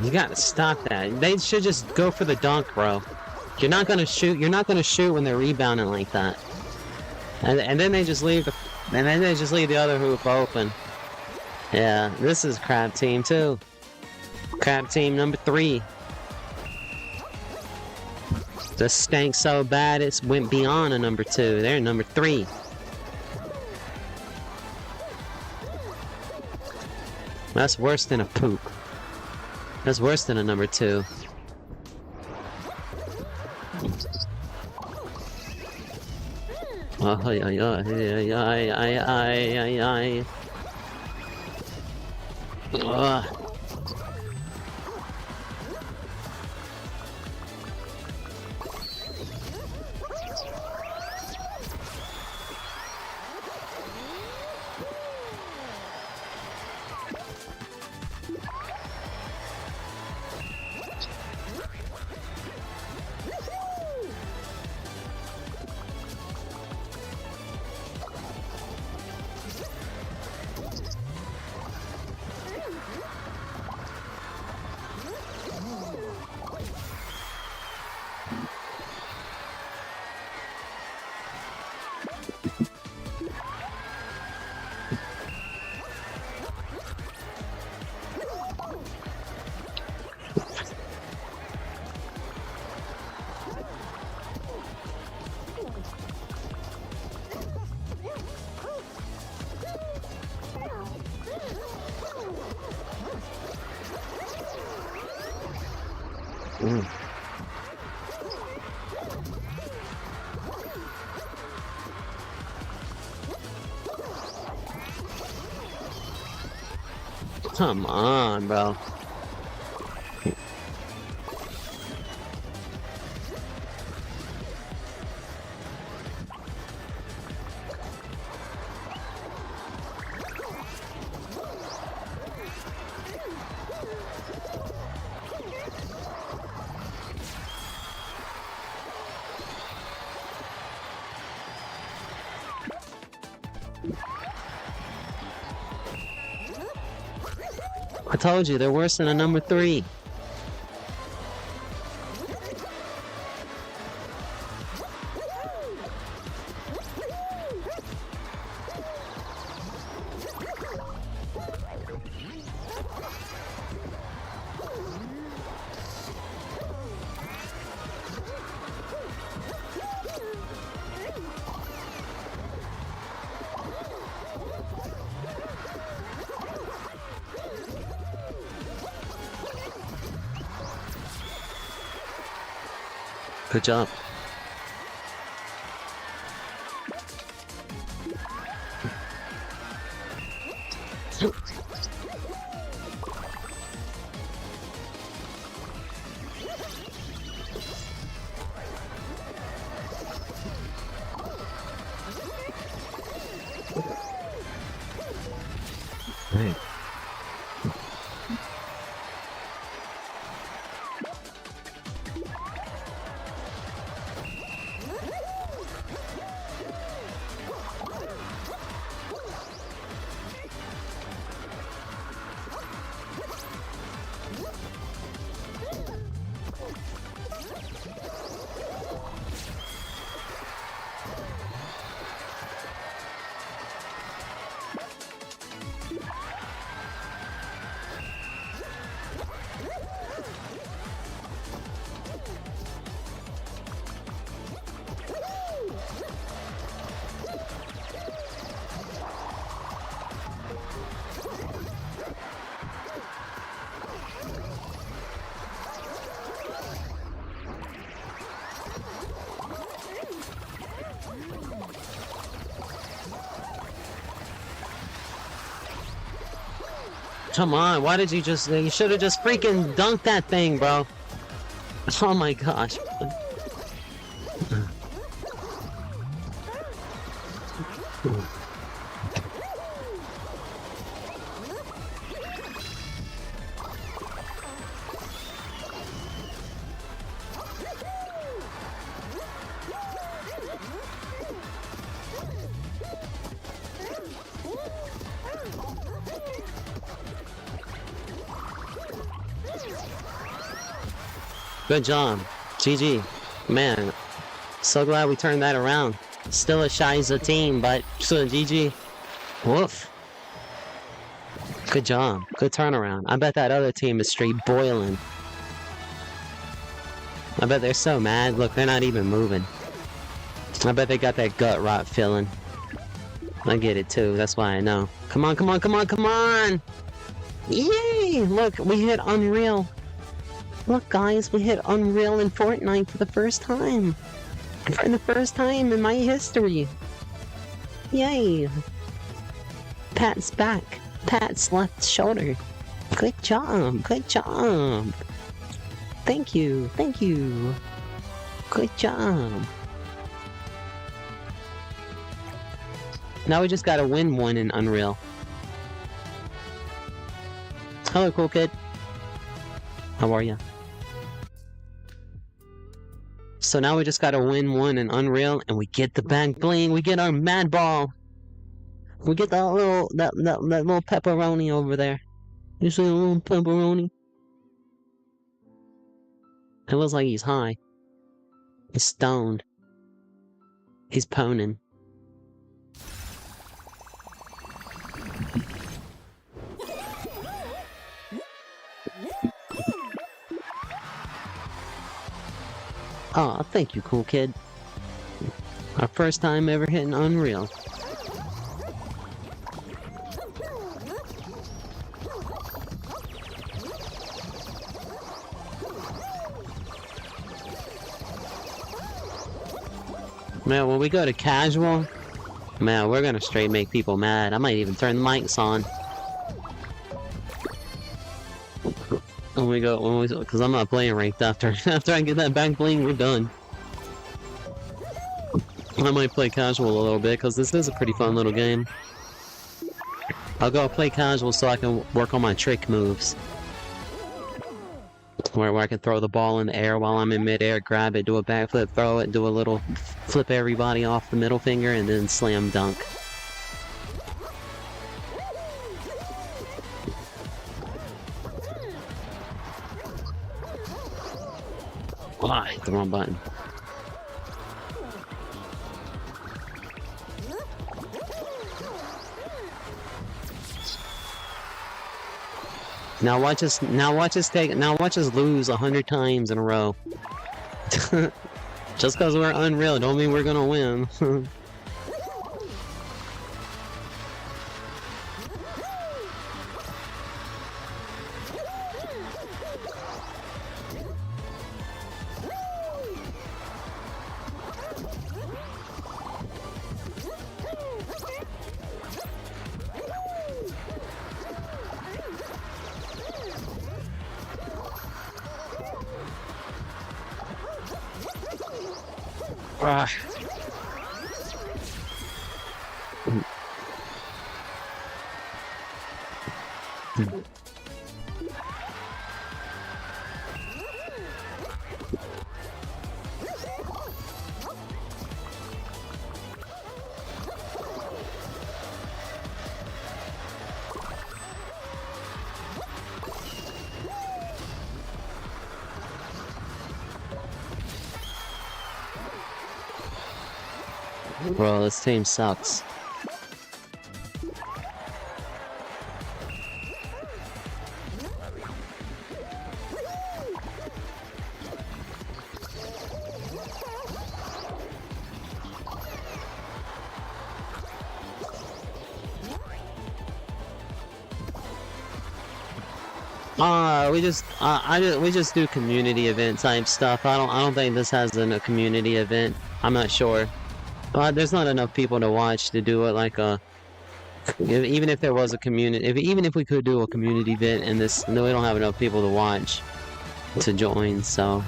You gotta stop that. They should just go for the dunk, bro. You're not gonna shoot when they're rebounding like that. And then they just leave the other hoop open. Yeah, this is crab team too. Crab team number 3. This stank so bad it went beyond a number 2. They're number 3. That's worse than a poop. That's worse than a number 2. Come on, bro. I told you, they're worse than a number 3. Good job. Right. Come on, why did you should have just freaking dunked that thing, bro. Oh my gosh. Good job. GG. Man, so glad we turned that around. Still a Shiza team, but so GG. Woof. Good job. Good turnaround. I bet that other team is straight boiling. I bet they're so mad. Look, they're not even moving. I bet they got that gut rot feeling. I get it too. That's why I know. Come on, come on, come on, come on! Yay! Look, we hit Unreal. Look, guys, we hit Unreal in Fortnite for the first time. For the first time in my history. Yay! Pat's back. Pat's left shoulder. Good job. Good job. Thank you. Thank you. Good job. Now we just gotta win one in Unreal. Hello, cool kid. How are ya? So now we just gotta win one in Unreal, and we get the bank bling. We get our mad ball. We get that little pepperoni over there. You see a little pepperoni? It looks like he's high. He's stoned. He's poning. Aw, thank you, cool kid. Our first time ever hitting Unreal. Man, when we go to casual, man, we're gonna straight make people mad. I might even turn the mics on. Because I'm not playing ranked after I get that bank bling, we're done. I might play casual a little bit, because this is a pretty fun little game. I'll go play casual so I can work on my trick moves. Where I can throw the ball in the air while I'm in midair, grab it, do a backflip, throw it, do a little flip everybody off the middle finger, and then slam dunk. Oh, I hit the wrong button. Now watch us lose 100 times in a row. Just because we're unreal don't mean we're gonna win. Ah. Bro, this team sucks. We just do community event type stuff. I don't think this has a community event. I'm not sure. There's not enough people to watch to do it like a. Even if there was a community, even if we could do a community event in this, no, we don't have enough people to watch to join. So,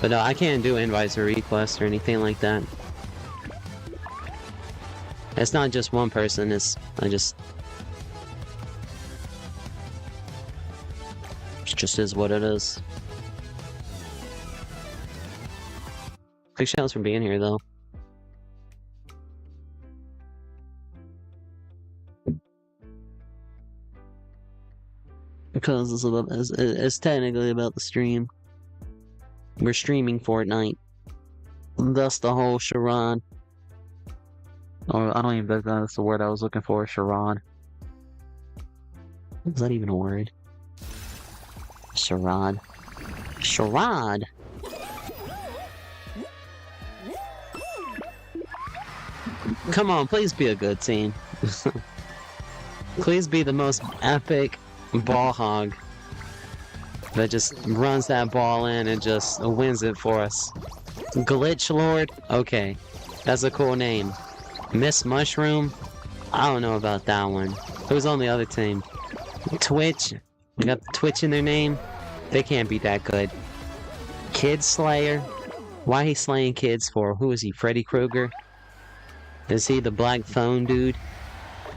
but I can't do invites or requests or anything like that. It's not just one person. It just is what it is. Big shouts for being here, though. Because it's technically about the stream. We're streaming Fortnite. That's the whole charade. Or I don't even think that's the word I was looking for, charade. Is that even a word? Charade. Charade! Come on, please be a good team. Please be the most epic ball hog that just runs that ball in and just wins it for us. Glitch Lord? Okay. That's a cool name. Miss Mushroom? I don't know about that one. Who's on the other team? Twitch? They got Twitch in their name? They can't be that good. Kid Slayer? Why he slaying kids for? Who is he? Freddy Krueger? Is he the black phone dude?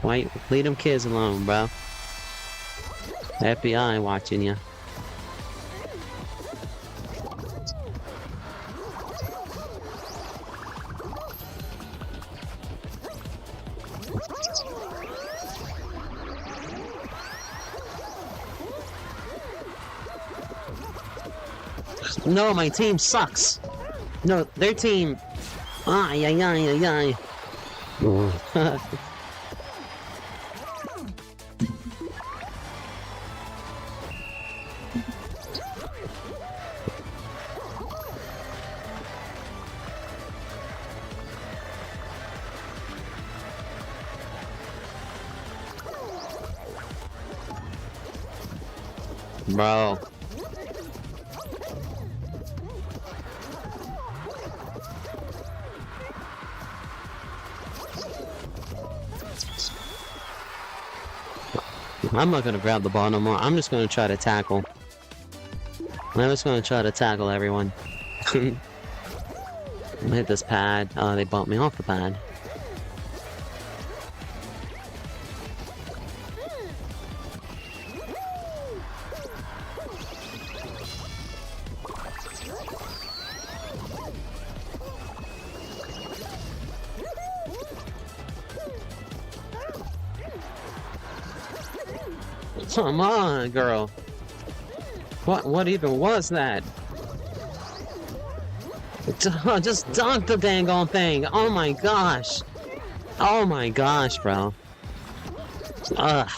Why? Leave them kids alone, bro. FBI watching you. No, my team sucks. No, their team. Ay, ay, ay, ay, ay. Bro. I'm not gonna grab the ball no more. I'm just gonna try to tackle. I'm just gonna try to tackle everyone. Hit this pad. They bumped me off the pad. Come on, girl. What even was that? Just dunk the dang on thing. Oh my gosh. Oh my gosh, bro. Ugh.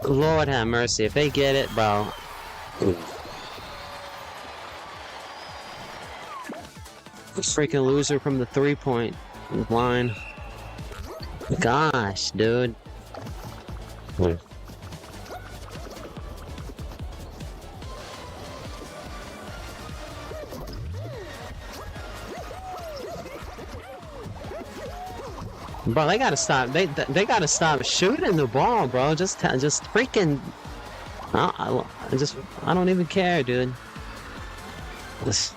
Lord have mercy. If they get it, bro. Freaking loser from the 3-point line. Gosh, dude. Bro, they gotta stop. They gotta stop shooting the ball, bro. Just freaking. I don't even care, dude. This.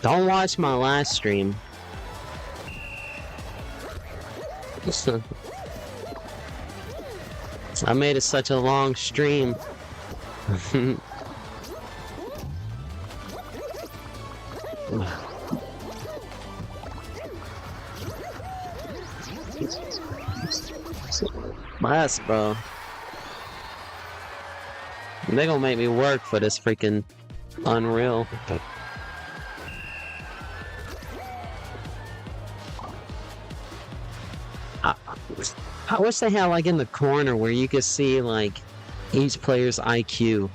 Don't watch my last stream. I made it such a long stream. Yes, bro. They gonna make me work for this freaking Unreal. I wish they had like in the corner where you could see like each player's IQ.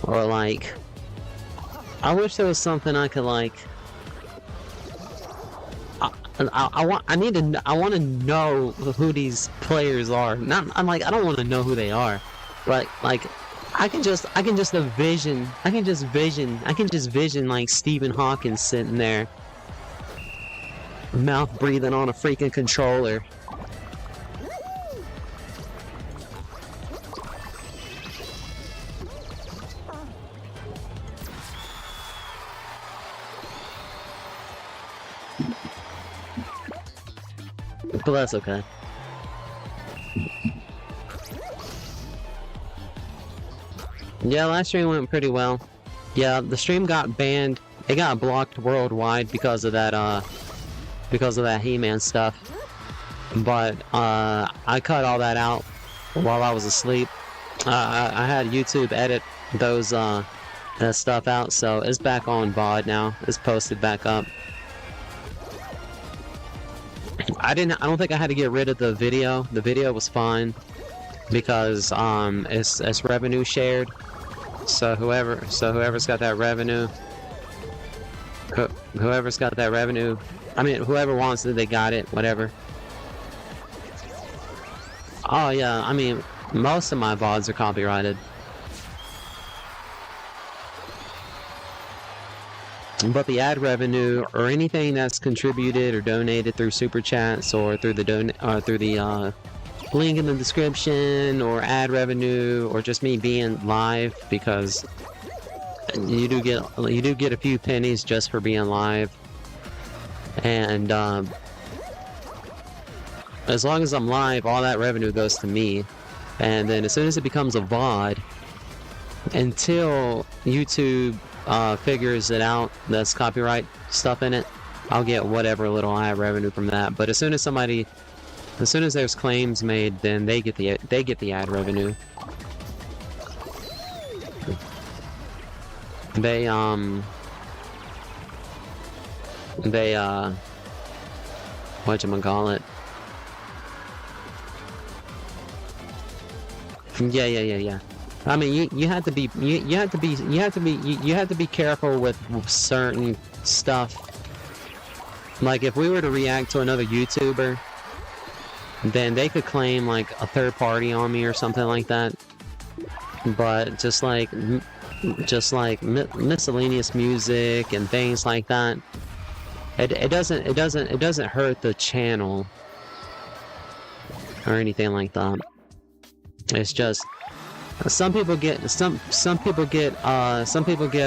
Or like, I wish there was something I could like. I want to know who these players are. I don't want to know who they are, but like I can just vision like Stephen Hawking sitting there, mouth breathing on a freaking controller. But that's okay. Yeah, last stream went pretty well. Yeah, the stream got banned. It got blocked worldwide because of that He-Man stuff. But I cut all that out while I was asleep. I had YouTube edit those that stuff out, so it's back on VOD now. It's posted back up. I don't think I had to get rid of the video. The video was fine because it's revenue shared. So whoever's got that revenue, I mean, whoever wants it, they got it. Whatever. Oh yeah, I mean, most of my VODs are copyrighted. But the ad revenue or anything that's contributed or donated through super chats or through the link in the description, or ad revenue, or just me being live, because you do get a few pennies just for being live, and as long as I'm live, all that revenue goes to me. And then as soon as it becomes a VOD, until YouTube figures it out, that's copyright stuff in it, I'll get whatever little ad revenue from that. But as soon as there's claims made, then they get the ad revenue. They whatchamacallit? Yeah. I mean, you have to be careful with certain stuff. Like if we were to react to another YouTuber, then they could claim like a third party on me or something like that. But just like miscellaneous music and things like that, it doesn't hurt the channel or anything like that. It's just some people get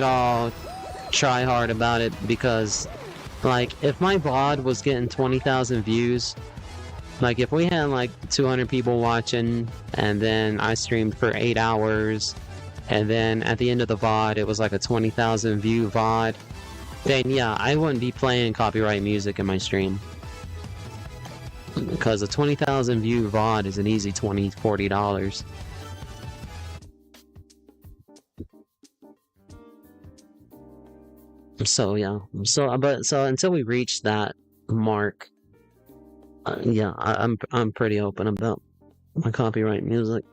all try hard about it because, like, if my VOD was getting 20,000 views, like if we had like 200 people watching and then I streamed for 8 hours and then at the end of the VOD it was like a 20,000 view VOD, then yeah, I wouldn't be playing copyright music in my stream. Because a 20,000 view VOD is an easy $20–40. So yeah, so until we reach that mark, yeah, I'm pretty open about my copyright music.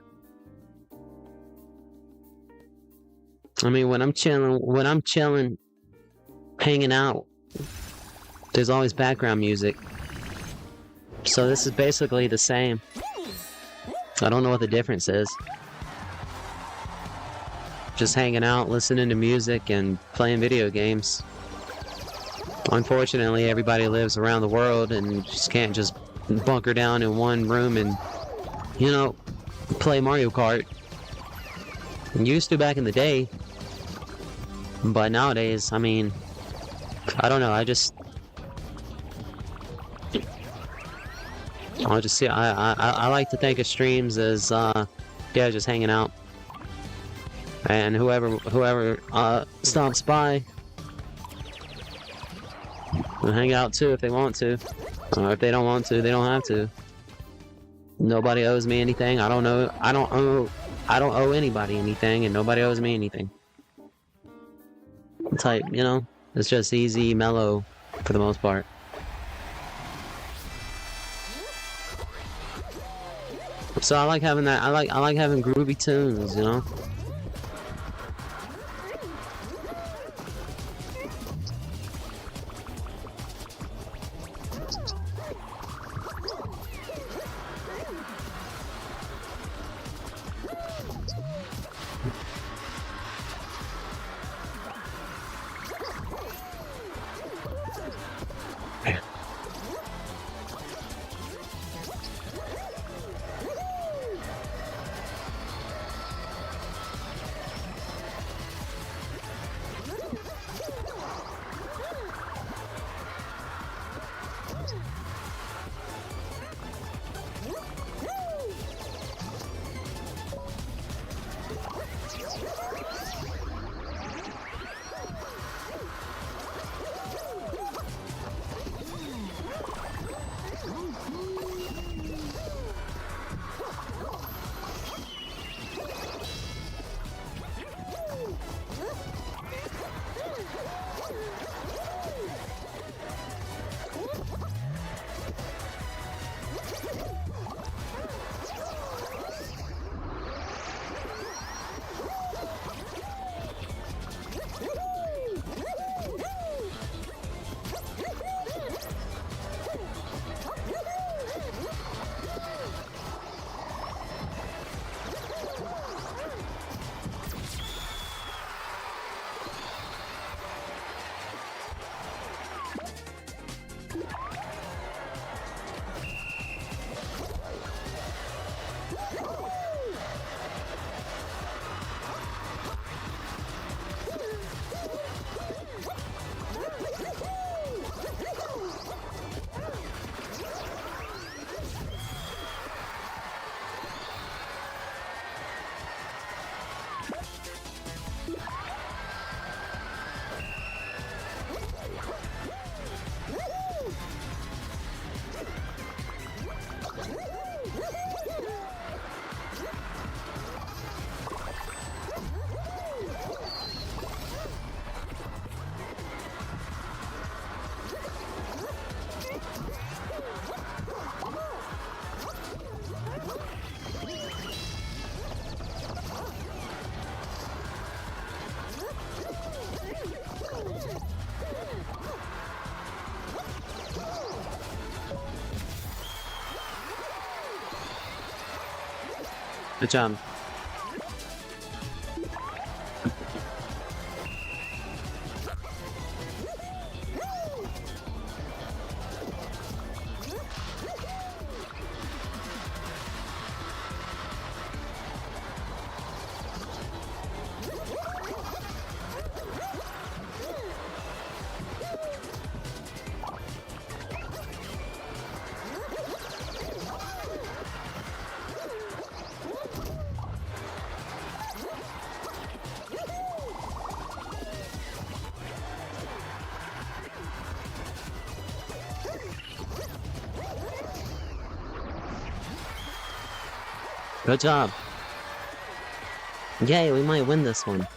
I mean, when I'm chilling, hanging out, there's always background music. So this is basically the same. I don't know what the difference is. Just hanging out, listening to music, and playing video games. Unfortunately, everybody lives around the world and just can't just bunker down in one room and, you know, play Mario Kart. Used to back in the day. But nowadays, I mean, I don't know, I'll just see, I like to think of streams as, yeah, just hanging out. And whoever stops by, will hang out too if they want to. Or if they don't want to, they don't have to. Nobody owes me anything. I don't owe anybody anything, and nobody owes me anything. Type, you know, it's just easy, mellow, for the most part. So I like having that. I like having groovy tunes, you know. Good job. Good job. Yay, we might win this one.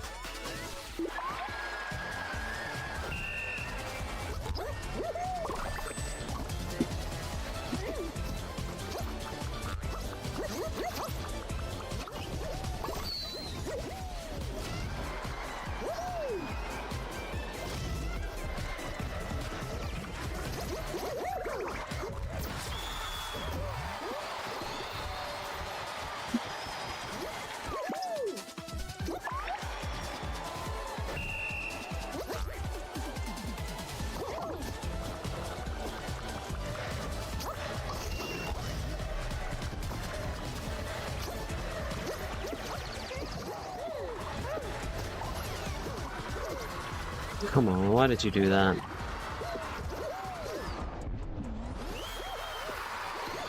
Come on, why did you do that?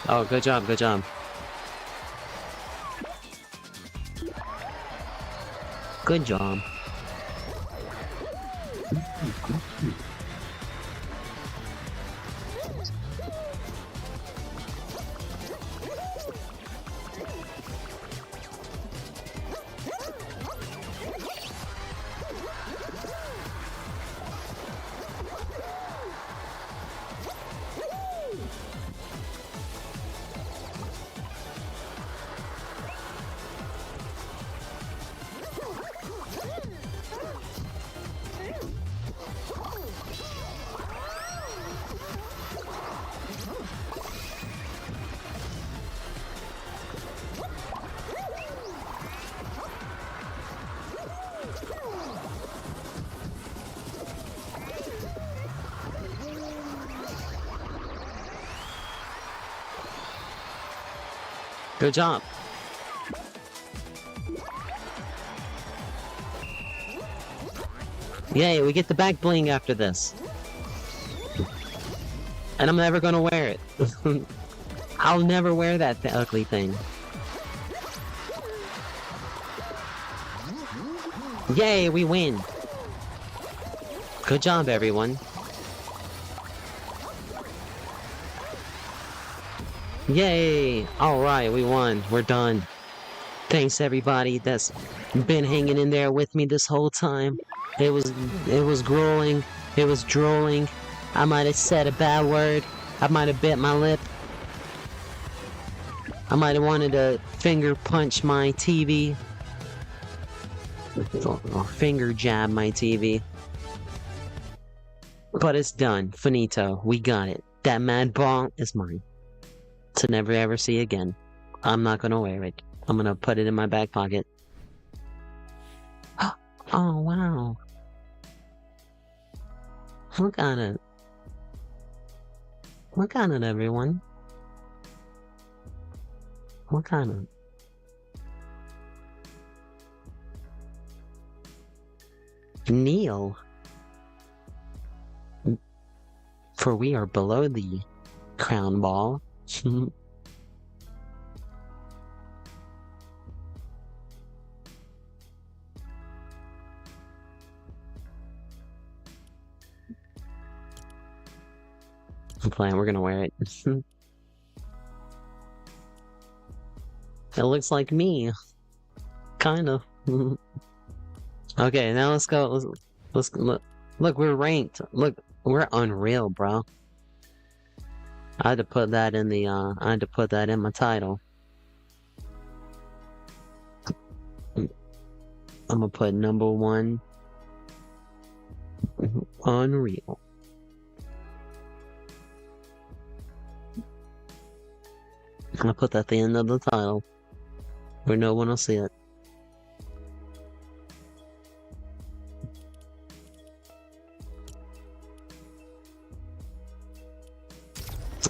Oh, good job, good job. Good job. Good job. Yay, we get the back bling after this. And I'm never gonna wear it. I'll never wear that ugly thing. Yay, we win. Good job, everyone. Yay! Alright, we won. We're done. Thanks everybody that's been hanging in there with me this whole time. It was grueling. It was drooling. I might have said a bad word. I might have bit my lip. I might have wanted to finger punch my TV. Or finger jab my TV. But it's done. Finito. We got it. That mad ball is mine. To never ever see again. I'm not gonna wear it. I'm gonna put it in my back pocket. Oh, wow. Look at it. Look at it, everyone. Look at it. Kneel. For we are below the crown ball. I'm playing, we're gonna wear it. It looks like me. Kind of. Okay, now let's go. Let's look. Look, we're ranked. Look, we're unreal, bro. I had to put that in the, I had to put that in my title. I'm gonna put #1. Unreal. I'm gonna put that at the end of the title, where no one will see it.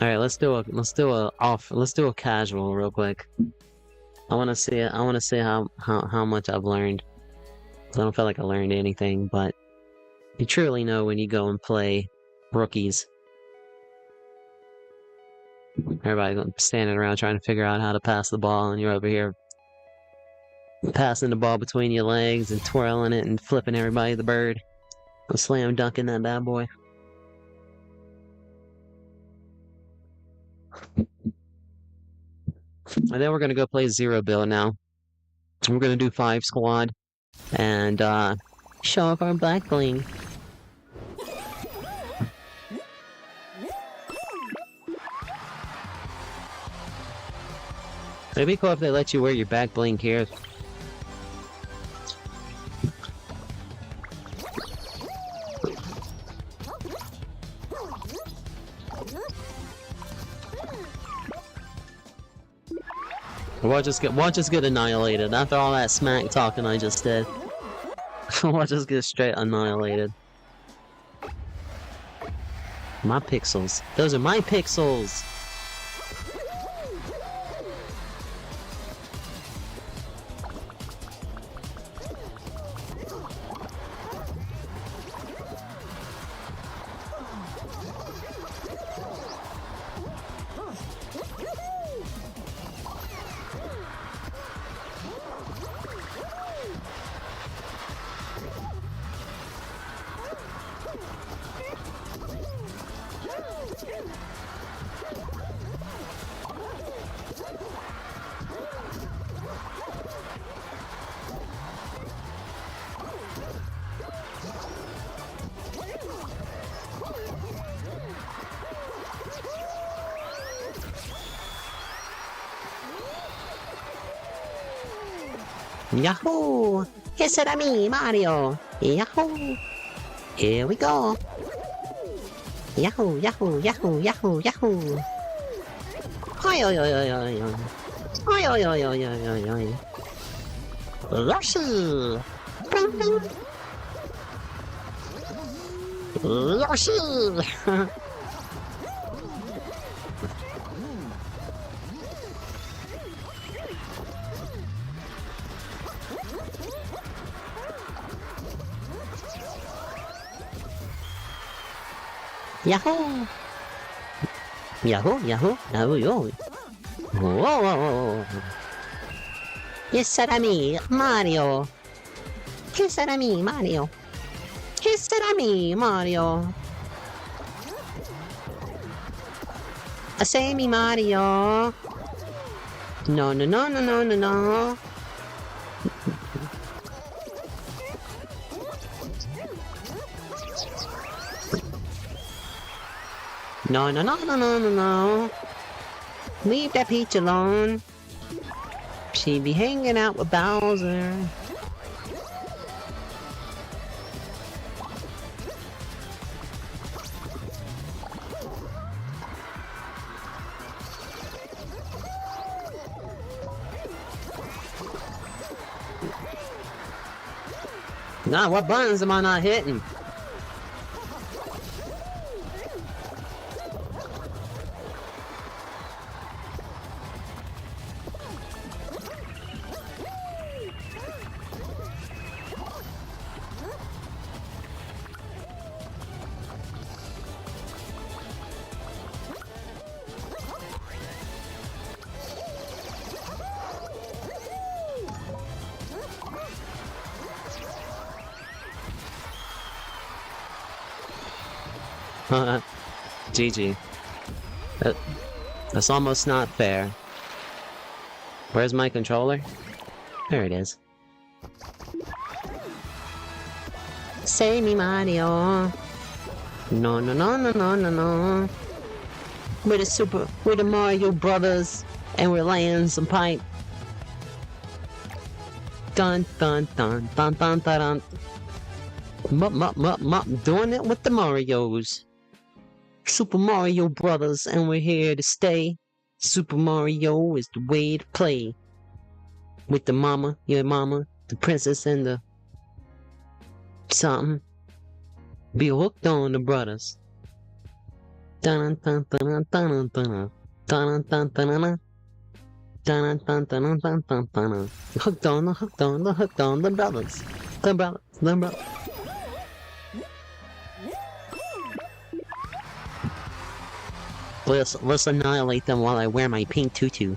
All right, let's do a casual real quick. I want to see it. I want to see how much I've learned. I don't feel like I learned anything, but you truly know when you go and play rookies. Everybody standing around trying to figure out how to pass the ball, and you're over here passing the ball between your legs and twirling it and flipping everybody the bird. Slam dunking that bad boy. And then we're gonna go play Zero Bill now. We're gonna do 5 squad and show off our black bling. It'd be cool if they let you wear your back bling here. We'll just get annihilated after all that smack talking I just did. We'll just get straight annihilated. My pixels. Those are my pixels! Yahoo! It's me, Mario! Yahoo! Here we go! Yahoo! Yahoo! Yahoo! Yahoo! Yahoo! Oi oi oi oi oi oi! Oi oi oi oi oi oi oi! Yoshi! Yoshi! Yahoo! Yahoo! Yahoo! Yahoo! Yahoo! Whoa! Whoa! Yes, me, Mario! Yes, me, Mario! Yes, me, Mario! I say me, Mario! No, no, no, no, no, no, no! No, no, no, no, no, no, no. Leave that Peach alone. She be hanging out with Bowser. Nah, what buttons am I not hitting? GG. That's almost not fair. Where's my controller? There it is. Say me, Mario. No, no, no, no, no, no, no. We're the Mario Brothers, and we're laying some pipe. Dun, dun, dun, dun, dun, dun, dun. Doing it with the Marios. Super Mario Brothers, and we're here to stay. Super Mario is the way to play. With the mama, your mama, the princess, and the something. Be hooked on the brothers. Dun dun dun dun dun dun dun dun dun dun dun dun dun dun dun dun. Hooked on the brothers. The brothers. Let's annihilate them while I wear my pink tutu.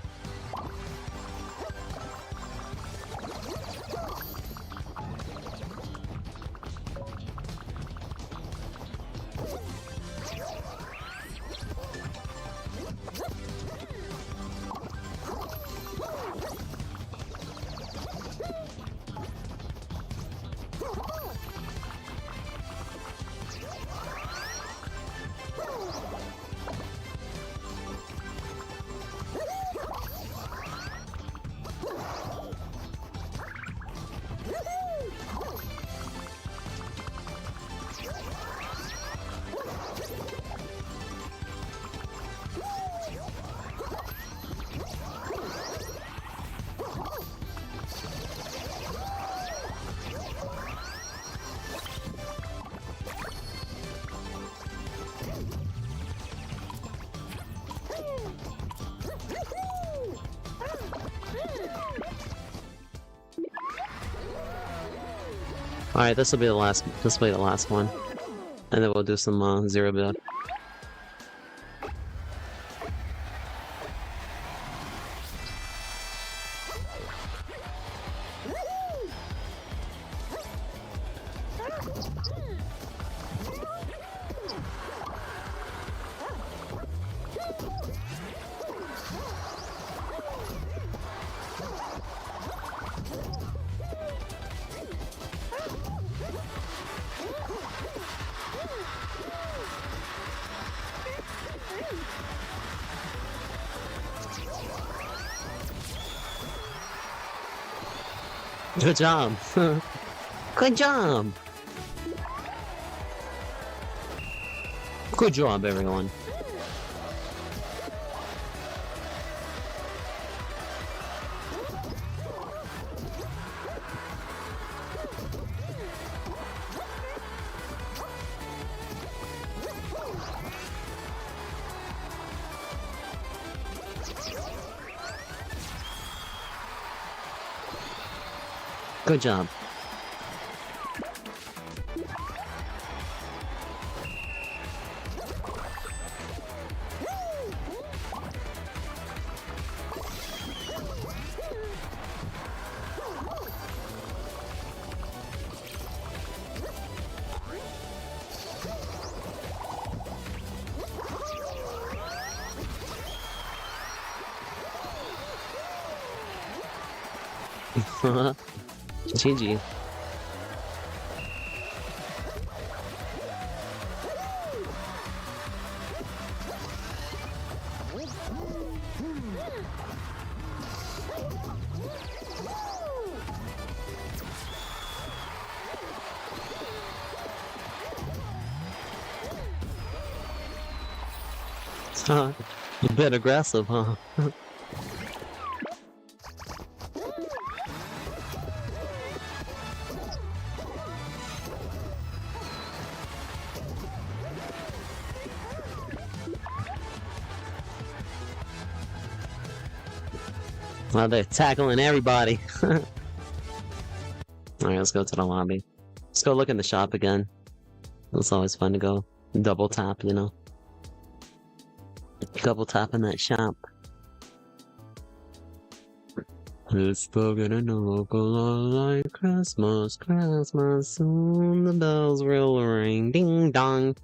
Alright, this will be the last one. And then we'll do some zero build. Good job! Good job! Good job, everyone. Good job. GG. A bit aggressive, huh? Well, they're tackling everybody. Alright, let's go to the lobby. Let's go look in the shop again. It's always fun to go double tap, you know? Double tap in that shop. It's spoken in the local like Christmas, Christmas, soon the bells will ring, ding dong.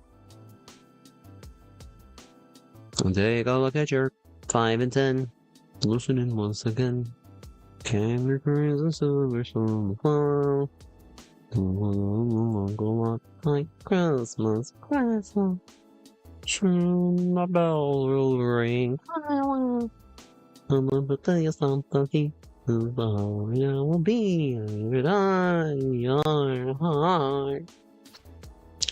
Take a look at your 5 and 10. Listening once again. Can we praise the silver from afar? Go like Christmas, Christmas. Soon the bell will ring. I'm gonna tell you something. I will be your heart.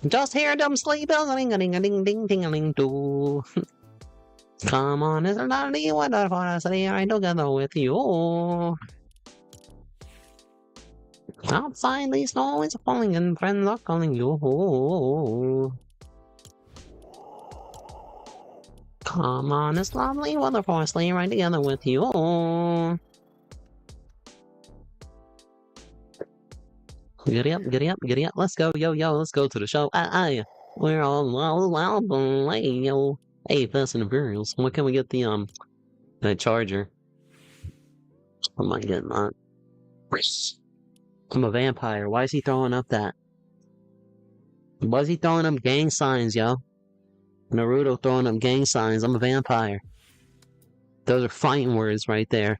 Just hear them sleigh bells ring a ding a ding ding ding a ding doo. Come on, it's not the weather for us right together with you. Outside the snow is falling and friends are calling you. Come on, it's lovely weather for us right together with you. Giddy up, giddy up, giddy up. Let's go, yo, yo, let's go to the show. We're all play, yo. Hey, Fast and Imperials. When can we get the charger? Am I getting that? I'm a vampire. Why is he throwing up that? Why is he throwing up gang signs, yo? Naruto throwing up gang signs. I'm a vampire. Those are fighting words right there.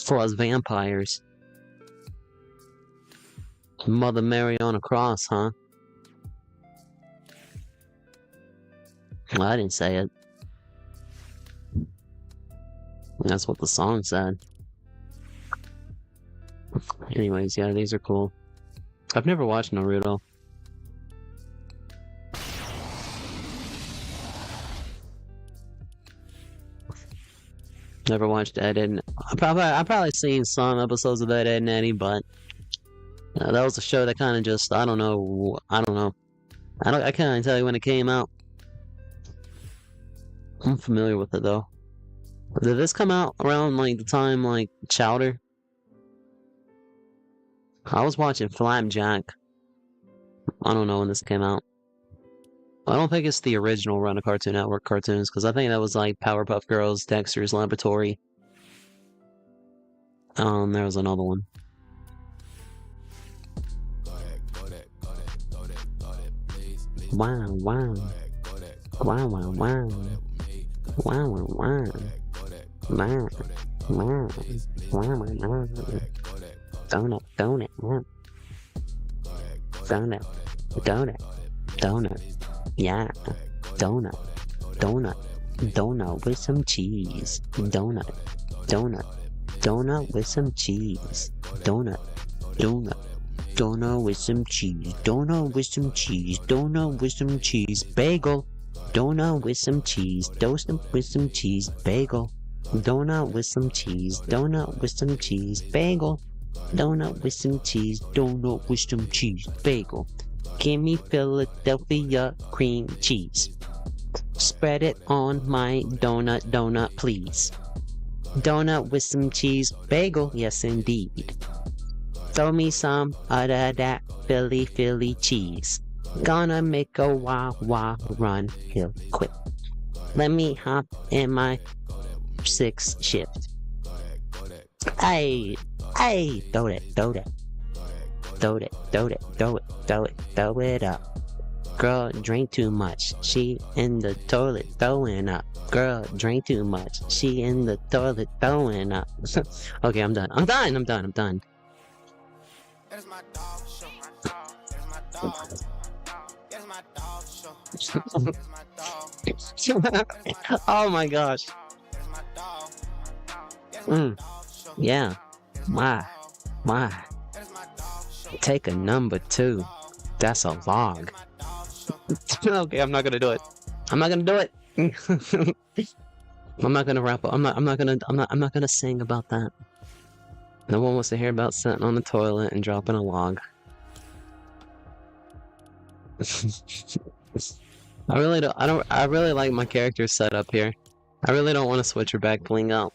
For us vampires. Mother Mary on a cross, huh? Well, I didn't say it. That's what the song said. Anyways, yeah, these are cool. I've never watched Naruto. Never watched Ed, Edd n I've probably seen some episodes of Ed, Edd n Eddy, but that was a show that kind of just, I don't know. I can't tell you when it came out. I'm familiar with it though. Did this come out around like the time like Chowder? I was watching Flapjack. I don't know when this came out. I don't think it's the original run of Cartoon Network cartoons, because I think that was like Powerpuff Girls, Dexter's Laboratory. There was another one. Wow, wow. Wow, wow, wow. Wow, wow, wow. Wow, wow. Wow, wow. Donut, donut, wow. Donut, donut, donut. Yeah, donut, donut, donut with some cheese. Donut, donut, donut with some cheese. Donut, donut, donut with some cheese. Donut with some cheese. Donut with some cheese. Bagel. Donut with some cheese. Donut with some cheese. Bagel. Donut with some cheese. Donut with some cheese. Bagel. Donut with some cheese. Donut with some cheese. Bagel. Give me Philadelphia cream cheese. Spread it on my donut, please. Donut with some cheese. Bagel, yes indeed. Throw me some of that Philly cheese. Gonna make a wah run real quick. Let me hop in my 6th shift. Hey, throw it. Throw it up. Girl, drink too much. She in the toilet throwing up. Girl, drink too much. She in the toilet throwing up. Okay, I'm done. I'm done. That is my dog show. That is my dog. That is my dog show. That is my dog. Oh my gosh. That is my dog. That is my dog show. Yeah. Why? That is my dog show. Take a number 2. That's a log. Okay, I'm not gonna do it. I'm not gonna rap. I'm not gonna sing about that. No one wants to hear about sitting on the toilet and dropping a log. I really like my character setup here. I really don't want to switch her back bling out.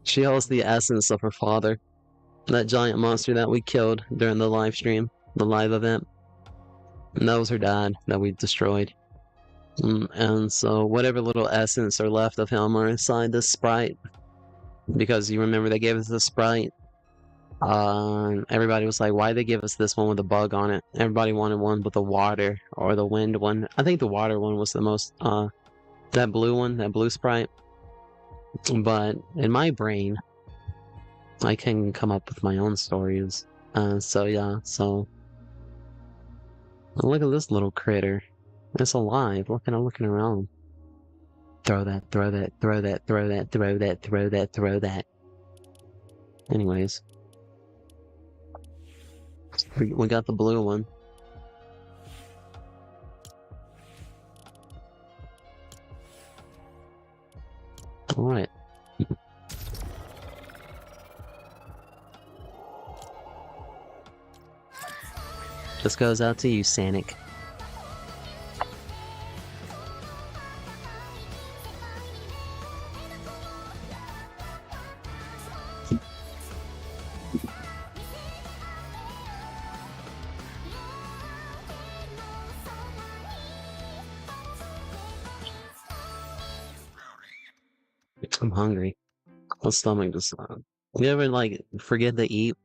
She holds the essence of her father. That giant monster that we killed during the live stream, the live event. And that was her dad that we destroyed. And so whatever little essence are left of him are inside this sprite. Because you remember they gave us the sprite. Everybody was like, why they give us this one with a bug on it? Everybody wanted one with the water or the wind one. I think the water one was the most, that blue one, that blue sprite. But in my brain, I can come up with my own stories. So yeah, so... Look at this little critter. It's alive. Looking around. Throw that. Anyways. We got the blue one. Alright. This goes out to you, Sanic. I'm hungry. My stomach just... You ever, like, forget to eat?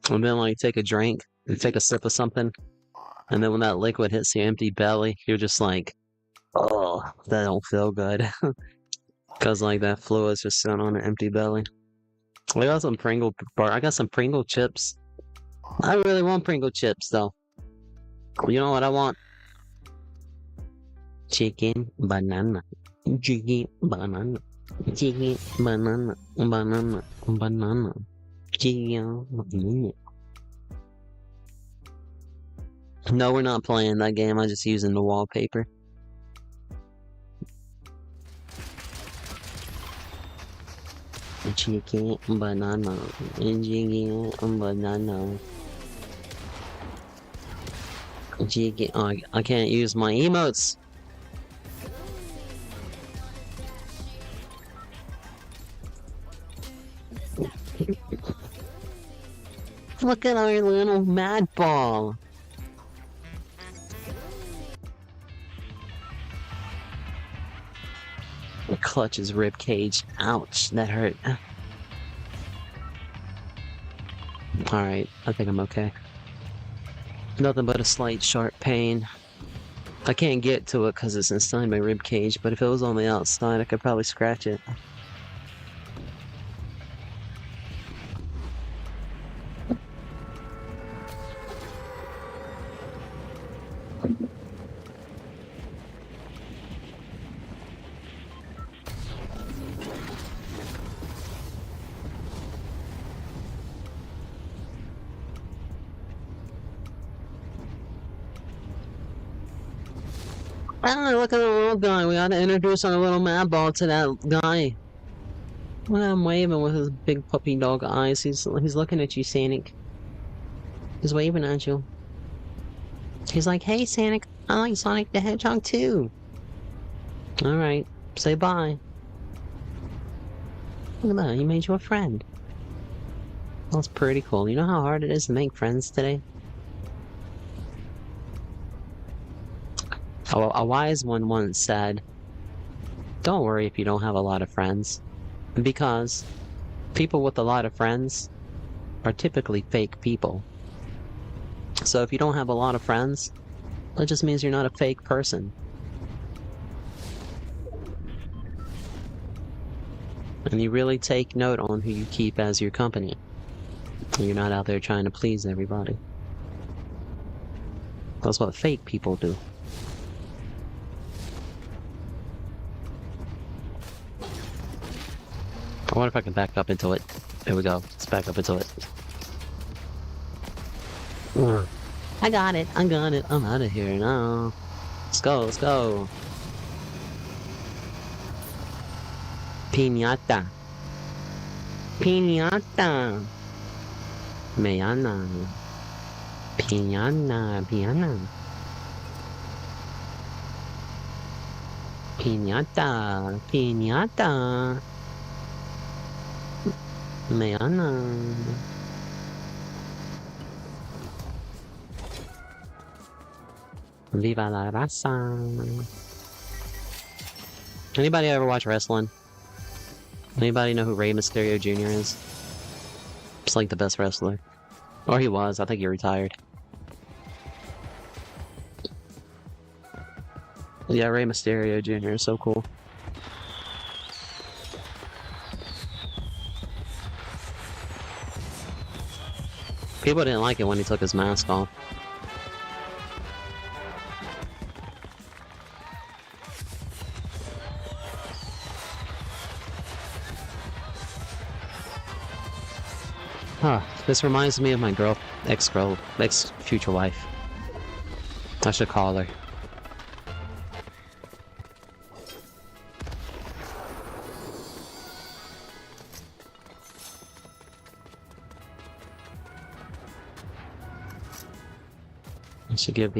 And then, like, take a drink, and take a sip of something, and then when that liquid hits your empty belly, you're just like, oh, that don't feel good. Cause, like, that fluid's just sitting on an empty belly. I got some Pringle chips. I really want Pringle chips, though. You know what I want? Chicken, banana. Chicken, banana. Chicken, banana. Banana. Banana. Chicken, banana. No, we're not playing that game. I'm just using the wallpaper. Chicken, banana. Chicken, banana. Chicken. Oh, I can't use my emotes. Look at our little mad ball. Clutch his rib cage. Ouch, that hurt. Alright, I think I'm okay. Nothing but a slight sharp pain. I can't get to it because it's inside my rib cage, but if it was on the outside, I could probably scratch it. Ah, look at the little guy. We gotta introduce our little mad ball to that guy. Look at him waving with his big puppy dog eyes. He's looking at you, Sonic. He's waving at you. He's like, hey, Sonic, I like Sonic the Hedgehog too. Alright, say bye. Look at that, he made you a friend. That's pretty cool. You know how hard it is to make friends today? A wise one once said, don't worry if you don't have a lot of friends. Because people with a lot of friends are typically fake people. So if you don't have a lot of friends, that just means you're not a fake person. And you really take note on who you keep as your company. You're not out there trying to please everybody. That's what fake people do. I wonder if I can back up into it. There we go. Let's back up into it. I got it. I got it. I'm out of here now. Let's go. Let's go. Piñata. Piñata. Meyana. Piñana. Piñana. Piñata. Piñata. Meyana. Viva la raza. Anybody ever watch wrestling? Anybody know who Rey Mysterio Jr. is? He's like the best wrestler. Or he was, I think he retired. Yeah, Rey Mysterio Jr. is so cool. People didn't like it when he took his mask off. Huh, this reminds me of my ex-future wife. I should call her. I should give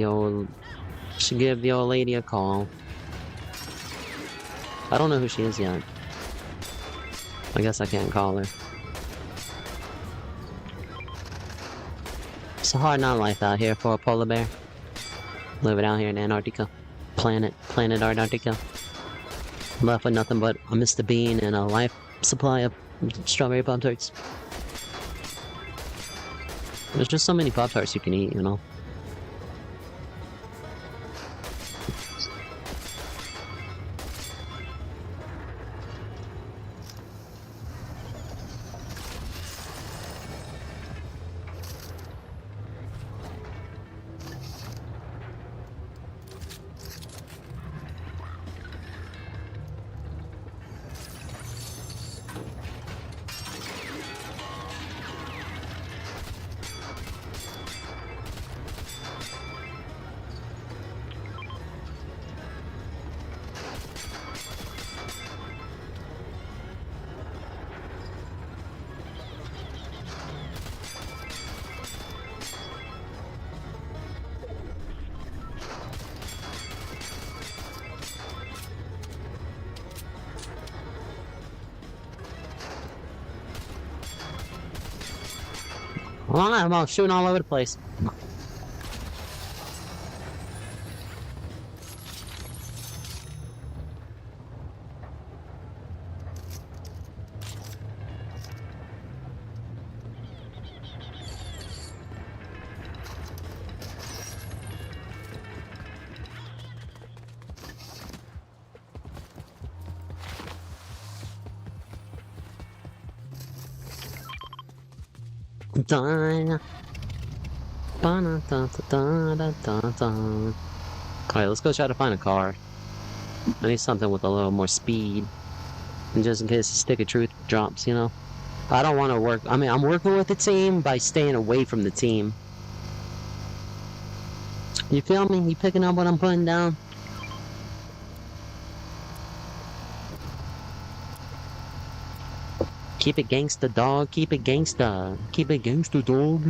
the old lady a call. I don't know who she is yet. I guess I can't call her. It's a hard not life out here for a polar bear. Living out here in Antarctica. Planet Antarctica. Left with nothing but a Mr. Bean and a life supply of strawberry Pop-Tarts. There's just so many Pop-Tarts you can eat, you know? I'm all shooting all over the place. Dun. Alright, let's go try to find a car. I need something with a little more speed. And just in case the stick of truth drops, you know? I don't want to work. I mean, I'm working with the team by staying away from the team. You feel me? You picking up what I'm putting down? Keep it gangsta, dog. Keep it gangsta. Keep it gangsta, dog.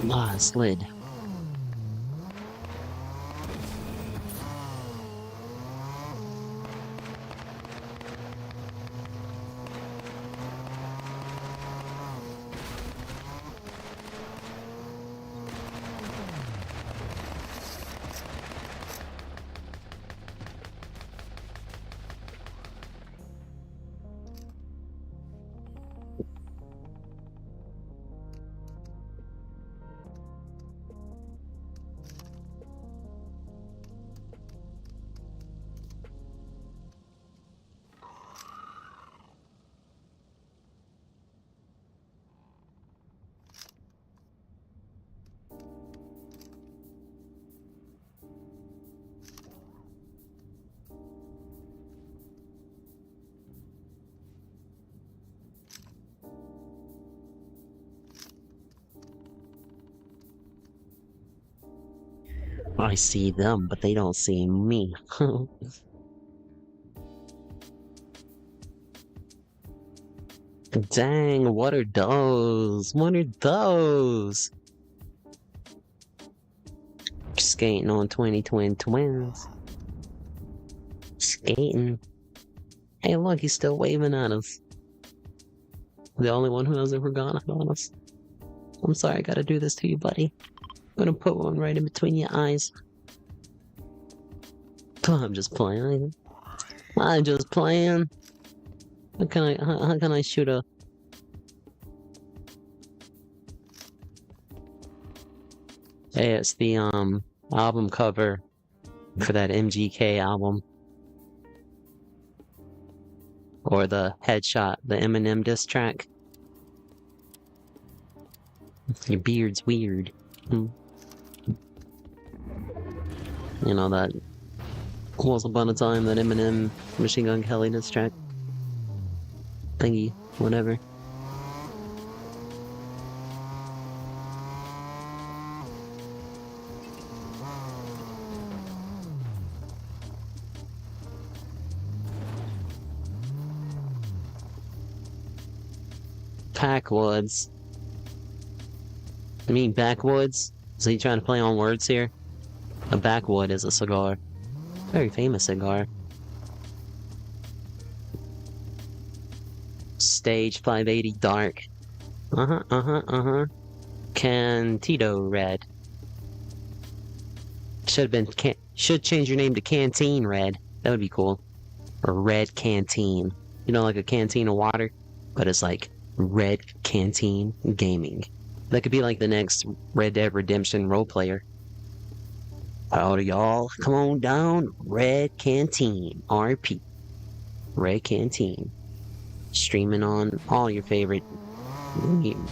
Ah, slid. I see them, but they don't see me. Dang, what are those? What are those? Skating on 20 twin twins. Skating. Hey, look, he's still waving at us. The only one who hasn't forgotten on us. I'm sorry I gotta do this to you, buddy. I'm gonna put one right in between your eyes. I'm just playing. I'm just playing. How can I shoot a... Hey, it's the album cover for that MGK album. Or the Headshot, the Eminem diss track. Your beard's weird. You know that Once Upon a Time, that Eminem Machine Gun Kelly diss track. Thingy, whatever. Packwoods. I mean backwoods? So you trying to play on words here? A backwood is a cigar. Very famous cigar. Stage 580 dark. Cantito red. Should change your name to Canteen Red. That would be cool. Or Red Canteen. You know, like a canteen of water? But it's like Red Canteen Gaming. That could be like the next Red Dead Redemption role player. Howdy y'all, come on down, Red Canteen, RP. Red Canteen. Streaming on all your favorite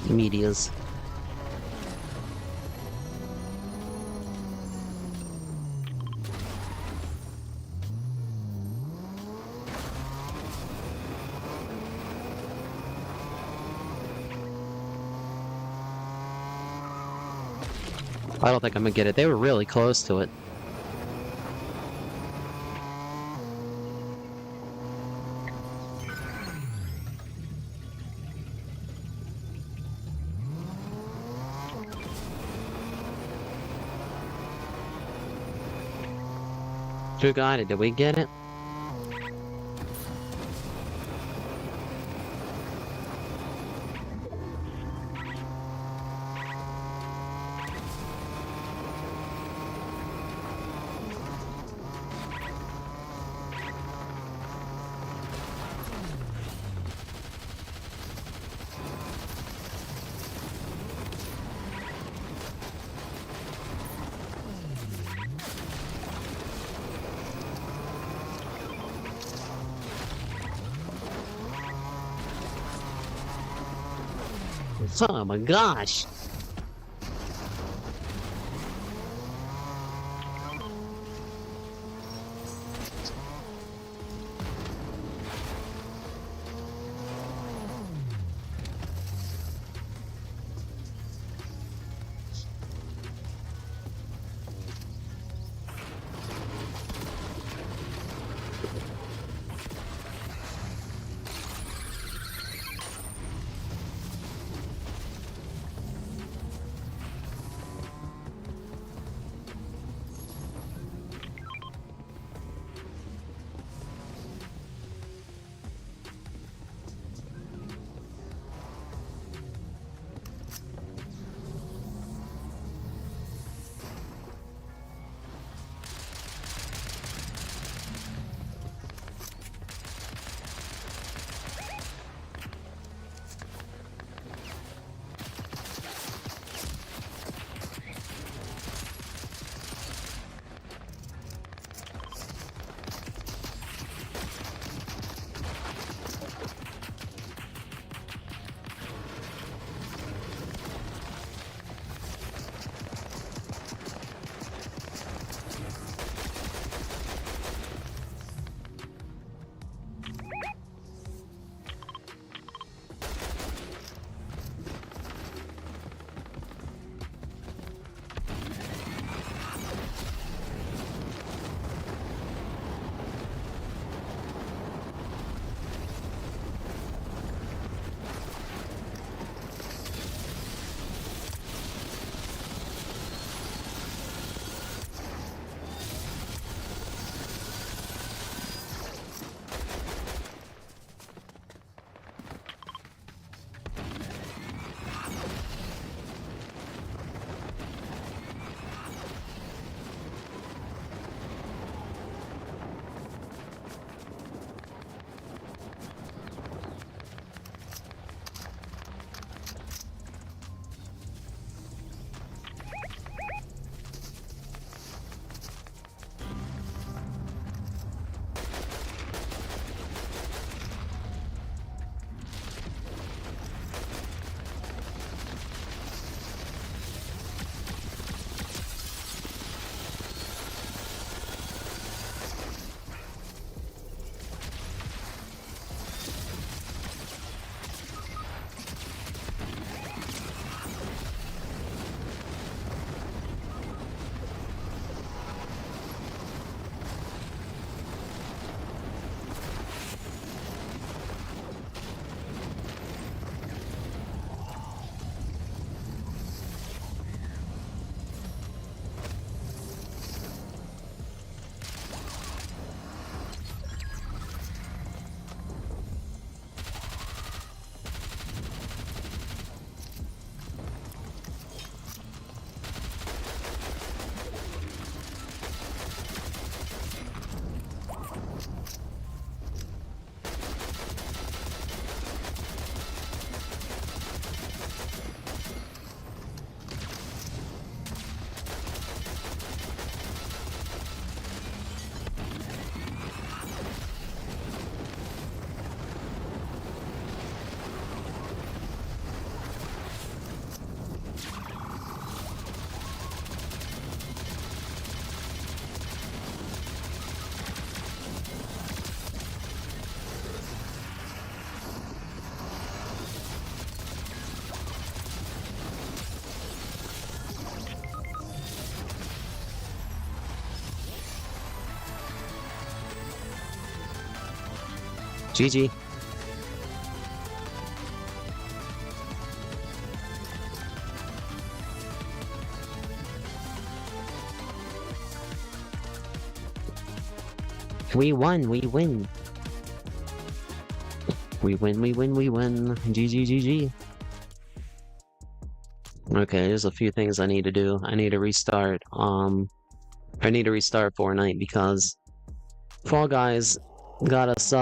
medias. I don't think I'm gonna get it. They were really close to it. Drew got it. Did we get it? Oh my gosh. GG. We won, we win. We win, we win, we win. GG, GG. Okay, there's a few things I need to do. I need to restart, Fortnite because Fall Guys got us,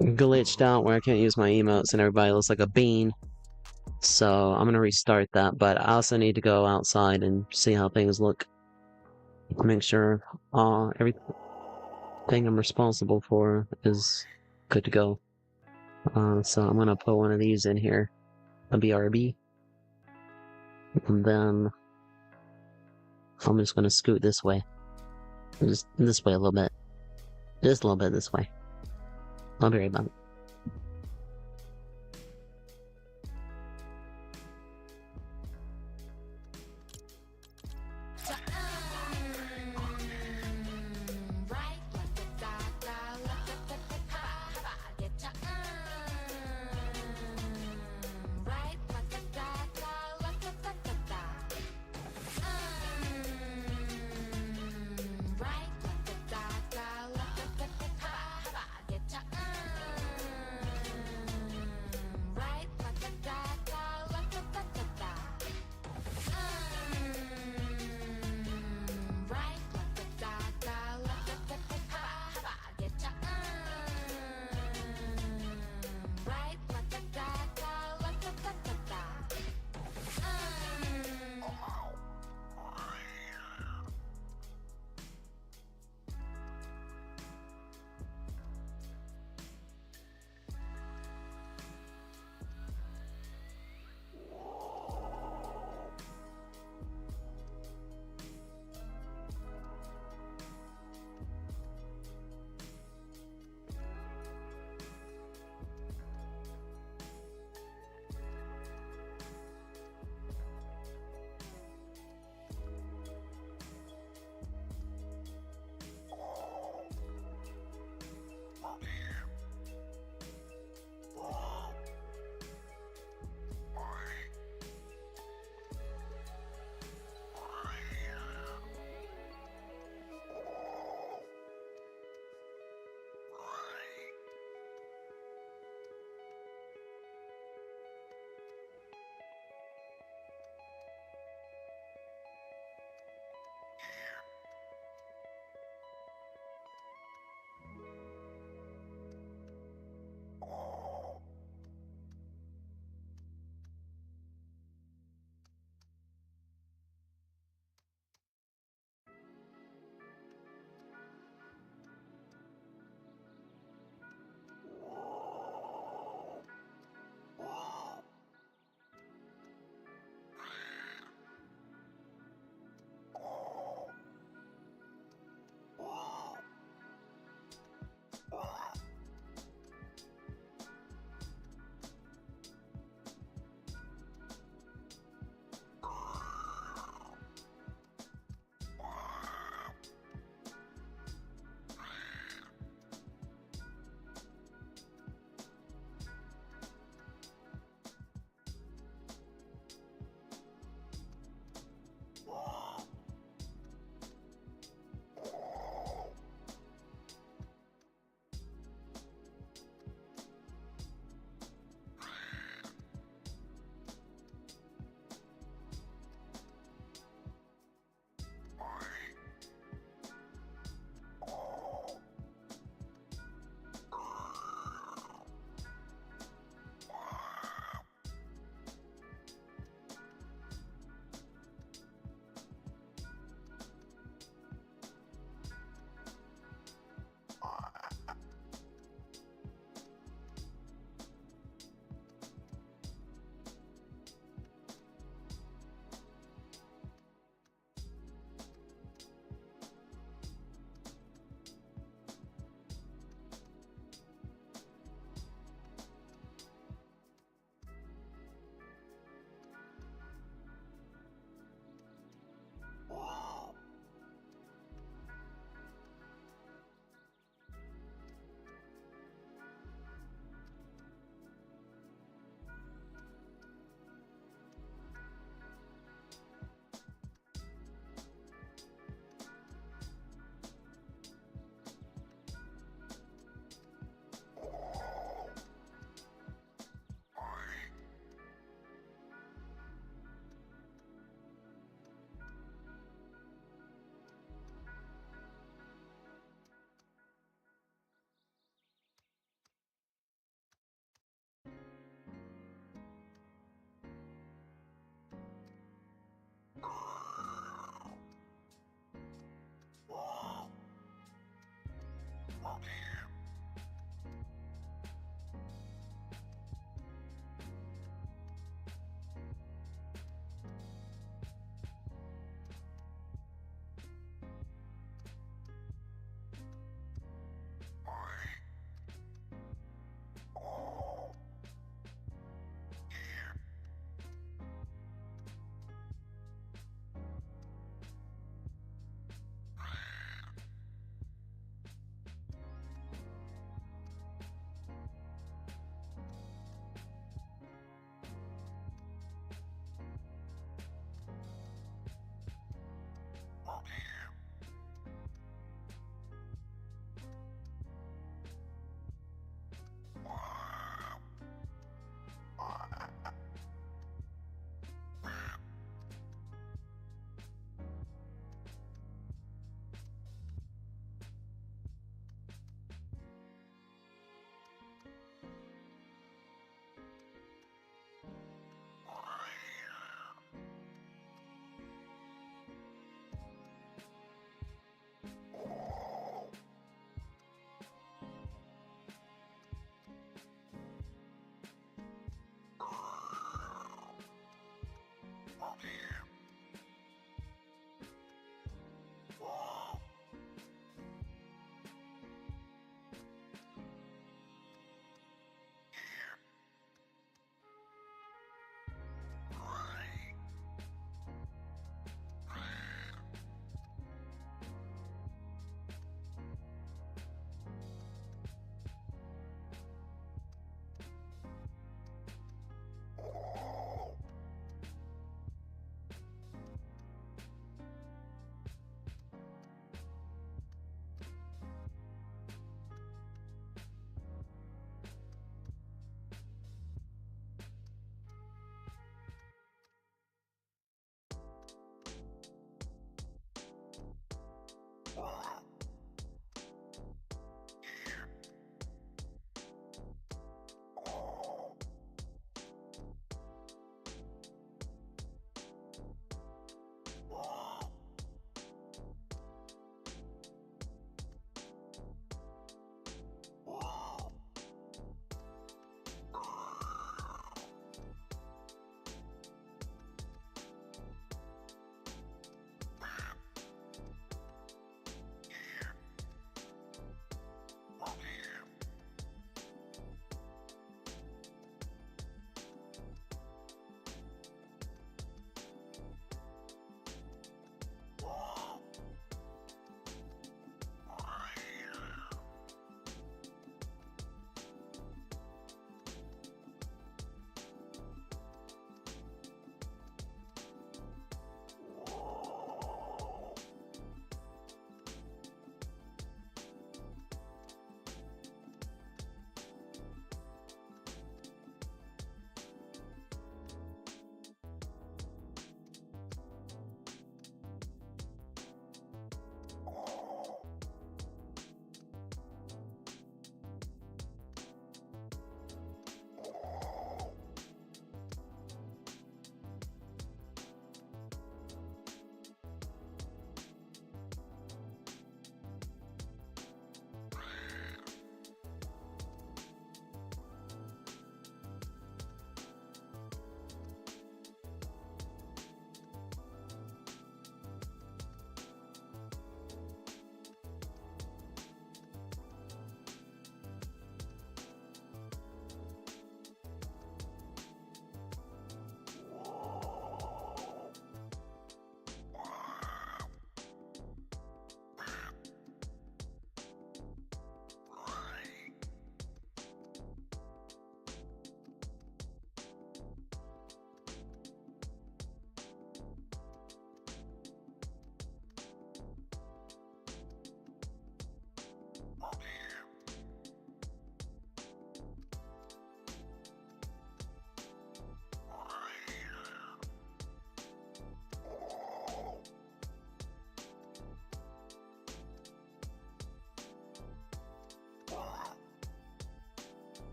glitched out where I can't use my emotes and everybody looks like a bean. So I'm gonna restart that, but I also need to go outside and see how things look. Make sure everything I'm responsible for is good to go. So I'm gonna put one of these in here, a BRB, and then I'm just gonna scoot this way. Just this way a little bit. Just a little bit this way. I'll be right back.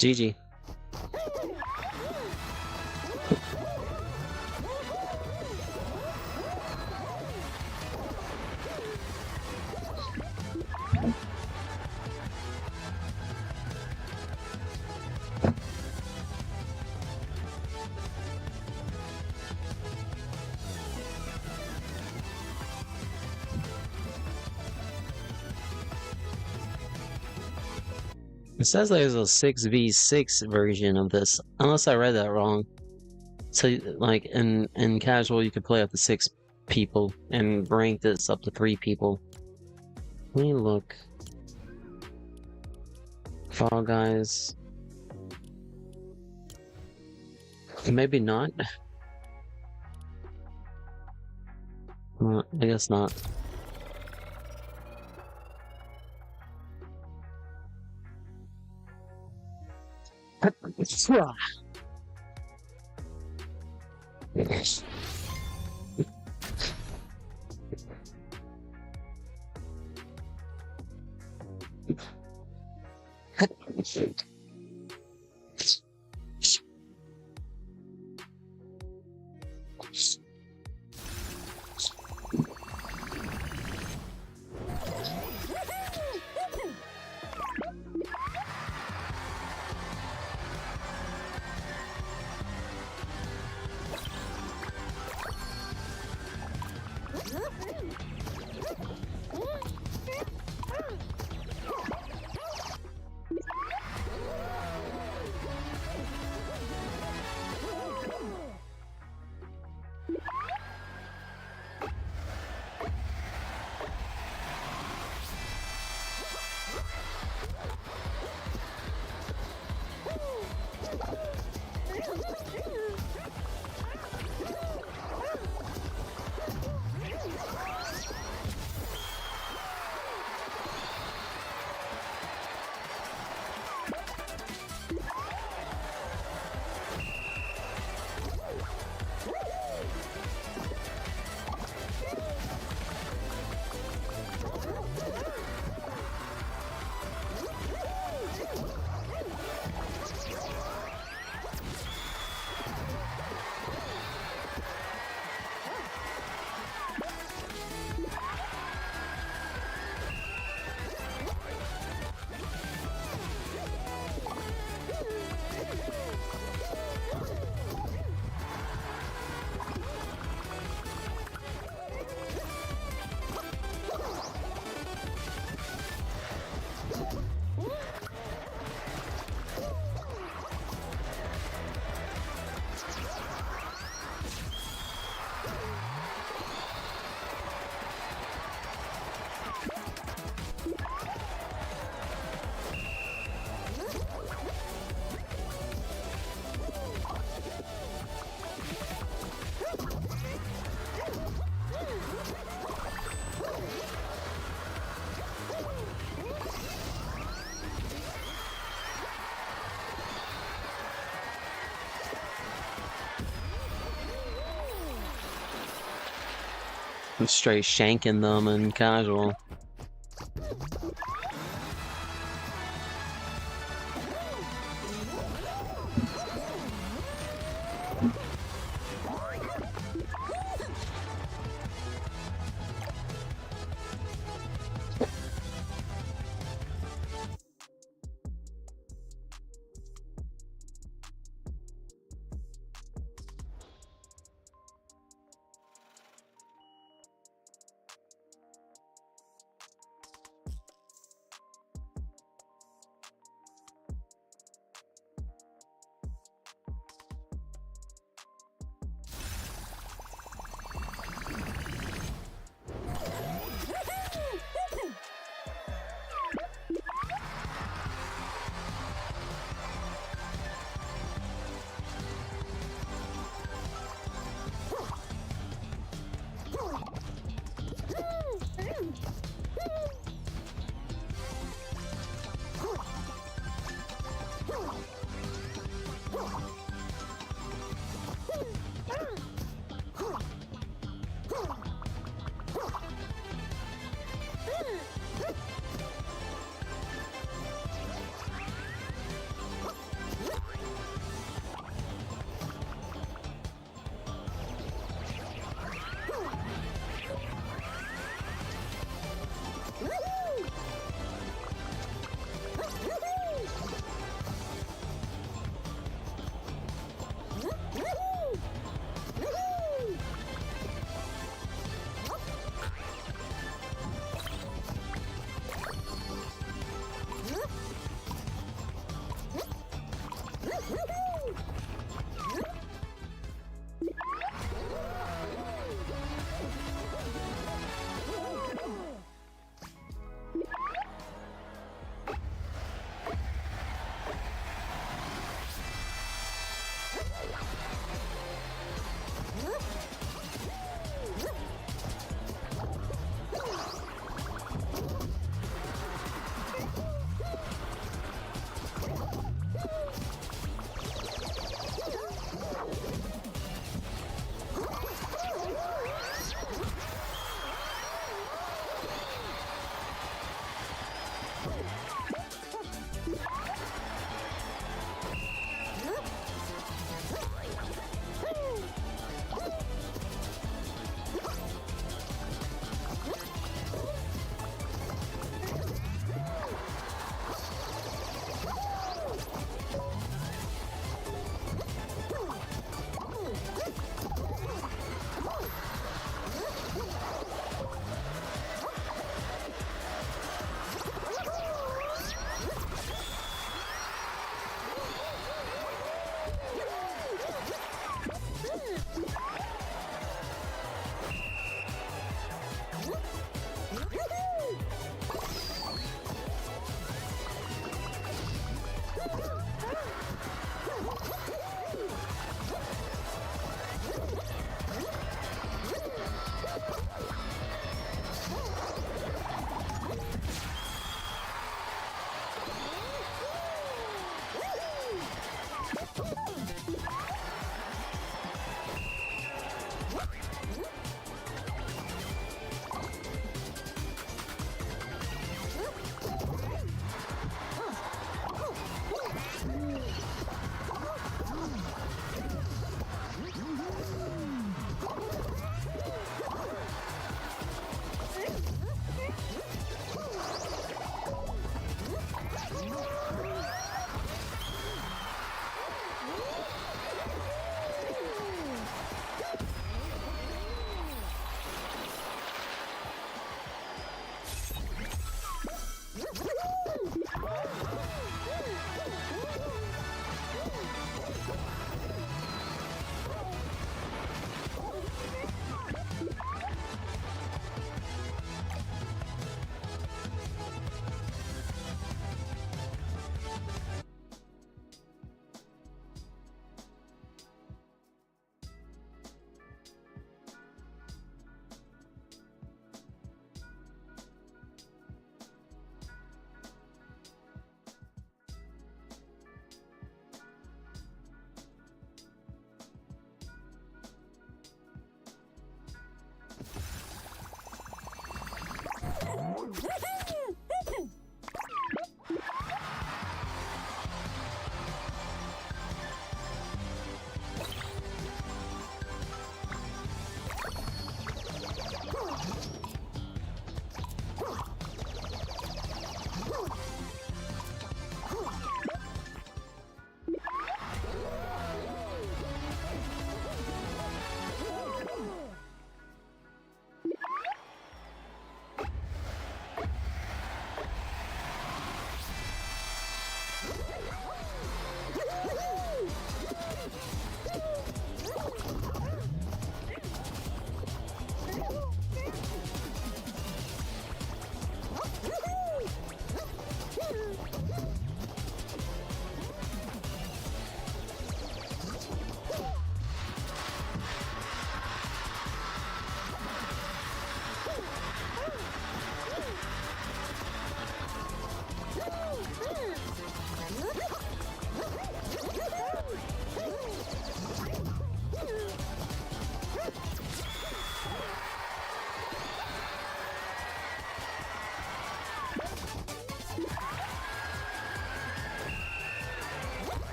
GG. It says there's a 6v6 version of this, unless I read that wrong. So, like, in casual, you could play up to 6 people, and ranked it's up to 3 people. Let me look. Fall Guys. Maybe not. I guess not. I'm straight shanking them in casual.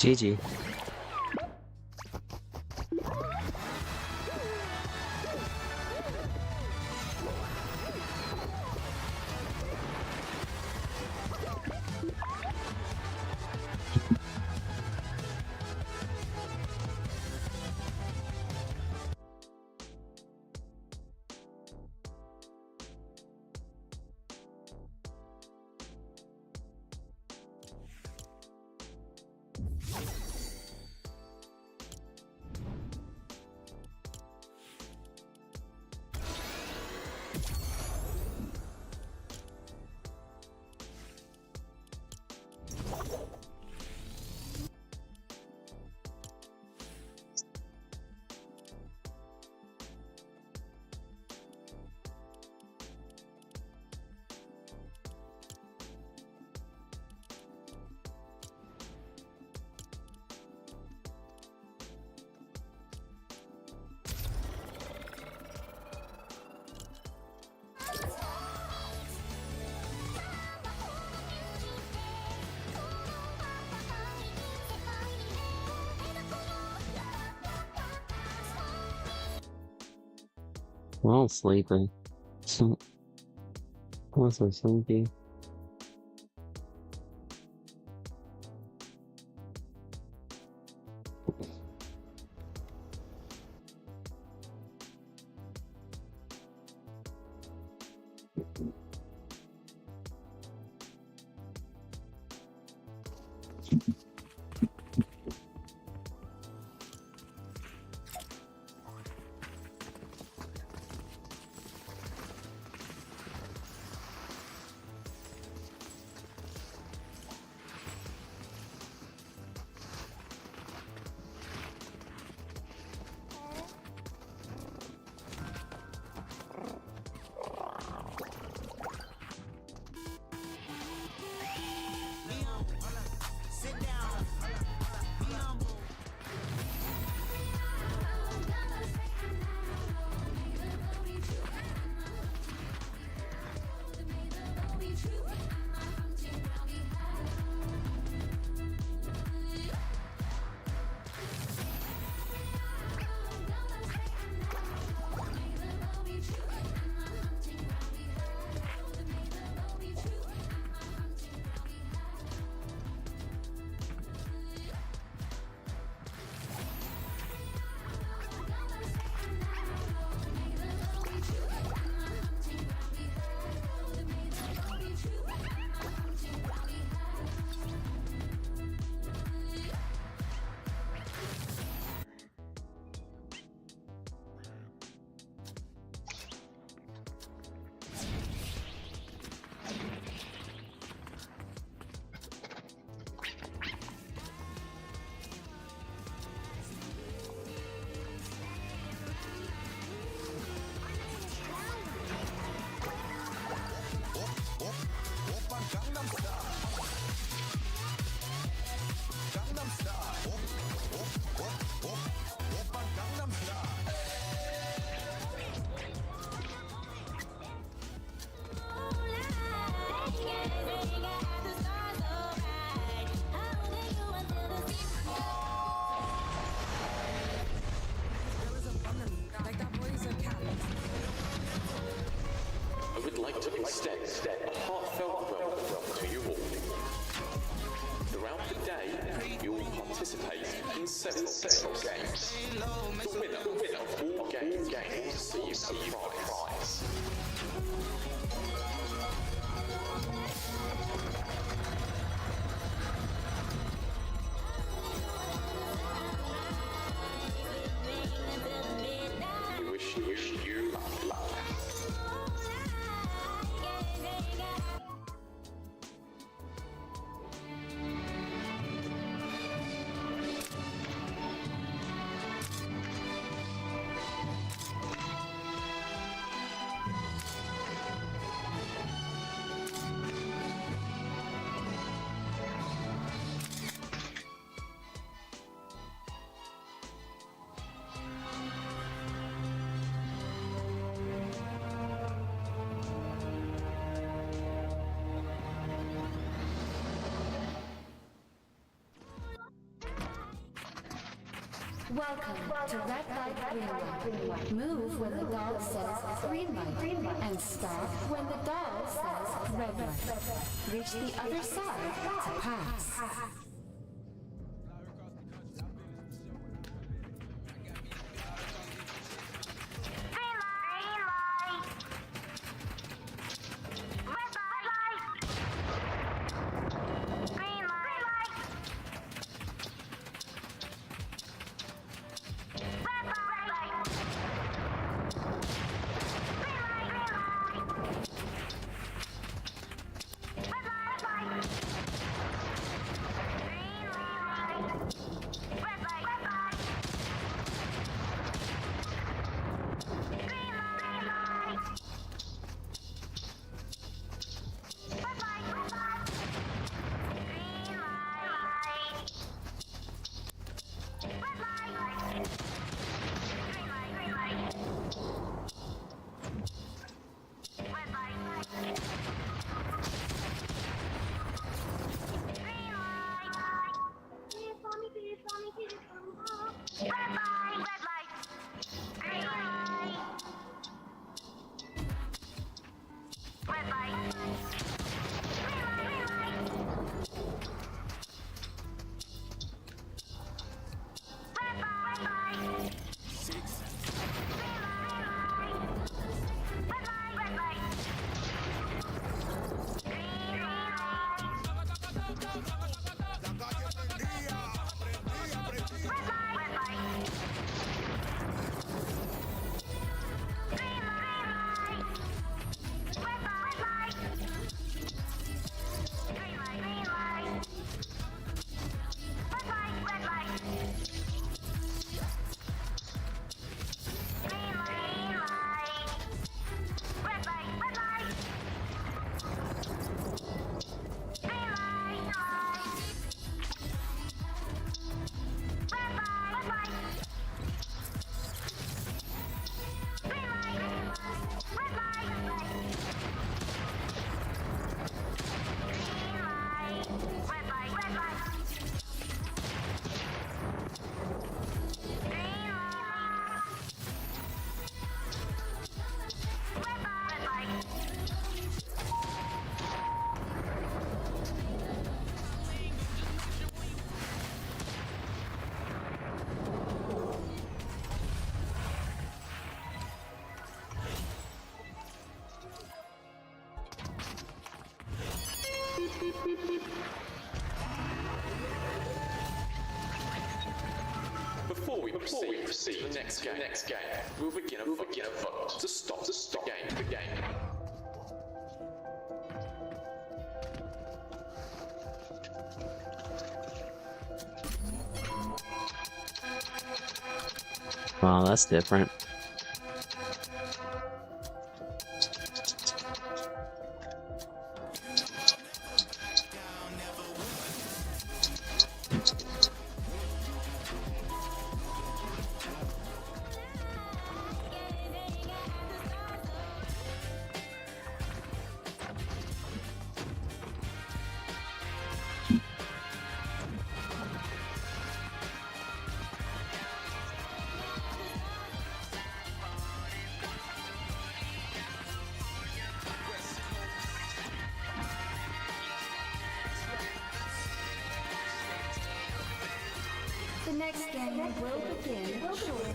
GG. Well, sleeping. I'm so sleepy. I would like to extend a heartfelt welcome to you all. Throughout the day, you will participate in several games. The winner of all games will receive a prize. We wish you luck. Welcome to red light, green light. Move when the doll says green light, and stop when the doll says red light. Reach the other side to pass. Before we proceed to the next game, we'll begin a vote to stop the game. Wow, that's different. The next game will begin shortly.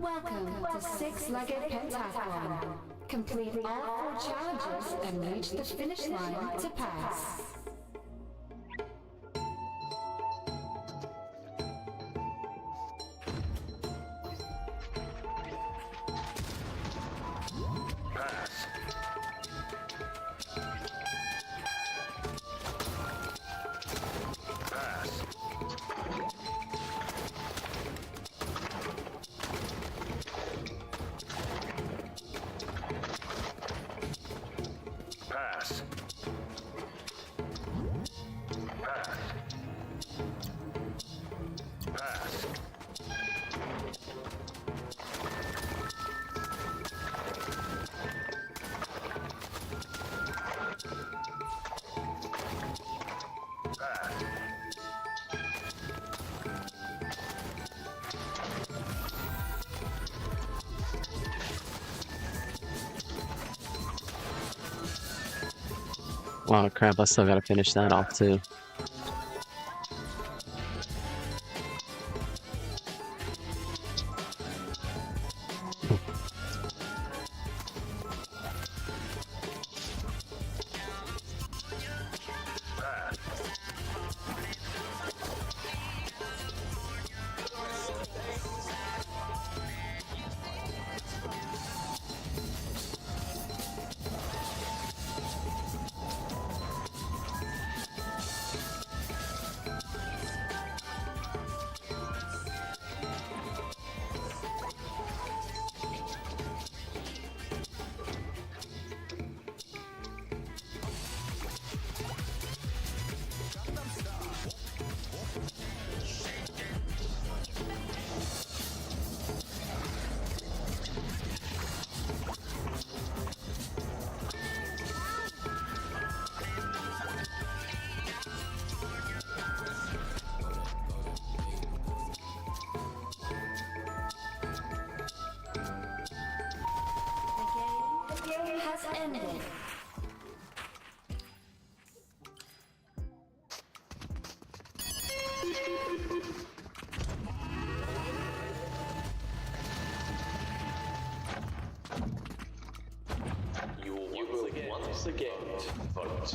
Welcome to Six-Legged Pentathlon. Complete all 4 challenges and reach the finish line to pass. Oh crap, I still gotta finish that off too. The game has ended. You will once again vote.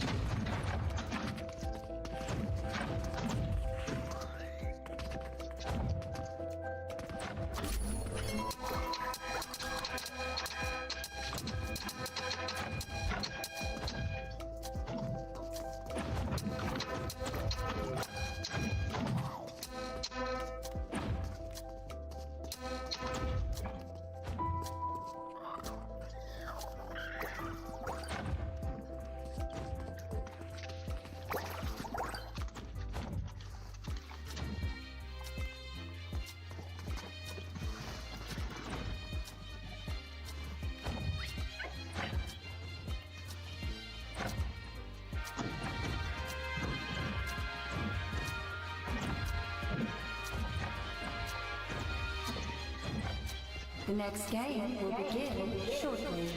The next game will begin shortly.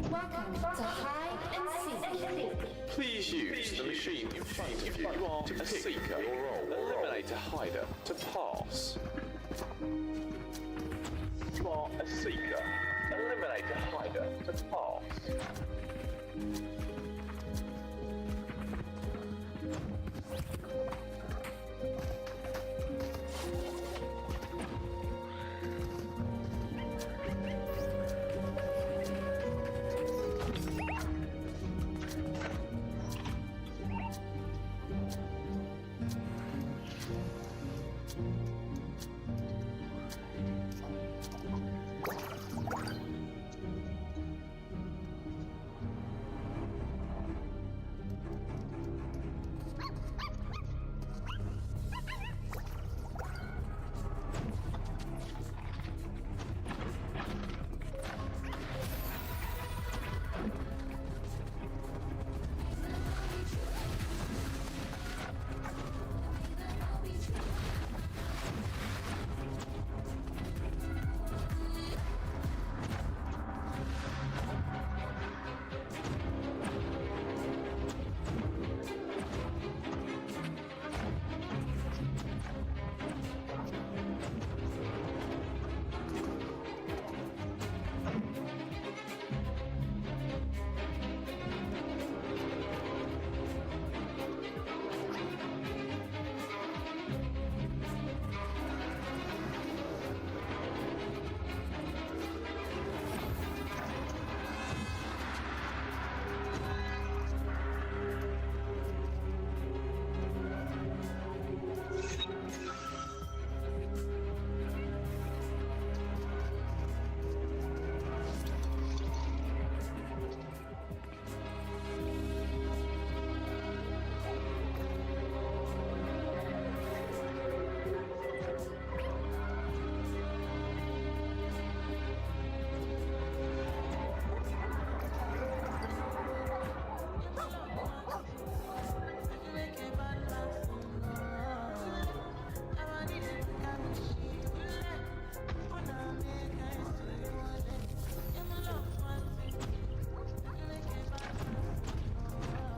Welcome to hide and seek. Please use the machine in front of you. You are a seeker. Eliminate a hider to pass. You are a seeker. Eliminate a hider to pass.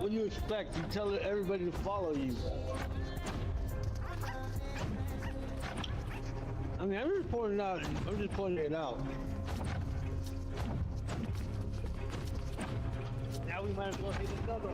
What do you expect? You tell everybody to follow you. I mean, I'm just pointing out. I'm just pointing it out. Now we might as well hit another.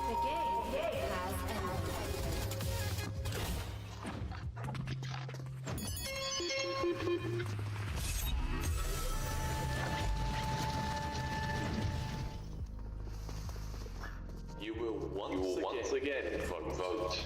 The game has ended. You will once again vote.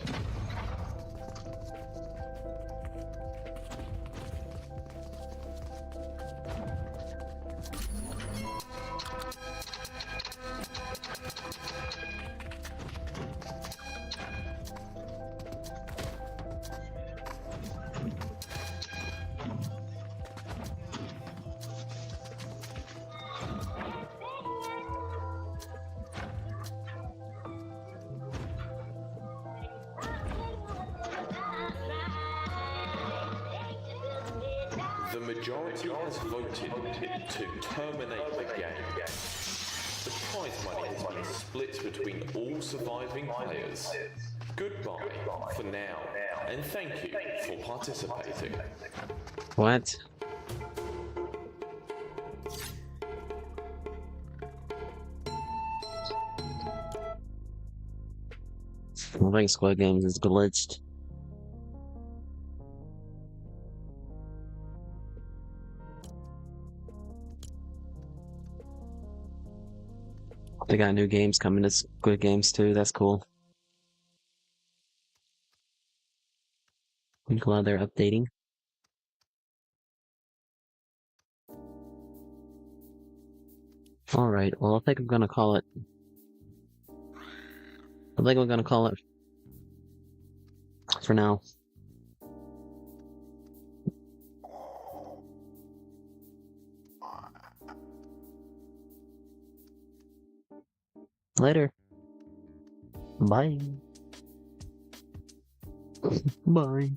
The majority has voted to terminate the game. The prize money has been split between all surviving players. Goodbye for now, and thank you for participating. What? I think Squid Games is glitched. They got new games coming to Squid Games too. That's cool. I'm glad they're updating. Alright, well, I think I'm gonna call it. I think I'm gonna call it for now. Later. Bye. Bye.